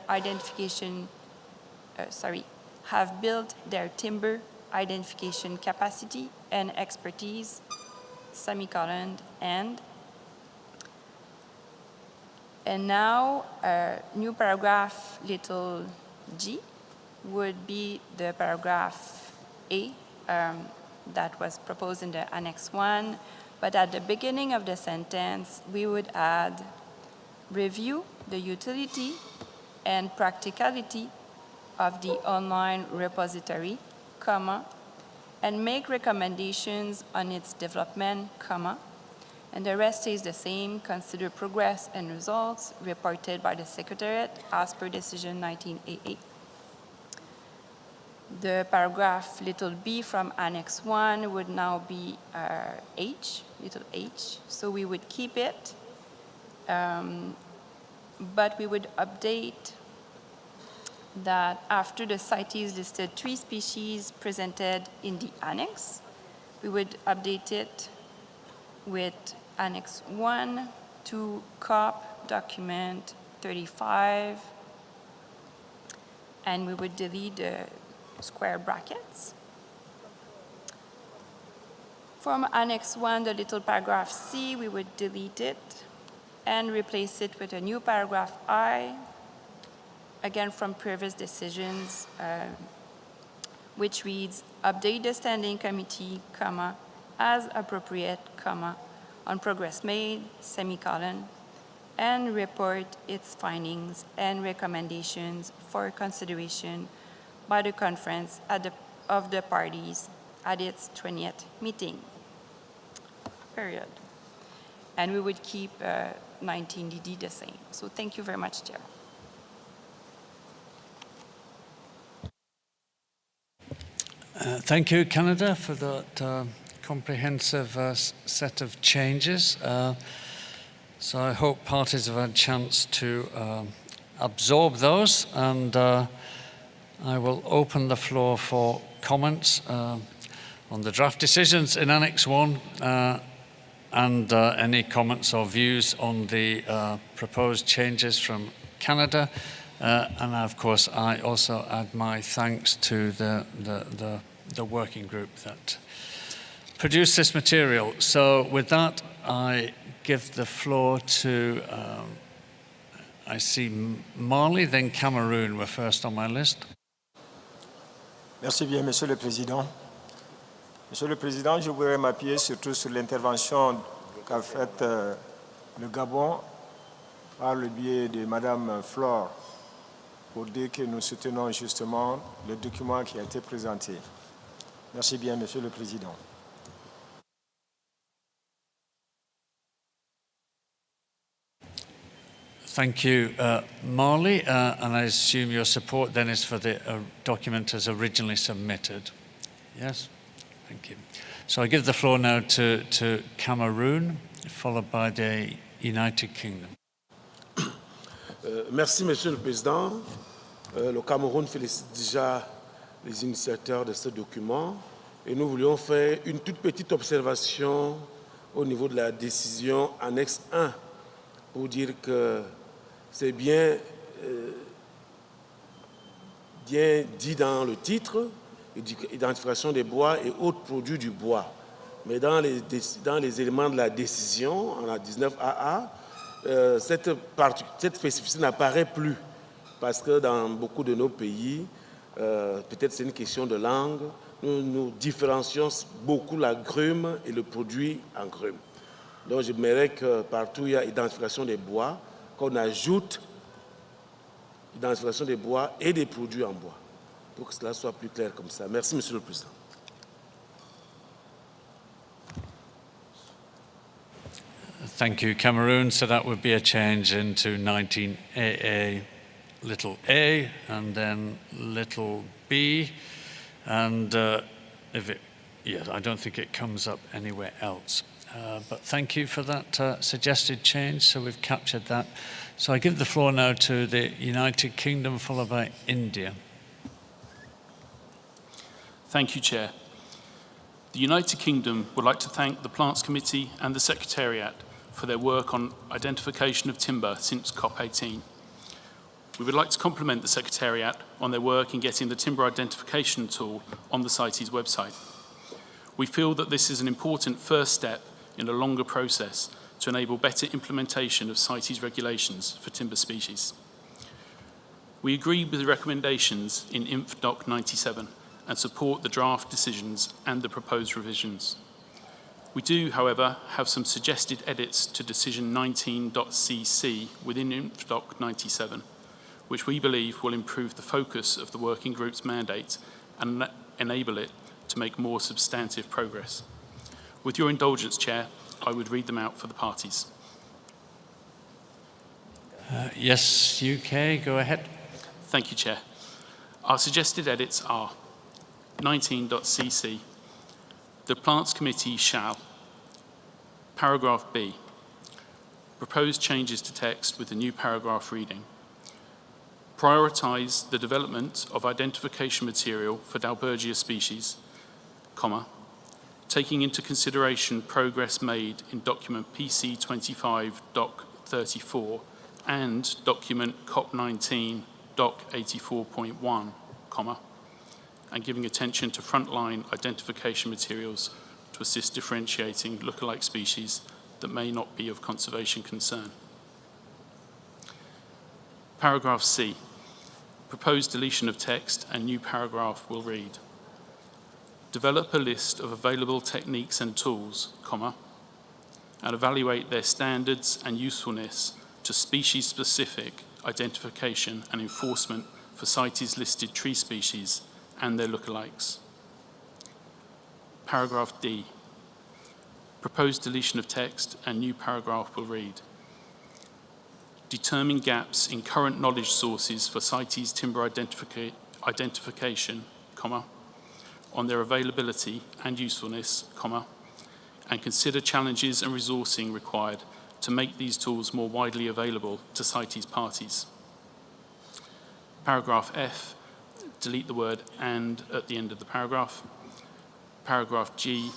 Speaker 5: timber identification capacity and expertise, semicolon, and now new paragraph little g would be the paragraph A that was proposed in the Annex 1, but at the beginning of the sentence, we would add, review the utility and practicality of the online repository, comma, and make recommendations on its development, comma, and the rest stays the same, consider progress and results reported by the Secretariat as per decision 1988. The paragraph little b from Annex 1 would now be h, little h, so we would keep it, but we would update that after the CITES listed 3 species presented in the annex, we would update it with Annex 1 to COP document 35, and we would delete the square brackets. From Annex 1, the little paragraph C, we would delete it and replace it with a new paragraph I, again from previous decisions, which reads, update the standing committee, comma, as appropriate, comma, on progress made, semicolon, and report its findings and recommendations for consideration by the conference of the parties at its 20th meeting, period. And we would keep 19DD the same. So thank you very much, Chair.
Speaker 1: Thank you, Canada, for that comprehensive set of changes. So I hope parties have had a chance to absorb those, and I will open the floor for comments on the draft decisions in Annex 1 and any comments or views on the proposed changes from Canada. And of course, I also add my thanks to the working group that produced this material. So with that, I give the floor to, I see Mali, then Cameroon were first on my list.
Speaker 15: Merci bien, Monsieur le Président. Monsieur le Président, je voudrais m'appuyer surtout sur l'intervention qu'a faite le Gabon par le biais de Madame Flore pour dire que nous soutenons justement le document qui a été présenté. Merci bien, Monsieur le Président.
Speaker 1: Thank you, Marley, and I assume your support then is for the document as originally submitted. Yes, thank you. So I give the floor now to Cameroon, followed by the United Kingdom.
Speaker 13: Merci, Monsieur le Président. Le Cameroun félicite déjà les initiateurs de ce document et nous voulions faire une toute petite observation au niveau de la décision annexe 1 pour dire que c'est bien dit dans le titre, identification des bois et autres produits du bois. Mais dans les éléments de la décision, en la 19AA, cette spécificité n'apparaît plus parce que dans beaucoup de nos pays, peut-être c'est une question de langue, nous différencions beaucoup la grume et le produit en grume. Donc j'aimerais que partout il y a identification des bois, qu'on ajoute identification des bois et des produits en bois, pour que cela soit plus clair comme ça. Merci, Monsieur le Président.
Speaker 1: Thank you, Cameroon. So that would be a change into 19AA little a and then little b. And I don't think it comes up anywhere else. But thank you for that suggested change. So we've captured that. So I give the floor now to the United Kingdom, followed by India.
Speaker 22: Thank you, Chair. The United Kingdom would like to thank the Plants Committee and the Secretariat for their work on identification of timber since CoP18. We would like to compliment the Secretariat on their work in getting the timber identification tool on the CITES website. We feel that this is an important first step in a longer process to enable better implementation of CITES regulations for timber species. We agree with the recommendations in INF-Doc 97 and support the draft decisions and the proposed revisions. We do, however, have some suggested edits to Decision 19.cc within INF-Doc 97, which we believe will improve the focus of the working group's mandate and enable it to make more substantive progress. With your indulgence, Chair, I would read them out for the parties.
Speaker 1: Yes, UK, go ahead.
Speaker 22: Thank you, Chair. Our suggested edits are 19.cc. The Plants Committee shall, paragraph B, propose changes to text with the new paragraph reading. Prioritise the development of identification material for Dalbergia species, comma, taking into consideration progress made in document PC 25 Doc 34 and document CoP19 Doc 84.1, comma, and giving attention to frontline identification materials to assist differentiating lookalike species that may not be of conservation concern. Paragraph C, proposed deletion of text and new paragraph will read, develop a list of available techniques and tools, comma, and evaluate their standards and usefulness to species-specific identification and enforcement for CITES-listed tree species and their lookalikes. Paragraph D, proposed deletion of text and new paragraph will read, determine gaps in current knowledge sources for CITES timber identification, comma, on their availability and usefulness, comma, and consider challenges and resourcing required to make these tools more widely available to CITES parties. Paragraph F, delete the word "and" at the end of the paragraph. Paragraph G,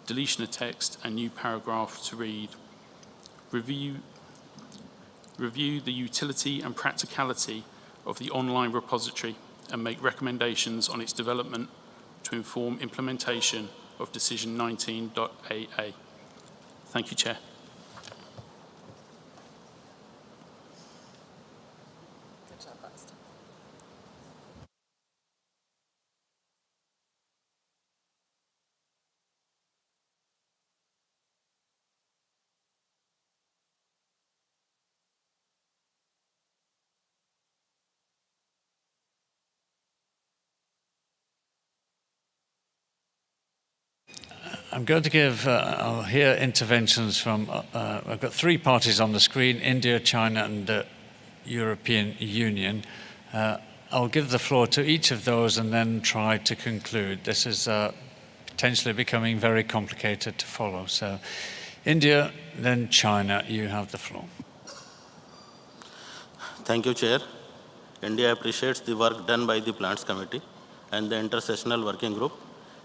Speaker 22: deletion of text and new paragraph to read, review the utility and practicality of the online repository and make recommendations on its development to inform implementation of Decision 19.AA. Thank you, Chair.
Speaker 1: I'm going to give, I'll hear interventions from, I've got three parties on the screen, India, China and the European Union. I'll give the floor to each of those and then try to conclude. This is potentially becoming very complicated to follow. So India, then China, you have the floor.
Speaker 3: Thank you, Chair. India appreciates the work done by the Plants Committee and the Intersessional Working Group.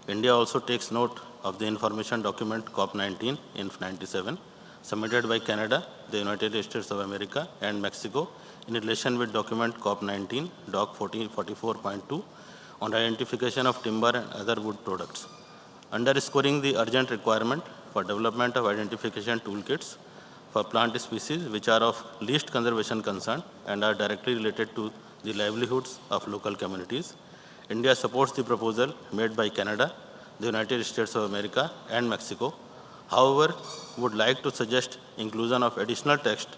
Speaker 3: India also takes note of the information document CoP19 in 97, submitted by Canada, the United States of America, and Mexico in relation with document CoP19, Doc 1444.2, on identification of timber and other wood products. Underscoring the urgent requirement for development of identification toolkits for plant species which are of least conservation concern and are directly related to the livelihoods of local communities, India supports the proposal made by Canada, the United States of America, and Mexico. However, would like to suggest inclusion of additional text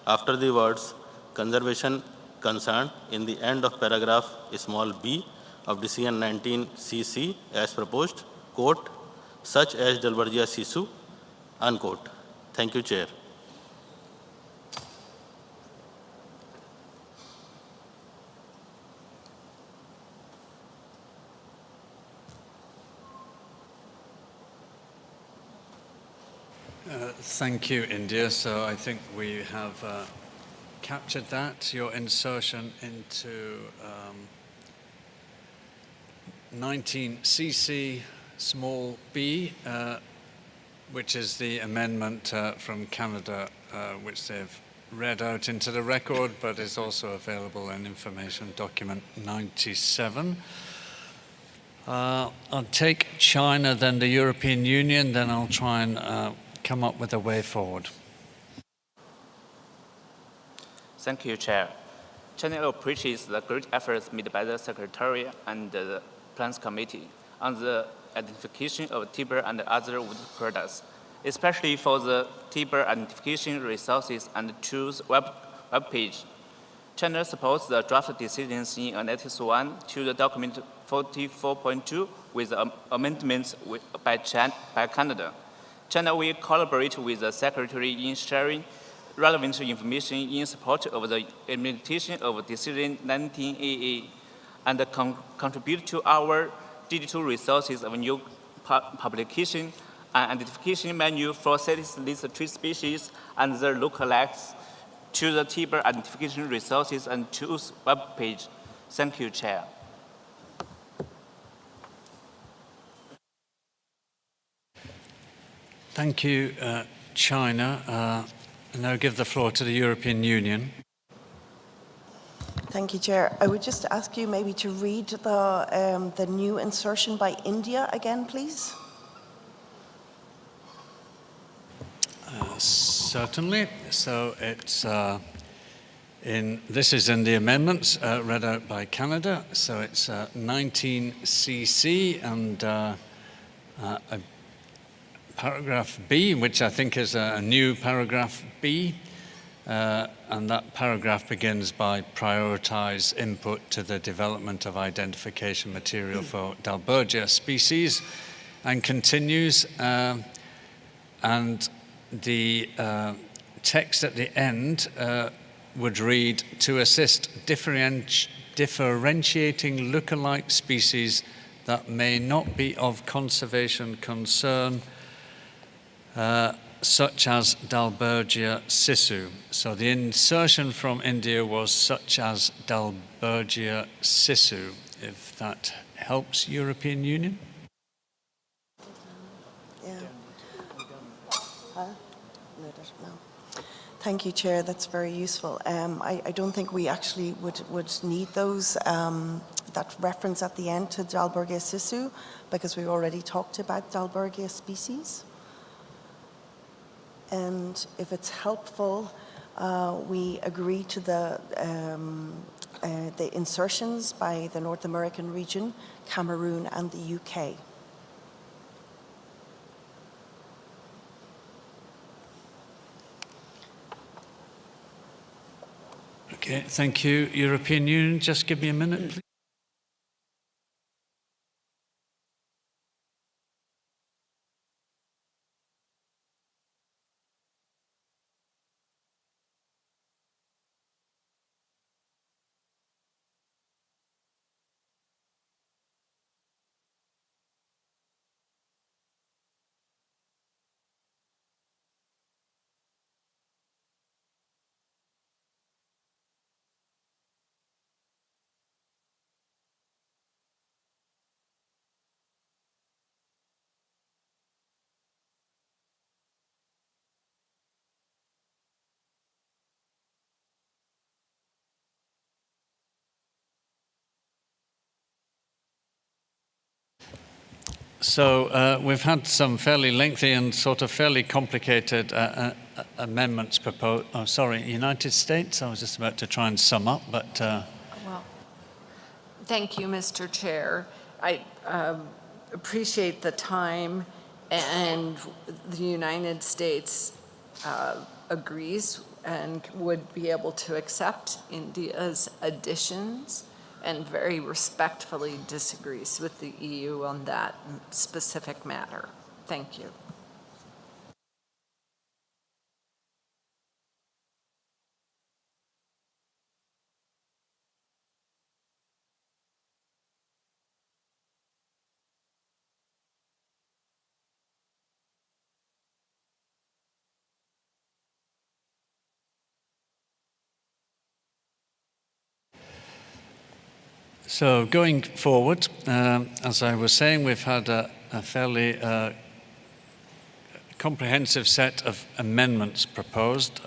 Speaker 3: after the words conservation concern in the end of paragraph small b of decision 19cc as proposed, quote, such as Dalbergia sisu, unquote. Thank you, Chair.
Speaker 1: Thank you, India. So I think we have captured that, your insertion into 19cc small b, which is the amendment from Canada, which they've read out into the record, but is also available in information document 97. I'll take China, then the European Union, then I'll try and come up with a way forward.
Speaker 17: Thank you, Chair. China appreciates the great efforts made by the Secretary and the Plans Committee on the identification of timber and other wood products, especially for the timber identification resources and tools web page. China supports the draft decisions in Annex 1 to the document 44.2 with amendments by Canada. China will collaborate with the Secretary in sharing relevant information in support of the implementation of Decision 19AA and contribute to our digital resources of new publication and identification menu for CITES list tree species and their lookalikes to the timber identification resources and tools web page. Thank you, Chair.
Speaker 1: Thank you, China. I now give the floor to the European Union.
Speaker 23: Thank you, Chair. I would just ask you maybe to read the new insertion by India again, please.
Speaker 1: Certainly. So it's this is in the amendments read out by Canada. So it's 19cc and paragraph B, which I think is a new paragraph B, and that paragraph begins by prioritize input to the development of identification material for Dalbergia species, and continues, and the text at the end would read, to assist differentiating lookalike species that may not be of conservation concern, such as Dalbergia sisu. So the insertion from India was such as Dalbergia sisu, if that helps European Union.
Speaker 23: Yeah. No. Thank you, Chair. That's very useful. I don't think we actually would need those, that reference at the end to Dalbergia sisu, because we already talked about Dalbergia species. And if it's helpful, we agree to the insertions by the North American region, Cameroon, and the UK.
Speaker 1: Okay, thank you. European Union, just give me a minute, please. So we've had some fairly lengthy and sort of fairly complicated amendments proposed. Oh, sorry, United States. I was just about to try and sum up, but...
Speaker 20: Well, thank you, Mr. Chair. I appreciate the time, and the United States agrees and would be able to accept India's additions, and very respectfully disagrees with the EU on that specific matter. Thank you.
Speaker 1: So going forward, as I was saying, we've had a fairly comprehensive set of amendments proposed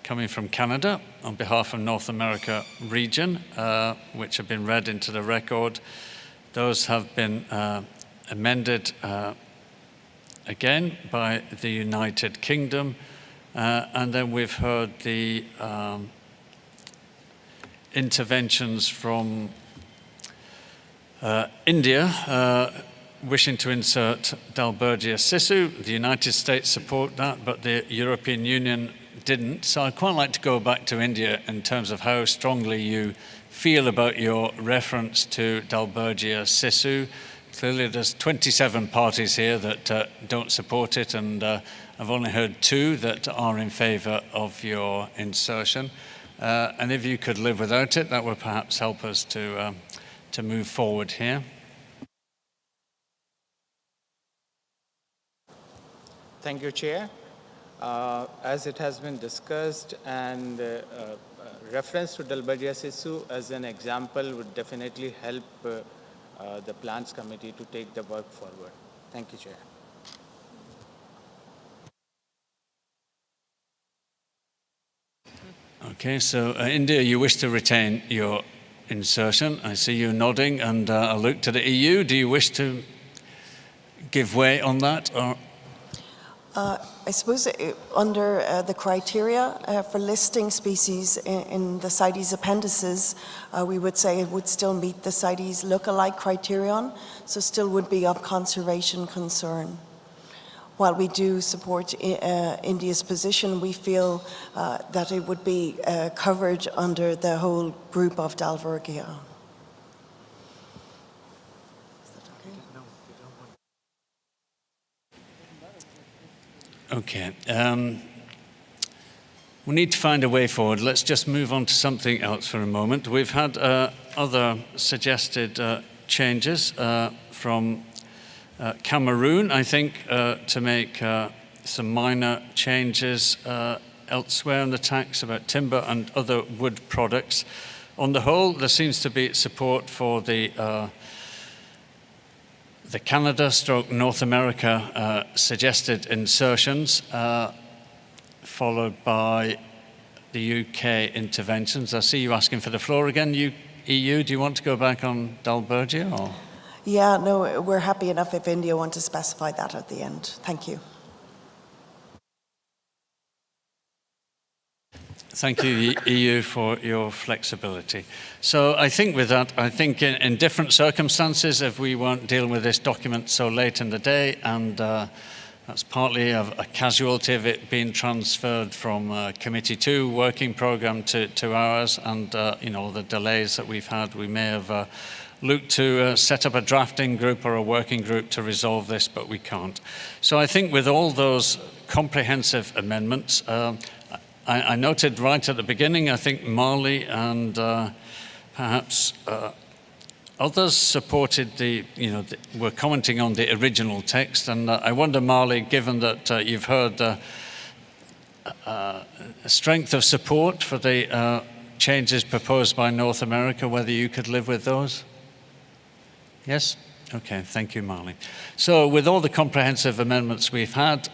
Speaker 1: coming from Canada on behalf of North America region, which have been read into the record. Those have been amended again by the United Kingdom, and then we've heard the interventions from India wishing to insert Dalbergia Sisu. The United States support that, but the European Union didn't. So I'd quite like to go back to India in terms of how strongly you feel about your reference to Dalbergia Sisu. Clearly there's 27 parties here that don't support it, and I've only heard 2 that are in favour of your insertion. And if you could live without it, that would perhaps help us to move forward here.
Speaker 8: Thank you, Chair. As it has been discussed, and reference to Dalbergia Sisu as an example would definitely help the Plans Committee to take the work forward. Thank you, Chair.
Speaker 1: Okay, so India, you wish to retain your insertion. I see you nodding, and I'll look to the EU. Do you wish to give way on that? Or?
Speaker 23: I suppose under the criteria for listing species in the CITES appendices, we would say it would still meet the CITES look-alike criterion, so still would be of conservation concern. While we do support India's position, we feel that it would be covered under the whole group of Dalbergia.
Speaker 1: Okay. We need to find a way forward. Let's just move on to something else for a moment. We've had other suggested changes from Cameroon, I think, to make some minor changes elsewhere in the tax about timber and other wood products. On the whole, there seems to be support for the Canada/North America suggested insertions, followed by the UK interventions. I see you asking for the floor again. EU, do you want to go back on Dalbergia? Or?
Speaker 23: Yeah, no, we're happy enough if India want to specify that at the end. Thank you.
Speaker 1: Thank you, EU, for your flexibility. So I think with that, in different circumstances, if we weren't dealing with this document so late in the day, and that's partly a casualty of it being transferred from Committee 2 working program to ours, and the delays that we've had, we may have looked to set up a drafting group or a working group to resolve this, but we can't. So I think with all those comprehensive amendments, I noted right at the beginning, I think Marley and perhaps others supported were commenting on the original text. And I wonder, Marley, given that you've heard the strength of support for the changes proposed by North America, whether you could live with those? Yes? Okay, thank you, Marley. So with all the comprehensive amendments we've had,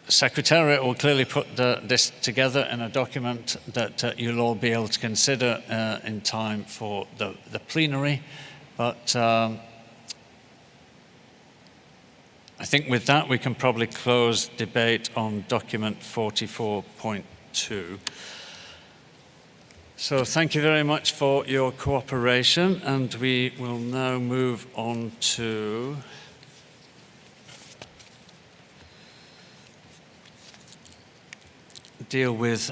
Speaker 1: Secretariat will clearly put this together in a document that you'll all be able to consider in time for the plenary. But I think with that we can probably close debate on document 44.2. So thank you very much for your cooperation, and we will now move on to deal with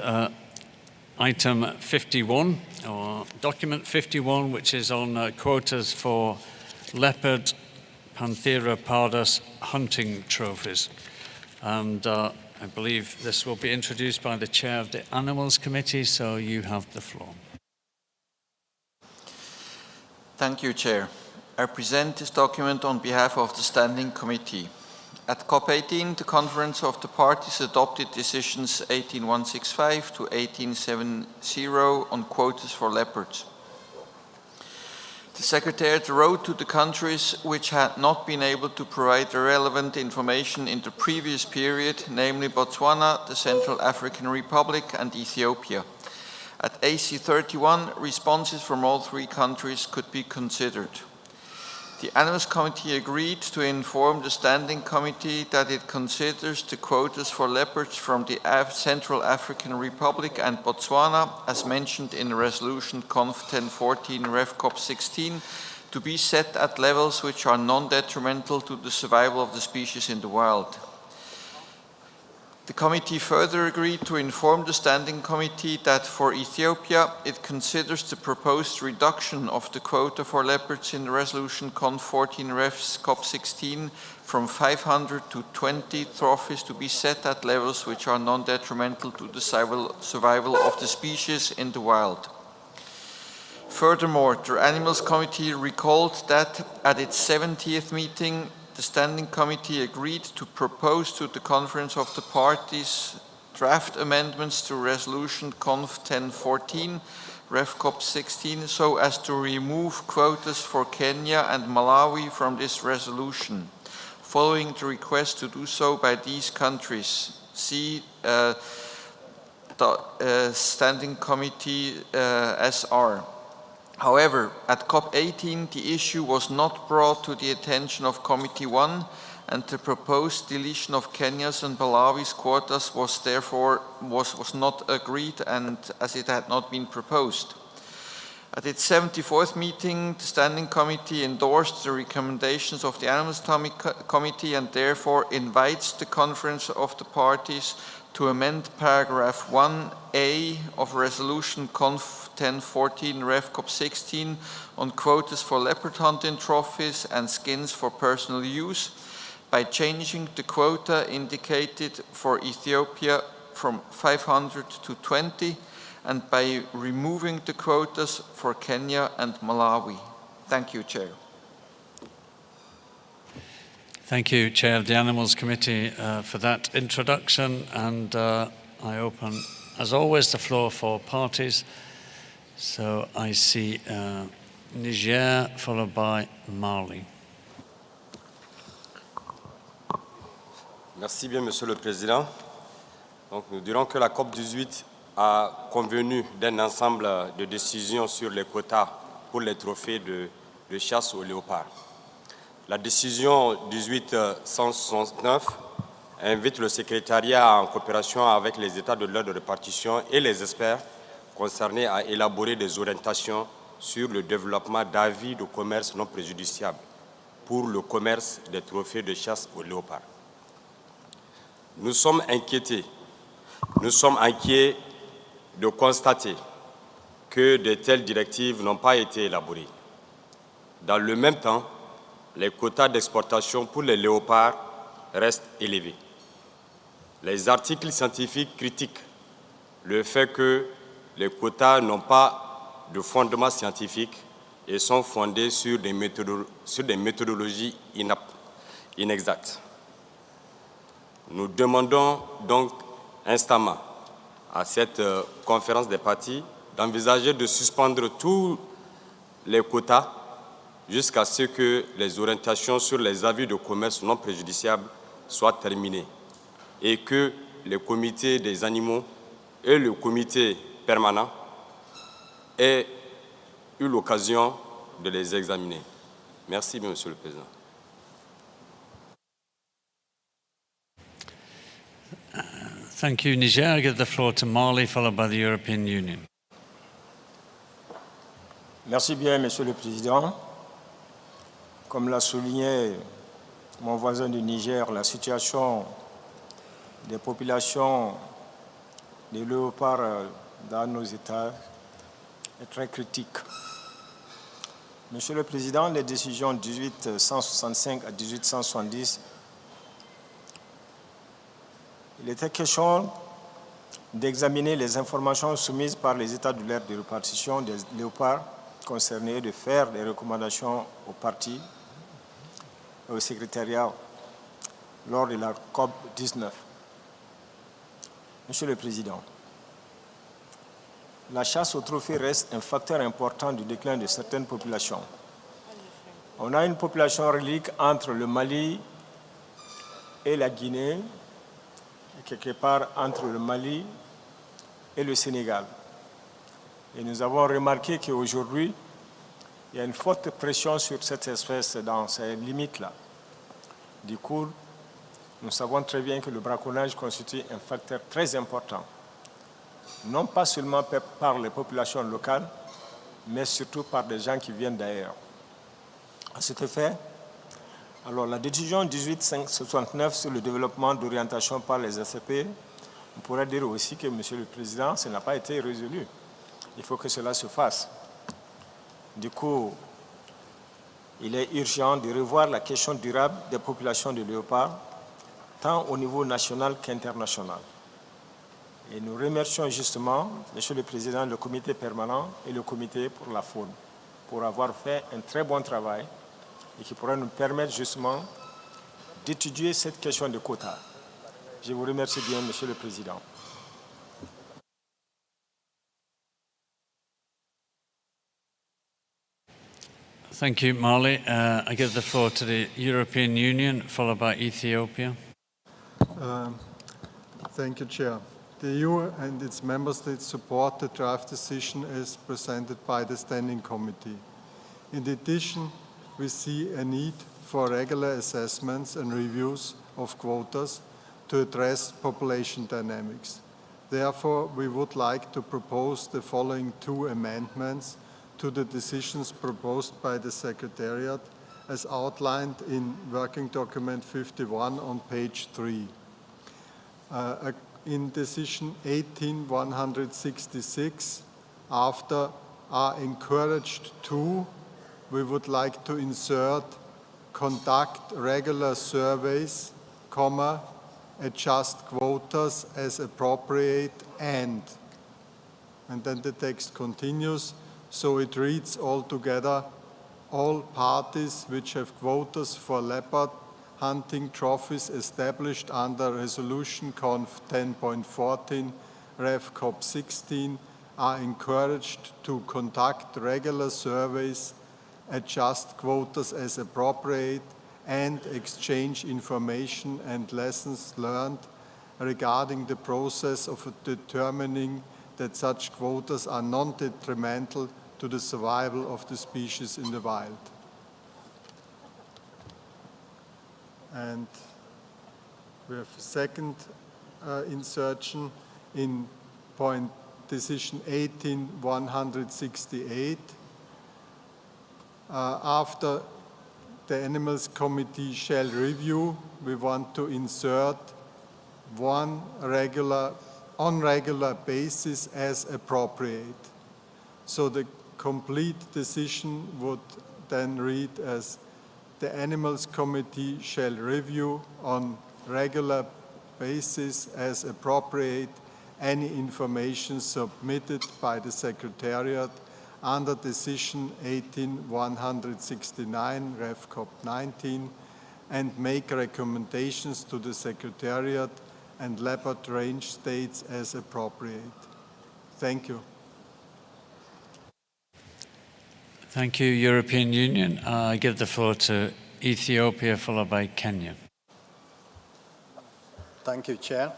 Speaker 1: item 51, or document 51, which is on quotas for leopard, Panthera pardus hunting trophies. And I believe this will be introduced by the chair of the Animals Committee, so you have the floor.
Speaker 12: Thank you, Chair. I present this document on behalf of the Standing Committee. At CoP18, the Conference of the Parties adopted decisions 18165 to 1870 on quotas for leopards. The Secretariat wrote to the countries which had not been able to provide the relevant information in the previous period, namely Botswana, the Central African Republic, and Ethiopia. At AC 31, responses from all three countries could be considered. The Animals Committee agreed to inform the Standing Committee that it considers the quotas for leopards from the Central African Republic and Botswana, as mentioned in Resolution Conf 1014 Ref COP 16, to be set at levels which are non-detrimental to the survival of the species in the wild. The committee further agreed to inform the Standing Committee that for Ethiopia, it considers the proposed reduction of the quota for leopards in Resolution Conf 14 Ref COP 16 from 500 to 20 trophies to be set at levels which are non-detrimental to the survival of the species in the wild. Furthermore, the Animals Committee recalled that at its 70th meeting, the Standing Committee agreed to propose to the Conference of the Parties draft amendments to Resolution Conf 1014, Ref COP 16, so as to remove quotas for Kenya and Malawi from this resolution, following the request to do so by these countries. See Standing Committee SR. However, at COP18, the issue was not brought to the attention of Committee 1, and the proposed deletion of Kenya's and Malawi's quotas was therefore not agreed, and as it had not been proposed. At its 74th meeting, the Standing Committee endorsed the recommendations of the Animals Committee and therefore invites the Conference of the Parties to amend paragraph 1A of Resolution Conf 1014 Ref COP 16 on quotas for leopard hunting trophies and skins for personal use by changing the quota indicated for Ethiopia from 500 to 20 and by removing the quotas for Kenya and Malawi. Thank you, Chair.
Speaker 1: Thank you, Chair of the Animals Committee, for that introduction, and I open, as always, the floor for parties. So I see Niger followed by Mali.
Speaker 10: Merci bien, Monsieur le Président. Donc, nous dirons que la COP18 a convenu d'un ensemble de décisions sur les quotas pour les trophées de chasse au léopard. La décision 1869 invite le secrétariat en coopération avec les États de l'ordre de répartition et les experts concernés à élaborer des orientations sur le développement d'avis de commerce non préjudiciable pour le commerce des trophées de chasse au léopard. Nous sommes inquiets de constater que de telles directives n'ont pas été élaborées. Dans le même temps, les quotas d'exportation pour les léopards restent élevés. Les articles scientifiques critiquent le fait que les quotas n'ont pas de fondement scientifique et sont fondés sur des méthodologies inexactes. Nous demandons donc instamment à cette conférence des parties d'envisager de suspendre tous les quotas jusqu'à ce que les orientations sur les avis de commerce non préjudiciables soient terminées et que le comité des animaux et le comité permanent aient eu l'occasion de les examiner. Merci, Monsieur le Président.
Speaker 1: Thank you, Niger. I give the floor to Mali, followed by the European Union.
Speaker 15: Merci bien, Monsieur le Président. Comme l'a souligné mon voisin du Niger, la situation des populations des léopards dans nos États est très critique. Monsieur le Président, les décisions 1865 à 1870, il était question d'examiner les informations soumises par les États de l'air de répartition des léopards concernés et de faire des recommandations aux partis et au secrétariat lors de la CoP19. Monsieur le Président, la chasse au trophée reste un facteur important du déclin de certaines populations. On a une population relique entre le Mali et la Guinée, et quelque part entre le Mali et le Sénégal. Et nous avons remarqué qu'aujourd'hui, il y a une forte pression sur cette espèce dans ces limites-là. Du coup, nous savons très bien que le braconnage constitue un facteur très important, non pas seulement par les populations locales, mais surtout par des gens qui viennent d'ailleurs. À cet effet, alors la décision 1869 sur le développement d'orientation par les ACP, on pourrait dire aussi que, Monsieur le Président, ça n'a pas été résolu. Il faut que cela se fasse. Du coup, il est urgent de revoir la question durable des populations de léopards, tant au niveau national qu'international. Et nous remercions justement, Monsieur le Président, le comité permanent et le comité pour la faune, pour avoir fait un très bon travail et qui pourrait nous permettre justement d'étudier cette question de quotas. Je vous remercie bien, Monsieur le Président.
Speaker 1: Thank you, Mali. I give the floor to the European Union, followed by Ethiopia.
Speaker 7: Thank you, Chair. The EU and its member states support the draft decision as presented by the Standing Committee. In addition, we see a need for regular assessments and reviews of quotas to address population dynamics. Therefore, we would like to propose the following two amendments to the decisions proposed by the Secretariat as outlined in Working Document 51 on page 3. In Decision 18-166, after are encouraged to, we would like to insert conduct regular surveys, adjust quotas as appropriate and then the text continues, so it reads all together, all parties which have quotas for leopard hunting trophies established under Resolution Conf 10.14, Ref CoP16, are encouraged to conduct regular surveys, adjust quotas as appropriate, and exchange information and lessons learned regarding the process of determining that such quotas are non-detrimental to the survival of the species in the wild. And we have a second insertion in point decision 18-168. After the Animals Committee shall review, we want to insert on regular basis as appropriate. So the complete decision would then read as the Animals Committee shall review on regular basis as appropriate any information submitted by the Secretariat under Decision 18-169, Ref CoP19, and make recommendations to the Secretariat and leopard range states as appropriate. Thank you.
Speaker 1: Thank you, European Union. I give the floor to Ethiopia, followed by Kenya.
Speaker 11: Thank you, Chair.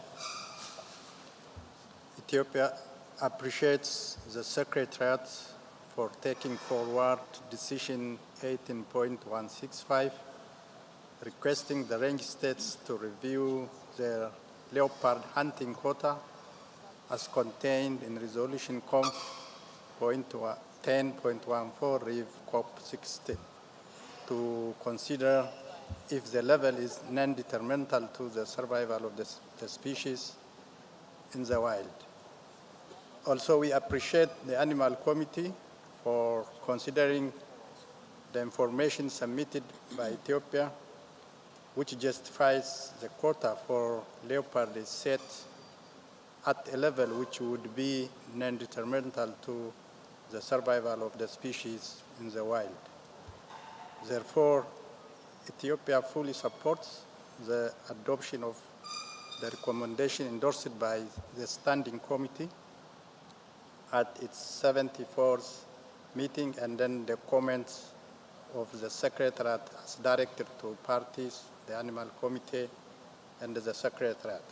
Speaker 11: Ethiopia appreciates the Secretariat for taking forward Decision 18.165, requesting the range states to review their leopard hunting quota as contained in resolution COP.10.14 Rev COP16 to consider if the level is non-detrimental to the survival of the species in the wild. Also, we appreciate the Animal Committee for considering the information submitted by Ethiopia, which justifies the quota for leopard is set at a level which would be non-detrimental to the survival of the species in the wild. Therefore, Ethiopia fully supports the adoption of the recommendation endorsed by the Standing Committee at its 74th meeting, and then the comments of the Secretariat as directed to parties, the Animal Committee, and the Secretariat.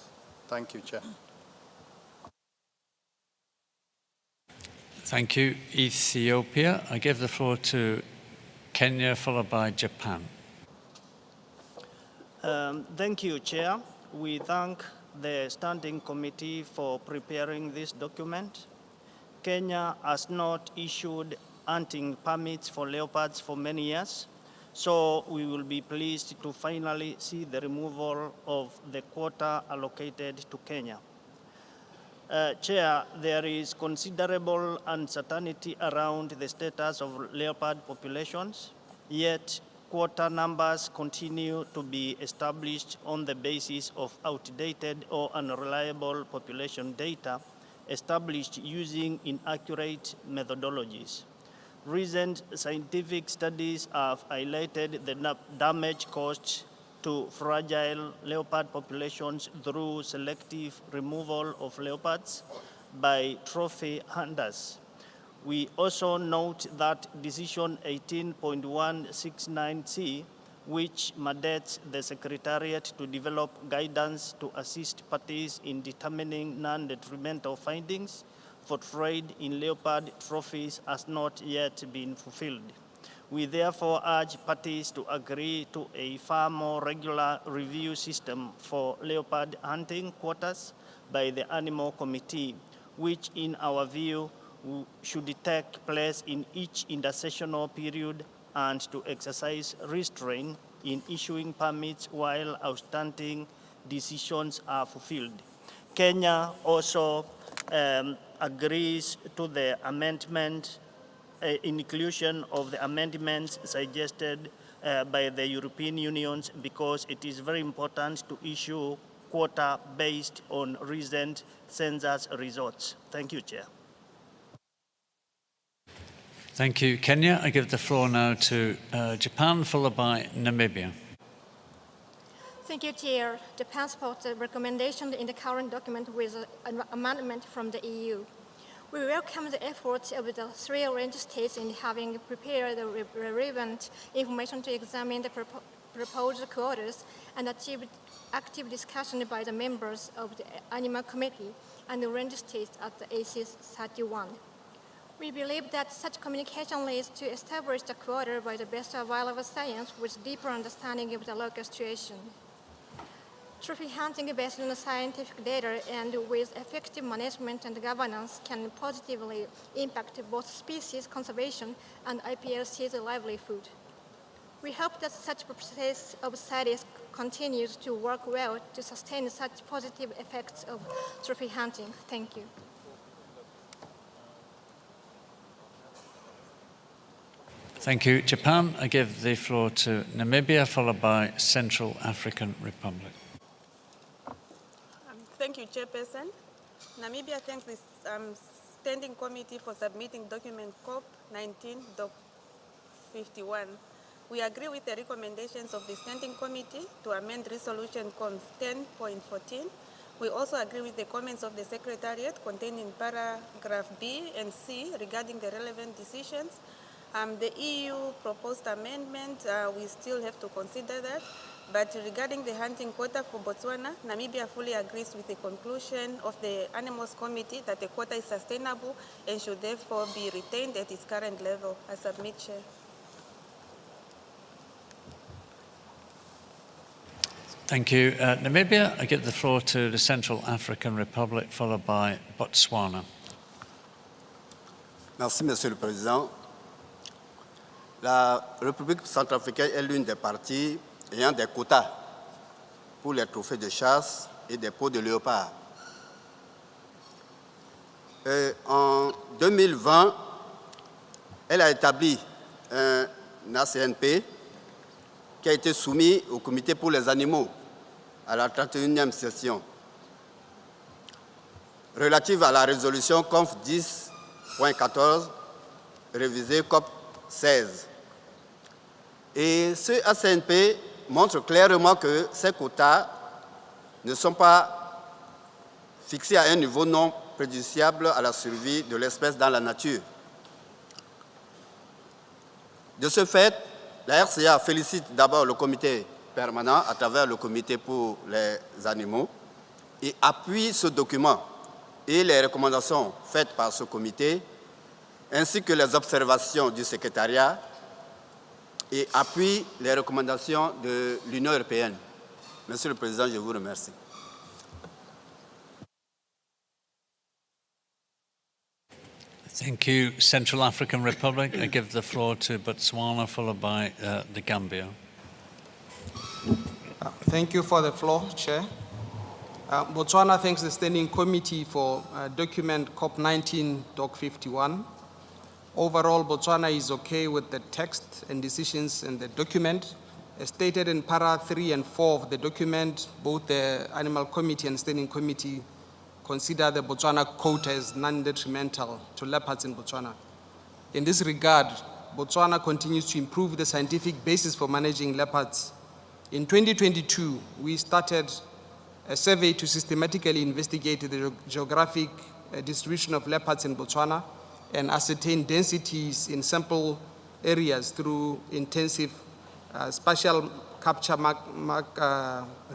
Speaker 11: Thank you, Chair.
Speaker 1: Thank you, Ethiopia. I give the floor to Kenya, followed by Japan.
Speaker 4: Thank you, Chair. We thank the Standing Committee for preparing this document. Kenya has not issued hunting permits for leopards for many years, so we will be pleased to finally see the removal of the quota allocated to Kenya. Chair, there is considerable uncertainty around the status of leopard populations, yet quota numbers continue to be established on the basis of outdated or unreliable population data established using inaccurate methodologies. Recent scientific studies have highlighted the damage caused to fragile leopard populations through selective removal of leopards by trophy hunters. We also note that Decision 18.169C, which mandates the Secretariat to develop guidance to assist parties in determining non-detrimental findings for trade in leopard trophies, has not yet been fulfilled. We therefore urge parties to agree to a far more regular review system for leopard hunting quotas by the Animal Committee, which in our view should take place in each intersessional period, and to exercise restraint in issuing permits while outstanding decisions are fulfilled. Kenya also agrees to the amendment, inclusion of the amendments suggested by the European Union, because it is very important to issue quota based on recent census results. Thank you, Chair.
Speaker 1: Thank you, Kenya. I give the floor now to Japan, followed by Namibia.
Speaker 16: Thank you, Chair. Japan supports the recommendation in the current document with an amendment from the EU. We welcome the efforts of the three orange states in having prepared the relevant information to examine the proposed quotas and achieve active discussion by the members of the Animal Committee and the orange states at the ACES 31. We believe that such communication leads to establish the quota by the best available science with deeper understanding of the local situation. Trophy hunting based on scientific data and with effective management and governance can positively impact both species conservation and IPLC's livelihood. We hope that such process of CITES continues to work well to sustain such positive effects of trophy hunting. Thank you.
Speaker 1: Thank you, Japan. I give the floor to Namibia, followed by Central African Republic.
Speaker 21: Thank you, Chairperson. Namibia thanks the Standing Committee for submitting document COP19.51. We agree with the recommendations of the Standing Committee to amend Resolution COP 10.14. We also agree with the comments of the Secretariat contained in paragraph B and C regarding the relevant decisions. The EU proposed amendment, we still have to consider that. But regarding the hunting quota for Botswana, Namibia fully agrees with the conclusion of the Animals Committee that the quota is sustainable and should therefore be retained at its current level. I submit, Chair.
Speaker 1: Thank you. Namibia, I give the floor to the Central African Republic, followed by Botswana.
Speaker 2: Merci, Monsieur le Président. La République centrafricaine est l'une des parties ayant des quotas pour les trophées de chasse et des peaux de léopard. En 2020, elle a établi un ACNP qui a été soumis au Comité pour les animaux à la 31e session, relative à la résolution CONF 10.14, révisée COP 16. Et ce ACNP montre clairement que ces quotas ne sont pas fixés à un niveau non préjudiciable à la survie de l'espèce dans la nature. De ce fait, la RCA félicite d'abord le comité permanent à travers le comité pour les animaux et appuie ce document et les recommandations faites par ce comité ainsi que les observations du secrétariat et appuie les recommandations de l'Union européenne. Monsieur le Président, je vous remercie.
Speaker 1: Thank you, Central African Republic. I give the floor to Botswana, followed by the Gambia.
Speaker 9: Thank you for the floor, Chair. Botswana thanks the Standing Committee for document COP19 Doc 51. Overall, Botswana is okay with the text and decisions in the document. As stated in para 3 and 4 of the document, both the Animal Committee and Standing Committee consider the Botswana quota as non-detrimental to leopards in Botswana. In this regard, Botswana continues to improve the scientific basis for managing leopards. In 2022, we started a survey to systematically investigate the geographic distribution of leopards in Botswana and ascertain densities in sample areas through intensive spatial capture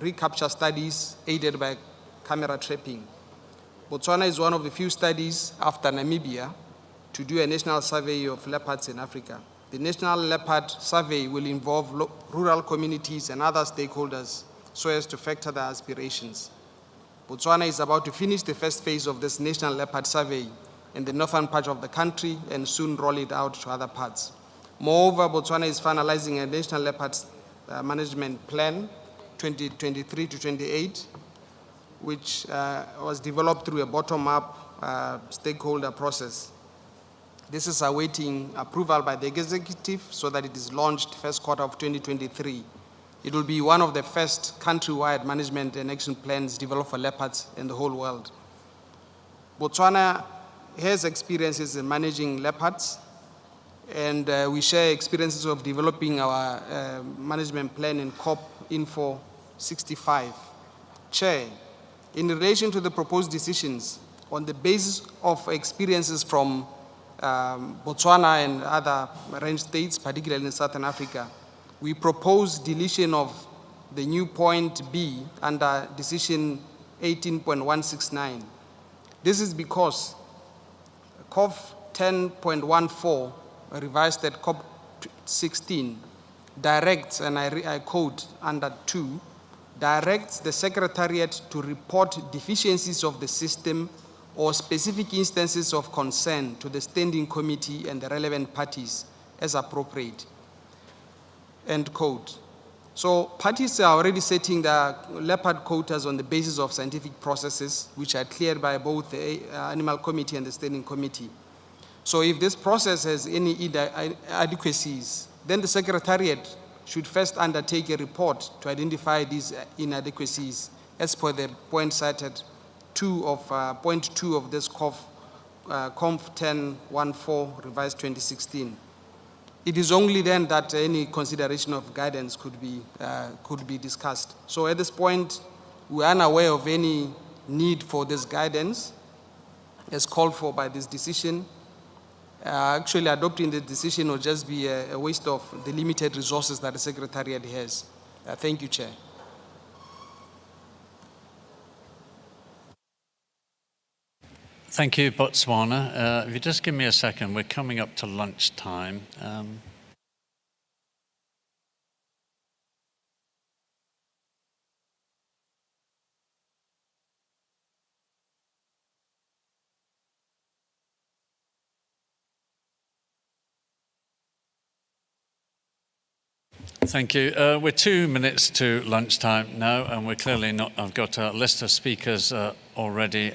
Speaker 9: recapture studies aided by camera trapping. Botswana is one of the few studies after Namibia to do a national survey of leopards in Africa. The National Leopard Survey will involve rural communities and other stakeholders so as to factor their aspirations. Botswana is about to finish the first phase of this National Leopard Survey in the northern part of the country and soon roll it out to other parts. Moreover, Botswana is finalizing a National Leopard Management Plan 2023 to 28, which was developed through a bottom-up stakeholder process. This is awaiting approval by the executive so that it is launched first quarter of 2023. It will be one of the first countrywide management and action plans developed for leopards in the whole world. Botswana has experiences in managing leopards, and we share experiences of developing our management plan in COP Info 65. Chair, in relation to the proposed decisions, on the basis of experiences from Botswana and other range states, particularly in Southern Africa, we propose deletion of the new point B under decision 18.169. This is because COP 10.14, revised at COP 16, directs, and I quote under 2, directs the Secretariat to report deficiencies of the system or specific instances of concern to the Standing Committee and the relevant parties as appropriate, end quote. So parties are already setting the leopard quotas on the basis of scientific processes, which are cleared by both the Animal Committee and the Standing Committee. So if this process has any inadequacies, then the Secretariat should first undertake a report to identify these inadequacies as per the point cited point 2 of this Conf 10.14 revised 2016. It is only then that any consideration of guidance could be discussed. So at this point, we are unaware of any need for this guidance as called for by this decision. Actually, adopting the decision will just be a waste of the limited resources that the Secretariat has. Thank you, Chair.
Speaker 1: Thank you, Botswana. If you just give me a second, we're coming up to lunchtime. Thank you. We're 2 minutes to lunchtime now, and we're clearly not. I've got a list of speakers already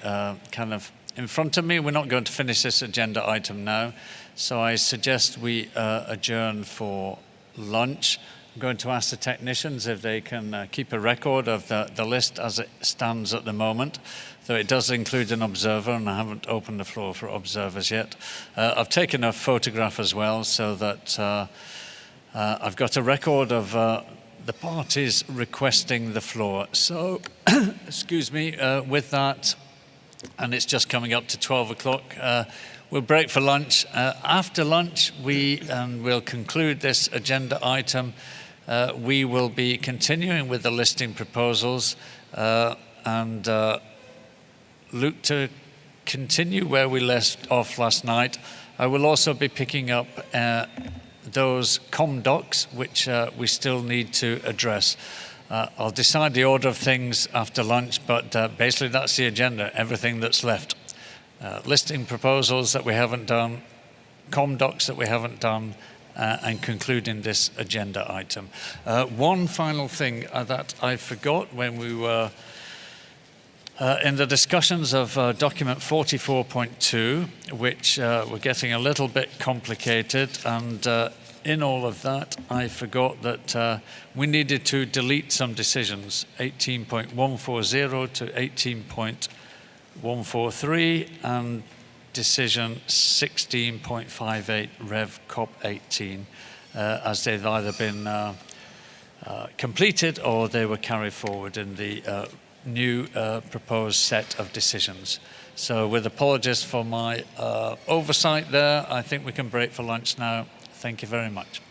Speaker 1: kind of in front of me. We're not going to finish this agenda item now, so I suggest we adjourn for lunch. I'm going to ask the technicians if they can keep a record of the list as it stands at the moment, though it does include an observer, and I haven't opened the floor for observers yet. I've taken a photograph as well, so that I've got a record of the parties requesting the floor. So, excuse me, with that, and it's just coming up to 12 o'clock, we'll break for lunch. After lunch, we'll conclude this agenda item. We will be continuing with the listing proposals and look to continue where we left off last night. I will also be picking up those docs, which we still need to address. I'll decide the order of things after lunch, but basically that's the agenda, everything that's left. Listing proposals that we haven't done, docs that we haven't done, and concluding this agenda item. One final thing that I forgot when we were in the discussions of document 44.2, which were getting a little bit complicated, and in all of that, I forgot that we needed to delete some decisions, 18.140 to 18.143, and decision 16.58 Rev CoP18, as they've either been completed or they were carried forward in the new proposed set of decisions. So with apologies for my oversight there, I think we can break for lunch now. Thank you very much.